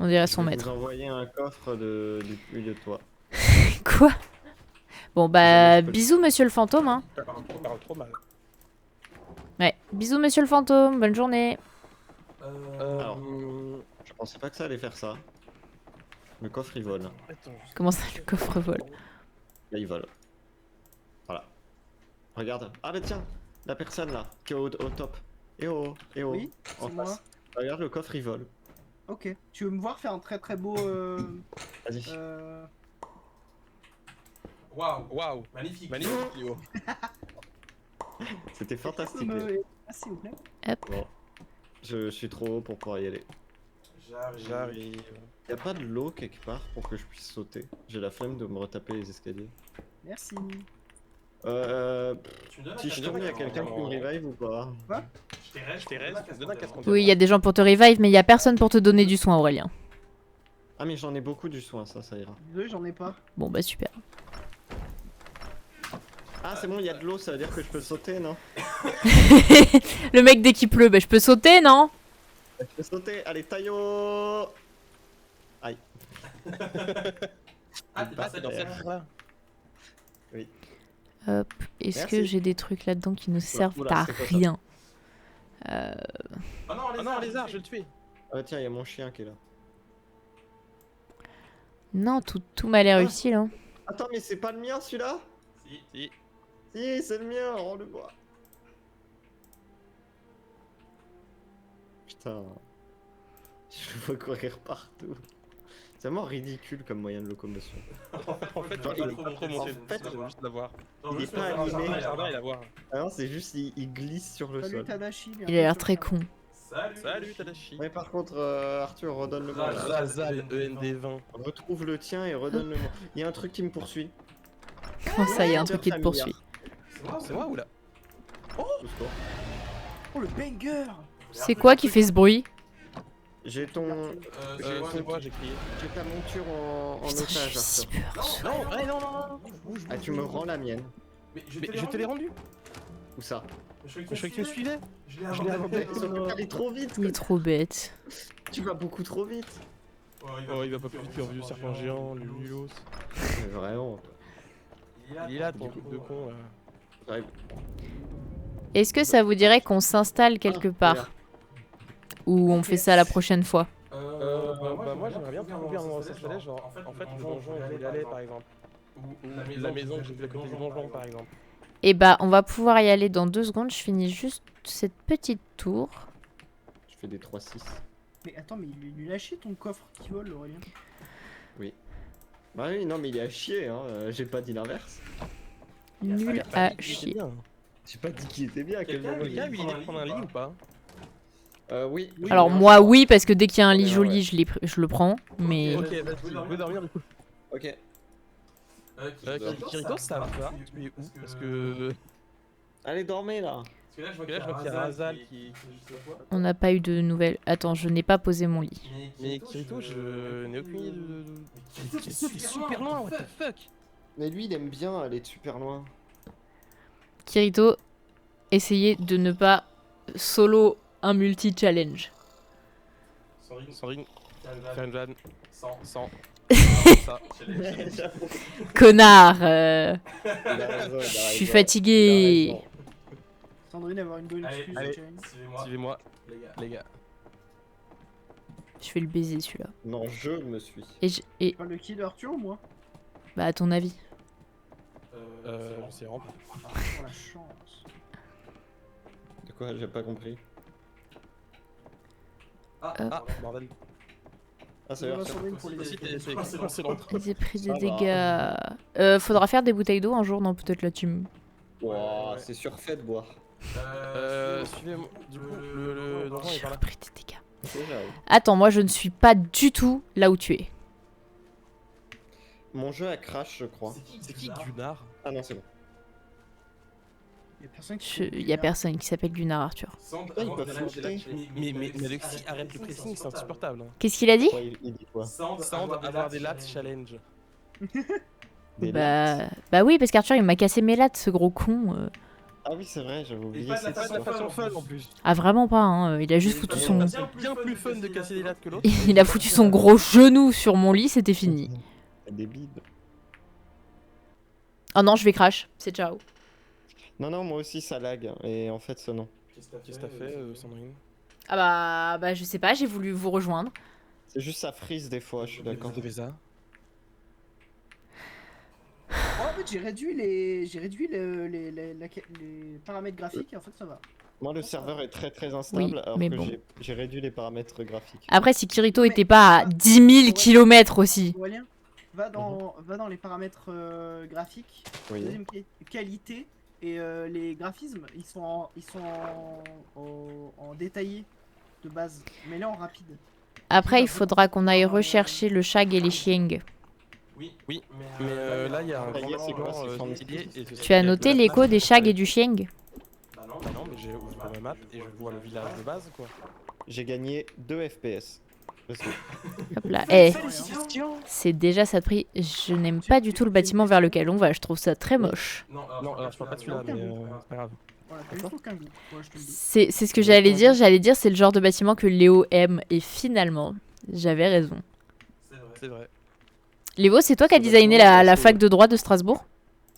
On dirait son Je vais maître. vous envoyer un coffre depuis de toi. Quoi? Bon, bah, Je peux le- bisous, monsieur le fantôme. Hein. Il parle trop mal. Ouais, bisous, monsieur le fantôme. Bonne journée. Alors. Je pensais pas que ça allait faire ça. Le coffre, il vole. Attends, Comment ça, le coffre vole? Là, il vole. Voilà. Regarde. Ah bah tiens, la personne là, qui est au top. Eh oh, eh oh. Oui, en c'est moi. face. Regarde, le coffre, il vole. Ok. Tu veux me voir faire un très beau. Vas-y. Waouh, magnifique. Magnifique, Léo. C'était fantastique. Ah, s'il vous plaît. Bon. Je suis trop haut pour pouvoir y aller. J'arrive. Y'a pas de l'eau quelque part pour que je puisse sauter? J'ai la flemme de me retaper les escaliers. Merci. Si je tournais à quelqu'un qui me revive ou pas? Je t'ai reste, Donne un casque. Oui, il y a des gens pour te revive, mais il y a personne pour te donner du soin, Aurélien. Ah mais j'en ai beaucoup du soin, ça ira. Désolé, j'en ai pas. Bon bah super. Ah c'est bon, il y a de l'eau, ça veut dire que je peux sauter, non? Le mec dès qu'il pleut, bah je peux sauter, non? Je peux sauter, allez taillot. Aïe. Ah, t'es passé dans cette serveur. Hop, est-ce Merci. que j'ai des trucs là-dedans qui ne servent oula, à c'est quoi ça? rien? Oh non, Ah non, lézard, je vais le tuer. Ah tiens, il y a mon chien qui est là. Non, tout m'a l'air Ah. utile, hein. Attends, mais c'est pas le mien celui-là? Si. Si, c'est le mien, rends-le-moi. Putain. Je vois courir partout. C'est vraiment ridicule comme moyen de locomotion. En fait, Genre, il il est pas trop monté, en fait, je veux juste l'avoir. il est pas animé. Jardin et l'avoir. Ah non, c'est juste, il glisse sur le Salut sol. Tadashi. Il a l'air très con. Salut Tadashi. Mais par contre, Arthur, redonne-le-moi. Raj. Razal END20. Retrouve le tien et redonne-le-moi. Il y a un truc qui me poursuit. Comment ça, il y a un truc qui te poursuit? C'est moi ou là? Pousse-toi. Oh le banger. C'est quoi qui fait ce bruit? J'ai ton. C'est moi, j'ai crié. J'ai ta monture en Putain, j'ai otage, si Arthur. peur. Non. Ah, tu me rends la mienne. Mais Mais je te l'ai rendu. Où ça? Je croyais que tu me suivais. Je l'ai Je l'ai abandonné. Elle est trop vite. Il est trop bête. Tu vas beaucoup trop vite. Oh, il va pas plus vite qu'un vieux serpent géant, Lulos. Mais vraiment. Il est là, ton truc de con là. J'arrive. Est-ce que ça vous dirait qu'on s'installe quelque part? Ou on fait ça la prochaine fois? Bah moi j'aimerais bien trouver un endroit où s'installer, genre en fait le donjon où il allait par exemple. Ou la maison que j'ai fait à côté du donjon par exemple. Et bah on va pouvoir y aller dans 2 secondes. Je finis juste cette petite tour. Je fais des 3-6. Mais attends, mais il a lâché ton coffre qui vole, Aurélien. Bah oui, non, mais il est à chier, hein. J'ai pas dit l'inverse. Nul à chier. J'ai pas dit qu'il était bien à quel moment il Quelqu'un a eu l'idée de prendre un lit ou pas? Oui. Alors moi oui parce que dès qu'il y a un lit joli je le prends. Mais Ok, vas-y, tu peux dormir du coup. Ok. Kirito, ça va? Tu es où? Parce que Allez, dormez là. Parce que là je vois qu'il y a Razal qui. on n'a pas eu de nouvelles. Attends, je n'ai pas posé mon lit. Mais Kirito, je n'ai aucune idée de. C'est super loin, what the fuck? Mais lui, il aime bien aller de super loin. Kirito, essayez de ne pas solo un multi-challenge. Sandrine, faire une vanne. 100. Connard Il a raison, Je suis fatigué. Sandrine, avoir une bonne excuse. allez. Jane. Suivez-moi, les gars. Je vais le baiser celui-là. Non, je me suis. Et Parle de qui, de Arthur ou moi? bah à ton avis. Je sais vraiment pas. Oh la chance. De quoi? J'ai pas compris. Ah, bordel. Ah, ça On veut va dire Sandrine pour les Si, excuses. c'est long. J'ai pris Ça des va. dégâts. Faudra faire des bouteilles d'eau un jour, non? Peut-être la team. Wow, c'est surfait de boire. Suivez-moi. Du coup, le donjon est J'ai par là. repris des dégâts. Déjà, oui. Attends, moi je ne suis pas du tout là où tu es. Mon jeu a crash, je crois. C'est qui Gunnar? Ah non, c'est bon. Y'a personne qui. Il y a personne qui s'appelle Gunnar Arthur. Ils peuvent flotter. Mais Alexis, arrête le pressing, c'est insupportable. Qu'est-ce qu'il a dit? Ouais, il dit quoi? Sand, avoir des lattes challenge. Des lattes. Bah oui, parce qu'Arthur il m'a cassé mes lattes, ce gros con. Ah oui, c'est vrai, j'avais oublié pas de la cette Pas de la histoire. façon fun en plus. Ah vraiment pas, hein. Il a juste foutu son... C'est bien plus fun de casser des lattes que l'autre. Il a foutu son gros genou sur mon lit, c'était fini. Des bides. Oh non, je vais crash. C'est ciao. Non, non, moi aussi ça lag. Et en fait, ça non. Qu'est-ce que t'as fait, Sandrine? Ah bah je sais pas, j'ai voulu vous rejoindre. C'est juste ça frise des fois, je suis d'accord. Vous devez ça? Oh, en fait, j'ai réduit les paramètres graphiques et en fait ça va. Moi, le serveur est très instable, alors mais que bon. j'ai réduit les paramètres graphiques. Après, si Kirito était pas à 10 000 km aussi. Aurélien, va dans les paramètres graphiques, Oui. deuxième qualité, et les graphismes, ils sont en détaillé de base, mais là en rapide. Après, il faudra qu'on aille rechercher le shag et les chiengs. Oui, mais là il y a un Ça y est, c'est quoi, grand c'est formé. pilier et ce Tu as noté l'écho des shags et du chieng? Bah non, mais j'ai ouvert ma map et je vois le village de base quoi. J'ai gagné 2 FPS. Hop là. Eh, Félicitations. c'est déjà ça de prix. Je n'aime pas du tout le bâtiment vers lequel on va. Je trouve ça très moche. Non, alors je parle pas de celui-là, mais c'est pas grave. Voilà, t'as juste aucun goût. Ouais, je te le dis. C'est ce que j'allais dire. J'allais dire c'est le genre de bâtiment que Léo aime. Et finalement, j'avais raison. C'est vrai. Léo, c'est toi qui as designé la fac de droit de Strasbourg?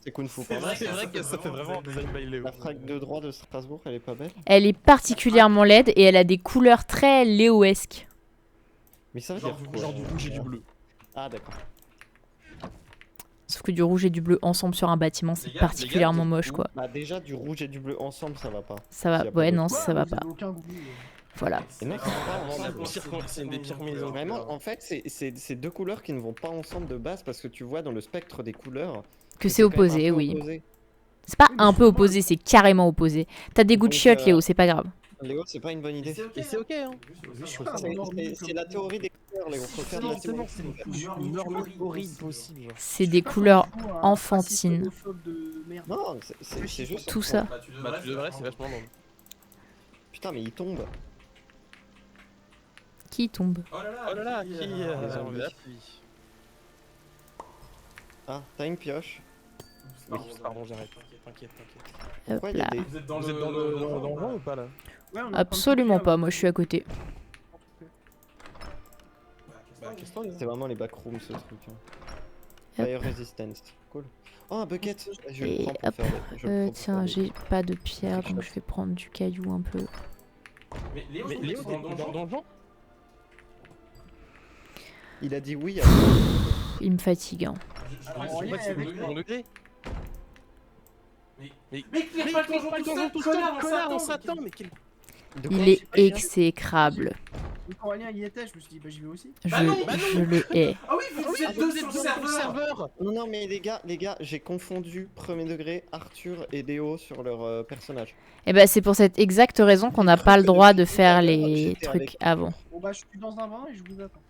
C'est Kung Fu C'est Panda. vrai que ça fait vraiment design by Léo. La fac de droit de Strasbourg, elle est pas belle. Elle est particulièrement laide et elle a des couleurs très léoesques. Mais ça veut dire quoi Genre du rouge et du bleu. Ah d'accord. Sauf que du rouge et du bleu ensemble sur un bâtiment, c'est particulièrement moche quoi. Bah déjà du rouge et du bleu ensemble, ça va pas. Ça va, S'il y a pas ouais, de- non, Quoi, ça va vous pas. avez aucun goût. Voilà. Et non, C'est une des pires maisons. Vraiment, en fait, c'est deux couleurs qui ne vont pas ensemble de base parce que tu vois dans le spectre des couleurs Que c'est quand même opposé, un peu oui. opposé. C'est pas un peu opposé, c'est carrément opposé. T'as des goûts de Donc, chiottes, Léo, c'est pas grave. Léo, c'est pas une bonne idée. Et c'est ok, hein. C'est la théorie des couleurs, Léo. Faut faire de la théorie. Une norme horrible possible. Genre. C'est des couleurs enfantines. Non, c'est juste. Tout ça. Bah tu devrais, c'est vachement drôle. Putain, mais il tombe. Qui tombe? Oh Oh là là, qui a enlevé la pluie. Ah, t'as une pioche. Oui, pardon, j'arrête. T'inquiète. Hop Pourquoi il y a là. des- Vous êtes dans Vous êtes dans le vent ou pas là? Absolument pas, moi je suis à côté. Bah, qu'est-ce que C'est vraiment les backrooms ce truc. Hein. Hop. Fire resistance. Cool. Oh, un bucket. Je Et le prends pour hop. faire je le prends pour Tiens, faire j'ai pas de pierre, donc je vais prendre du caillou un peu. Mais Léo, Mais Léo, t'es dans le donjon? Il a dit oui. Il me fatigue. Hein. Mon degré. Mais clear pas le donjon tout seul, connard, on s'attend, mais quel... De quoi Il est exécrable. Quand Aurélien y était, je me suis dit, bah j'y vais aussi. Je le hais. Ah oui, vous êtes deux sur le serveur. Non, mais les gars, j'ai confondu premier degré Arthur et Léo sur leur personnage. Et bah c'est pour cette exacte raison qu'on n'a pas le droit de faire les trucs avant. Bon bah je suis dans un bain et je vous attends.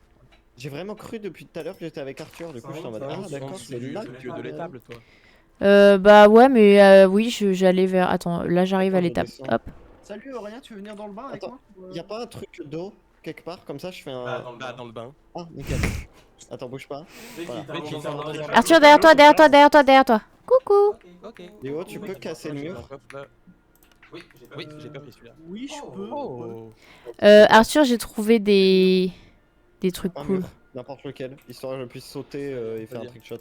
J'ai vraiment cru depuis tout à l'heure que j'étais avec Arthur, du coup je suis en mode ah d'accord, c'est lui, là. tu es de l'étable, toi. Bah ouais, mais oui, j'allais vers... Attends, là j'arrive à l'étape. Hop. Salut Aurélien, tu veux venir dans le bain avec Attends, moi Y a pas un truc d'eau quelque part comme ça je fais un. Bah, dans le bain. Ah nickel. Attends, bouge pas. Voilà. Arthur, derrière toi, derrière toi, derrière toi, derrière toi. Coucou. Ok. Léo, tu peux casser le mur. Oui, j'ai pas pris celui-là. Oui, je peux. Oh. Arthur, j'ai trouvé des trucs Un cool. mur, n'importe lequel, histoire que je puisse sauter et faire un trickshot.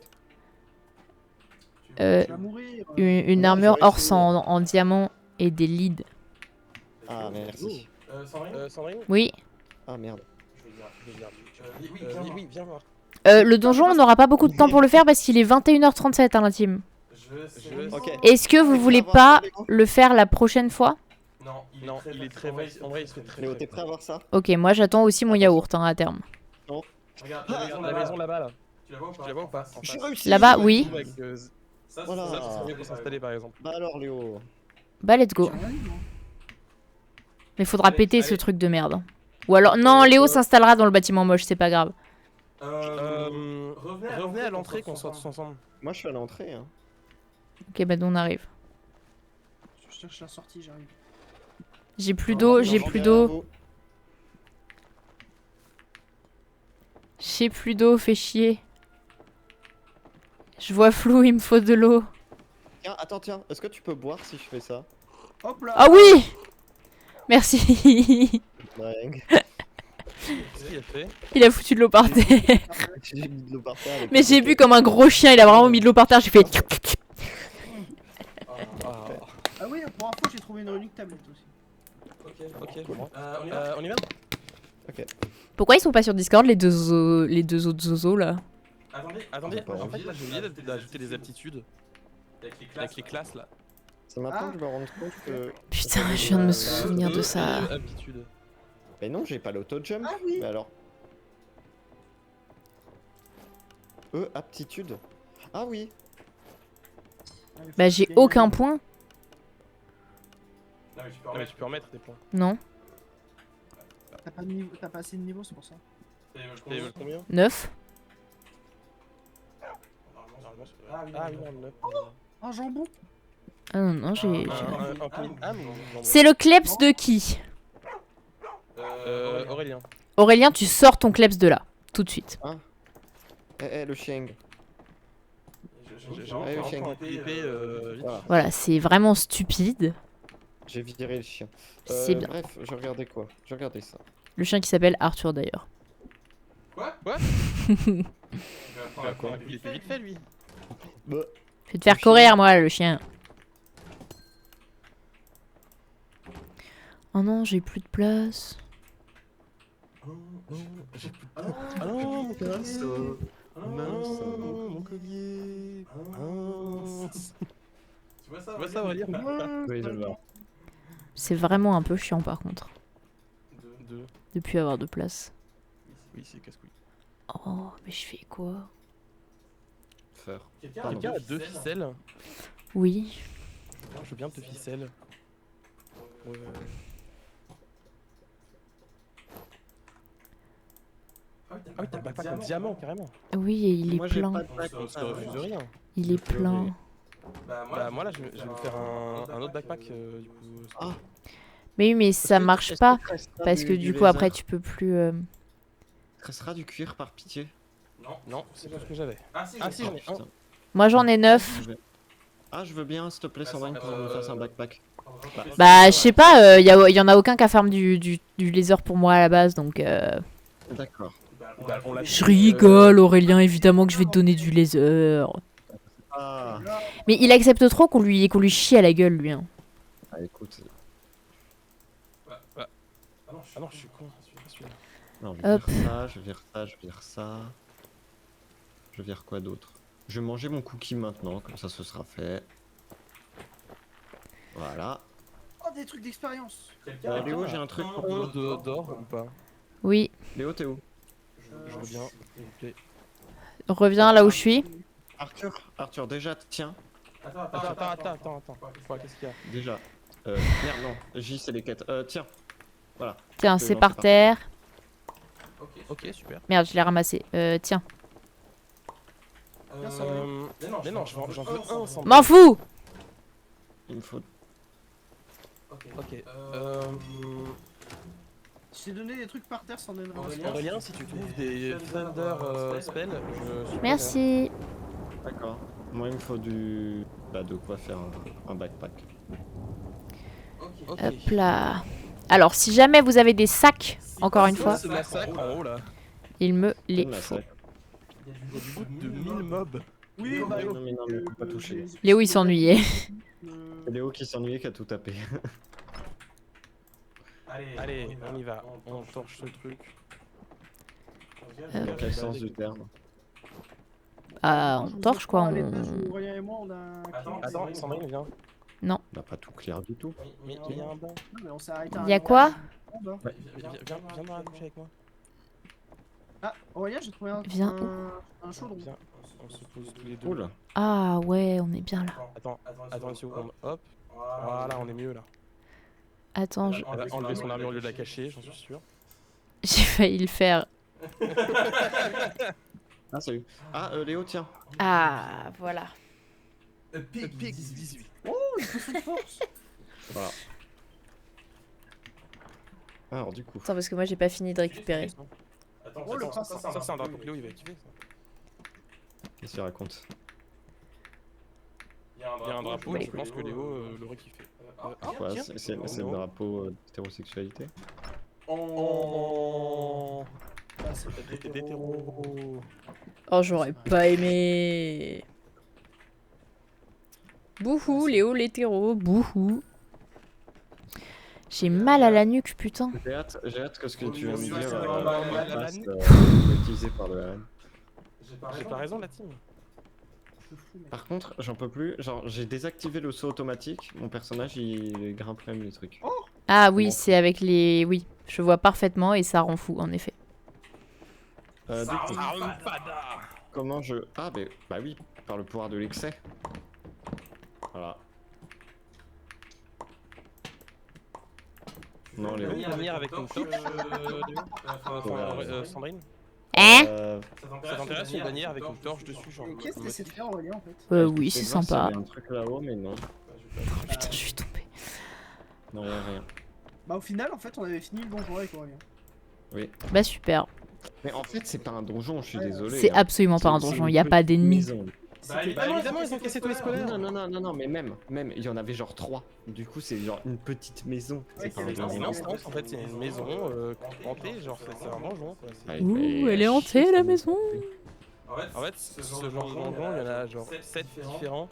Euh, Tu vas mourir. une Ouais, armure j'aurais hors essayé. sang en diamant et des leads. Ah merci. Sandrine? Oui. Ah merde. Oui, viens voir. Le donjon, on n'aura pas beaucoup de temps pour le faire parce qu'il est 21h37 à l'intime. Ok. Est-ce que vous voulez pas le faire la prochaine fois? Non, il est très facile. En vrai, il se fait très Léo, très t'es prêt à voir ça? Ok, moi j'attends aussi mon yaourt hein, à terme. Regarde, La maison là-bas là. Tu la vois ou Tu la vois ou pas? J'ai réussi. Là-bas, oui. Ça, Voilà. ça serait mieux pour s'installer par exemple. Bah alors Léo. Bah let's go. J'ai rien dit, moi. Mais faudra péter ce truc de merde. Ou alors, non, Léo s'installera dans le bâtiment moche, c'est pas grave. Revenez à l'entrée qu'on soit tous ensemble. Moi je suis à l'entrée. Hein. Ok, bah on arrive. Je cherche la sortie, j'arrive. J'ai plus d'eau, j'ai plus d'eau. J'ai plus d'eau, fais chier. Je vois flou, il me faut de l'eau. Tiens, attends, tiens, est-ce que tu peux boire si je fais ça? Hop là. Ah oui! Merci. Dingue. Qu'est-ce qu'il a fait? Il a foutu de l'eau par terre. J'ai mis de l'eau par terre avec Mais le j'ai bucket. bu comme un gros chien, il a vraiment mis de l'eau par terre, j'ai fait... Ah oui, pour info, j'ai trouvé une relique tablette aussi. Ok, on y va? Pourquoi ils sont pas sur Discord, les deux autres zozos là? Attendez, pas en envie. fait là j'ai oublié d'ajouter des aptitudes avec les classes là. C'est maintenant que je me rends compte que. Putain, je viens de me souvenir de ça. Aptitudes. Mais non, j'ai pas l'auto-jump. Ah oui. Mais alors. Aptitude. Ah oui. Bah j'ai aucun point. Non, mais tu peux remettre des points. Non. T'as pas assez de niveau, c'est pour ça. T'as eu combien? 9. Ah oui, non, 9. Un jambon. Ah non, non, j'ai... Ah, mais non. C'est le kleps de qui? Aurélien. Aurélien, tu sors ton kleps de là, tout de suite. Le chien. J'ai encore clippé vite. Voilà, c'est vraiment stupide. J'ai viré le chien. C'est bien. Bref, je regardais quoi? Je regardais ça. Le chien qui s'appelle Arthur d'ailleurs. Quoi? Il a clippé vite fait lui. Bah, Je vais te faire courir, moi, le chien. Oh non, j'ai plus de place. Ah non, mon pinceau. Mince, mon collier. Mince. Tu vois ça, Tu vois ça, Aurélien? oui, je le vois. C'est vraiment un peu chiant par contre, Deux. de plus avoir de place. Oui, c'est casse-couille. Oh, mais je fais quoi? Faire. Quelqu'un a 2 ficelles? Oui. Je veux bien 2 ficelles. Ouais. Ah oui, t'as le backpack en diamant carrément. Oui, et il est Moi, j'ai plein. pas de bac. On se refuse de rien. Il est plein. Bah moi là je vais me faire un autre backpack du coup. Ah. Mais oui, mais ça marche pas. Parce que du coup, après, tu peux plus... Restera du cuir par pitié. Non, c'est pas ce que j'avais. Ah si, j'en ai un. Putain. Moi, j'en ai 9. Ah, je veux bien, s'il te plaît, Sandrine, pour me faire un backpack. Bah, je sais pas, y en a aucun qui a farm du laser pour moi à la base, donc... D'accord. Je rigole, Aurélien, évidemment que je vais te donner du laser. Ah, Mais il accepte trop qu'on lui chie à la gueule, lui. Hein. ah écoute. Ah non, je suis con. Celui-là. Non, je Hop. vire ça, je vire ça, je vire ça. Je vire quoi d'autre? Je vais manger mon cookie maintenant, comme ça ce sera fait. Voilà. Oh, des trucs d'expérience. Léo, j'ai un truc pour toi. D'or ou pas? Oui, Léo, t'es où? Je reviens, s'il vous plaît. reviens là où je suis. Arthur, déjà, tiens. Attends. Quoi, qu'est-ce qu'il y a? Déjà. Merde, non. J, c'est les quêtes. Tiens. Voilà. Tiens, Je c'est vais par lancer terre. Ok, super. Merde, je l'ai ramassé. Tiens. Mais non, j'en veux un sans. M'en fous! Il me faut. Ok. Je t'ai donné des trucs par terre sans donner un Aurélien, si tu trouves des Thunder spells, je suis Merci. D'accord. Moi, il me faut du. Bah, de quoi faire un backpack. Ok. Hop là. Alors, si jamais vous avez des sacs, encore une fois, Ce massacre en haut là. il me les Quel faut. massacre. Il y a du bout de 1000 mobs. Oui, Non, mais faut pas toucher. Léo, il s'ennuyait. C'est Léo qui s'ennuyait qui a tout tapé. Allez, on y va. On torche ce truc. Dans quel sens du terme? Ah, on torche quoi. Aurélien et moi, on a un Attends, Sandrine, viens. On n'a pas tout clair du tout. Mais il y a un banc. Non, mais on s'est arrêté. Il y a quoi? Viens dans la couche avec moi. Ah, Aurélien, j'ai trouvé Viens. un chaudron. Viens, on se pose tous les deux. Oula. Ah ouais, on est bien là. Attends une seconde. Hop. Voilà, on est mieux là. Attends, Elle a enlevé son armure au lieu de la cacher, j'en suis sûr. j'ai failli le faire. Ah, salut. Ah, Léo, tiens. Ah, voilà. Pig 18. Voilà. Alors, du coup. Attends, parce que moi j'ai pas fini de récupérer. Attends, ça c'est un drapeau que Léo il va kiffer ça. Qu'est-ce qu'il raconte? Il y a un drapeau, Je pense que Léo l'aurait kiffé. Quoi? C'est le drapeau d'hétérosexualité? Oh. T'es d'hétéro. Oh, j'aurais pas aimé. Bouhou, Léo l'hétéro, bouhou. J'ai mal à la nuque, putain. J'ai hâte que ce que tu viens de Ça dire fait mal à la fasse nuque. utilisé par de la haine. J'ai pas raison la team. Par contre, j'en peux plus. Genre, j'ai désactivé le saut automatique. Mon personnage, il grimpe même les trucs. Ah oui, Bon. c'est avec les... Oui, je vois parfaitement et ça rend fou, en effet. Du coup, comment je... Ah, bah oui, par le pouvoir de l'excès. Voilà. Non, Léo. Tu peux venir avec une torche, Sandrine? Hein? Ça t'intéresse une bannière avec une torche dessus genre Qu'est-ce que c'est de faire, Aurélien, en fait? Oui, c'est sympa. Il y a un truc là-haut, mais non. Oh, putain, je suis tombée. Non, y'a rien. Bah, au final, en fait, on avait fini le donjon avec Aurélien. Oui. Bah super. Mais en fait, c'est pas un donjon, je suis désolé. C'est hein. absolument pas un C'est donjon, une il y a pas petite d'ennemis. maison. Bah, évidemment, ils ont cassé tous les scolaires. Non, mais même, il y en avait genre 3. Du coup, c'est genre une petite maison. Ouais, C'est pas un c'est C'est donjon. une instance en fait, c'est une maison hantée, genre c'est un donjon. Quoi. Ouais, Ouh, mais elle est à hantée chier, la ça maison. En fait, ce genre de donjon, il y en a genre 7 différents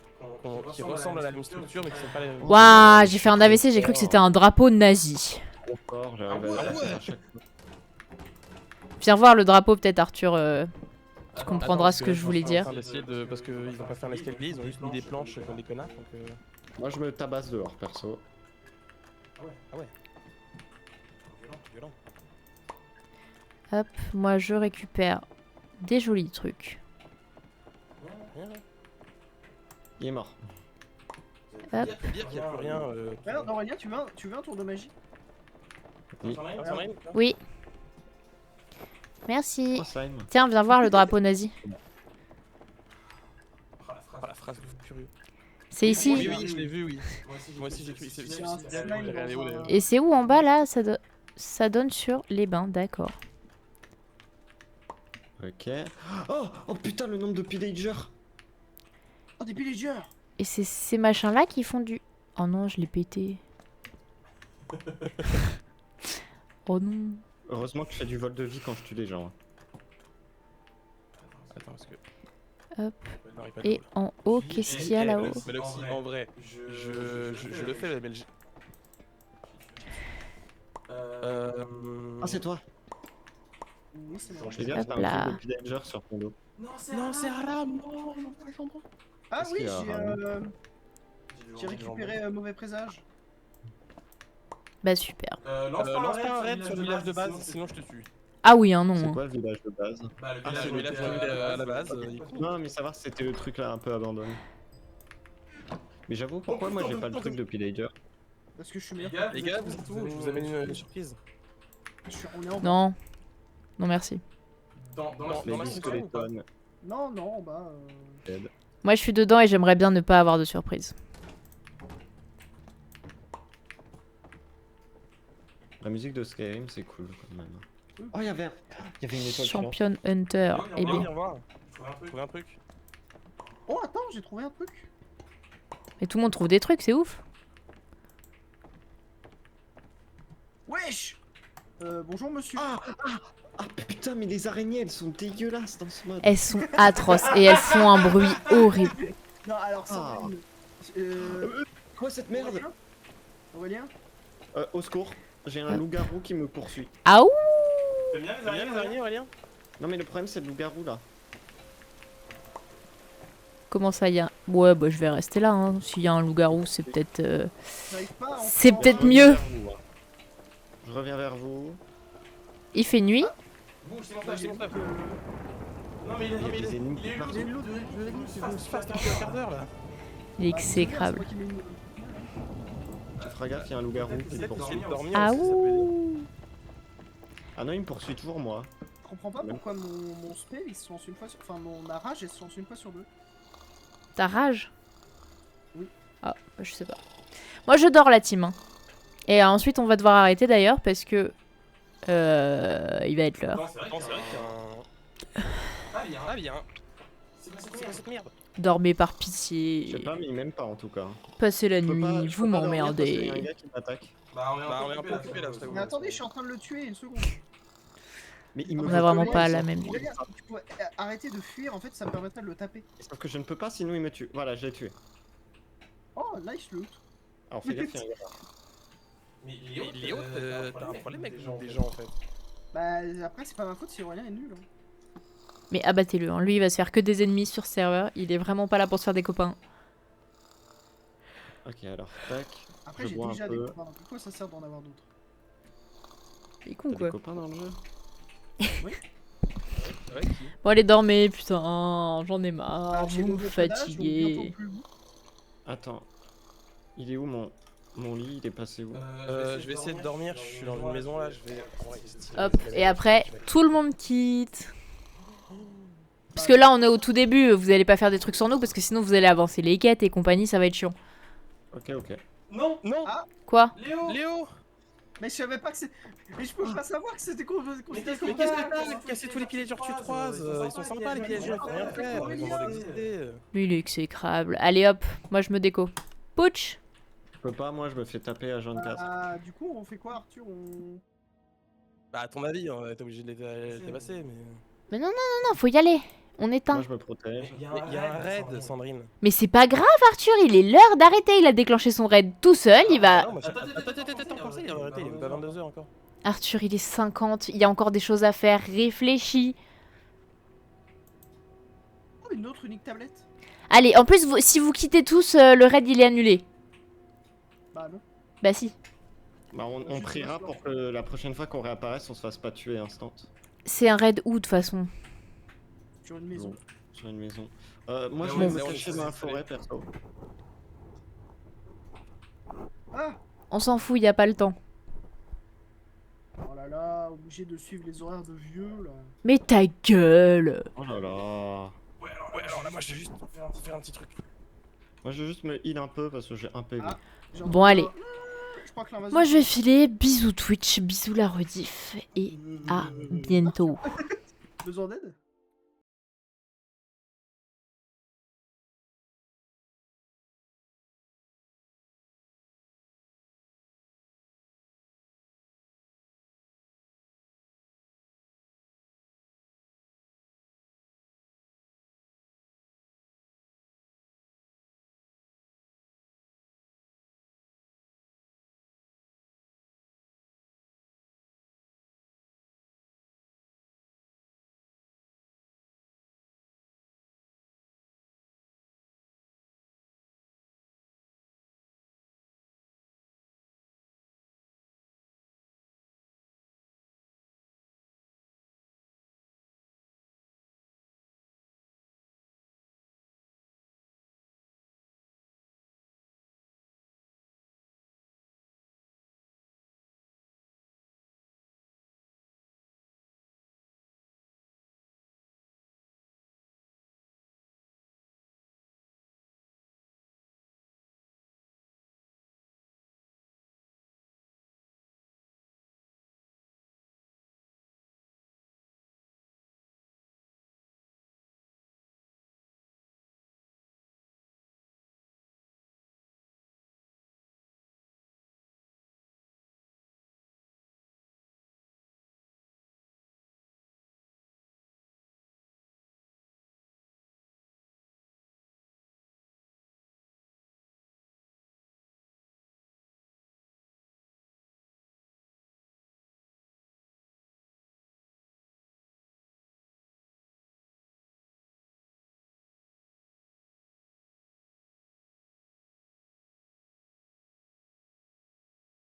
qui ressemblent à la même structure mais qui sont pas les mêmes. Waouh, j'ai fait un AVC, j'ai cru que c'était un drapeau nazi. trop fort, j'arrive à Ah ouais. à chaque fois. Viens voir le drapeau peut-être Arthur, tu Attends, comprendras parce ce que je voulais suis en dire. train d'essayer de... Parce qu'ils ont pas fait un escalier, ils ont juste mis des planches comme des connards donc... Moi, je me tabasse dehors, perso. Ah ouais. Violent. Hop, moi je récupère des jolis trucs. Il est mort. Hop. Faut dire qu'il n'y a plus rien... Alors, Aurélien, tu veux un tour de magie? Oui. Merci. Oh, slime. Tiens, viens voir le drapeau nazi. Oh, la phrase de fou furieux. C'est Oui, ici. oui, je l'ai vu, oui. Moi aussi j'ai cru. C'est un bien, slime j'ai regardé dans où un- d'ailleurs. Et c'est où en bas là ça donne sur les bains, d'accord. Ok. Oh putain, le nombre de pillagers. Oh, des pillagers! Et c'est ces machins là qui font du... Oh non, je l'ai pété. Oh non. Heureusement que je fais du vol de vie quand je tue les gens. hein. Attends, parce que... Hop. Non, il est pas de Et boule. en haut, qu'est-ce qu'il y a là-haut? Mais là aussi, en vrai, je le fais, mais Ah, c'est toi. Oui, c'est bon. Je fais gaffe, t'as Hop un là. truc de pillager sur ton dos. Non, c'est Aram. Non, Ah Qu'est-ce oui, qu'il y a, j'ai récupéré mauvais présage. Bah super. Lance pas un raid sur le village de base, sinon je te tue. Ah oui, hein, non. C'est hein. quoi le village de base? Bah, le Ah, village c'est Le village à la base, Non, mais savoir si c'était le truc là un peu abandonné. Mais j'avoue, pourquoi moi j'ai pas le truc de pillager? Parce que je suis meilleur. Les gars, vous êtes où? Je vous amène une surprise. On est en bas. Non. Non, merci. Dans Non, la dans Les la structure. structure. skeletons. Non, en bas. dead. Moi je suis dedans et j'aimerais bien ne pas avoir de surprise. La musique de Skyrim, c'est cool quand même. Oh, il y avait une étoile filante. Champion Hunter. Eh bien. Viens voir, Trouve un truc. trouve un truc. Oh, attends, j'ai trouvé un truc. Et tout le monde trouve des trucs, c'est ouf. Wesh! Bonjour monsieur. Ah putain, mais les araignées, elles sont dégueulasses dans ce mode. Elles sont atroces et elles font un bruit horrible. Non, alors ça. Quoi cette merde? Aurélien? Au secours, j'ai un loup-garou qui me poursuit. Ah ouh. T'aimes bien les T'aimes bien les araignées, Aurélien? Non mais le problème c'est le loup-garou là. Comment ça y a... Ouais, bah je vais rester là. Hein. S'il y a un loup-garou, c'est peut-être... J'arrive pas à en C'est prendre. peut-être Je mieux. reviens vers vous, hein. Je reviens vers vous. Il fait nuit. Bouge, c'est mon taf. Non, mais il Il y a des est ennemis il est partout. où l'autre? Un quart d'heure là. Il est Bah, exécrable. c'est moi qui l'ai mis. Tu feras gaffe, il y a un loup-garou qui me Peut-être poursuit. essayer de dormir Ah aussi, ça peut aider. ouh. Ah non, il me poursuit toujours moi. Je comprends pas pourquoi mon spell il se lance une fois sur. Enfin, mon rage elle se lance une fois sur deux. Ta rage? Oui. Ah, je sais pas. Moi je dors la team. Hein. Et ensuite on va devoir arrêter d'ailleurs parce que... il va être l'heure. Non, c'est vrai Non, c'est vrai qu'il y a un... Ah, viens. Ah bien. C'est quoi C'est quoi cette merde? Dormez par Je sais pitié. pas, mais il m'aime pas en tout cas. Passez la Je peux pas- nuit, je vous peux pas dormir parce qu'il y a un m'emmerdez. gars qui m'attaque. Bah, on est un peu occupé là, je t'avoue. Mais attendez, je suis en train de le tuer une seconde. Mais il me On veut a vraiment coller, pas il la s'en même fout. vie. Aurélien, si tu pouvais arrêter de fuir, en fait ça me permettrait de le taper. Sauf que je ne peux pas, sinon il me tue. Voilà, je l'ai tué. Oh, nice loot. Alors fais gaffe, il y a un gars. Mais Léo, t'as un problème avec des gens en fait. Bah après c'est pas ma faute si Aurélien est nul. Hein. Mais abattez-le, hein. Lui il va se faire que des ennemis sur serveur. Il est vraiment pas là pour se faire des copains. Ok, alors tac. Après Je j'ai bois un déjà des peu. copains, donc pourquoi ça sert d'en avoir d'autres? Il est con T'as quoi. des copains dans le jeu? Ouais, qui? Bon allez dormez, putain, j'en ai marre, Alors, j'ai vous me mauvais codage, donc fatiguez. bientôt plus vous. Attends. Il est où mon lit? Il est passé où? Je vais essayer de dormir, je suis dans une maison là, je vais... Hop, et après, tout le monde quitte. Parce que là on est au tout début, vous allez pas faire des trucs sans nous parce que sinon vous allez avancer les quêtes et compagnie, ça va être chiant. Ok, ok. Non, Non! Ah. Quoi? Léo. Léo! Mais je savais pas que c'est. Mais je peux pas savoir que c'était considéré Mais qu'est-ce que t'as cassé tous les villagers que tu croises? Ils sont sympas les villagers, ils font rien faire. Ils ont droit d'exister. Lui, il est exécrable. Allez hop, moi je me déco. Pouch. Je peux pas, moi je me fais taper à jaune 4. Ah, du coup, on fait quoi, Arthur? Bah, à ton avis, t'es obligé de les dépasser, mais. Mais non, faut y aller. On éteint. Moi je me protège. Il y a un raid, Sandrine. Mais c'est pas grave, Arthur, il est l'heure d'arrêter. Il a déclenché son raid tout seul, il va... Non, moi, attends, encore ça, il va arrêter, il est pas 22h encore. Arthur, il est 50, il y a encore des choses à faire, réfléchis. Oh, une autre unique tablette? Allez, en plus, si vous quittez tous, le raid, il est annulé. Bah non. Bah si. Bah on priera pour que la prochaine fois qu'on réapparaisse, on se fasse pas tuer instant. C'est un raid où, de toute façon? Sur une maison. Bon, sur une maison. Moi je Ouais, vais mais me on cacher est dans la installé. forêt perso. Ah! On s'en fout, il y a pas le temps. Oh là là, obligé de suivre les horaires de vieux là. Mais ta gueule! Oh là là. Ouais, alors là, moi, je vais juste faire un petit truc. Moi je vais juste me heal un peu parce que j'ai un PV. Ah. J'ai Bon, entendu allez. Je crois que l'invasion. Moi, je vais filer. Bisous Twitch, bisous la rediff. Et à bientôt. Besoin d'aide?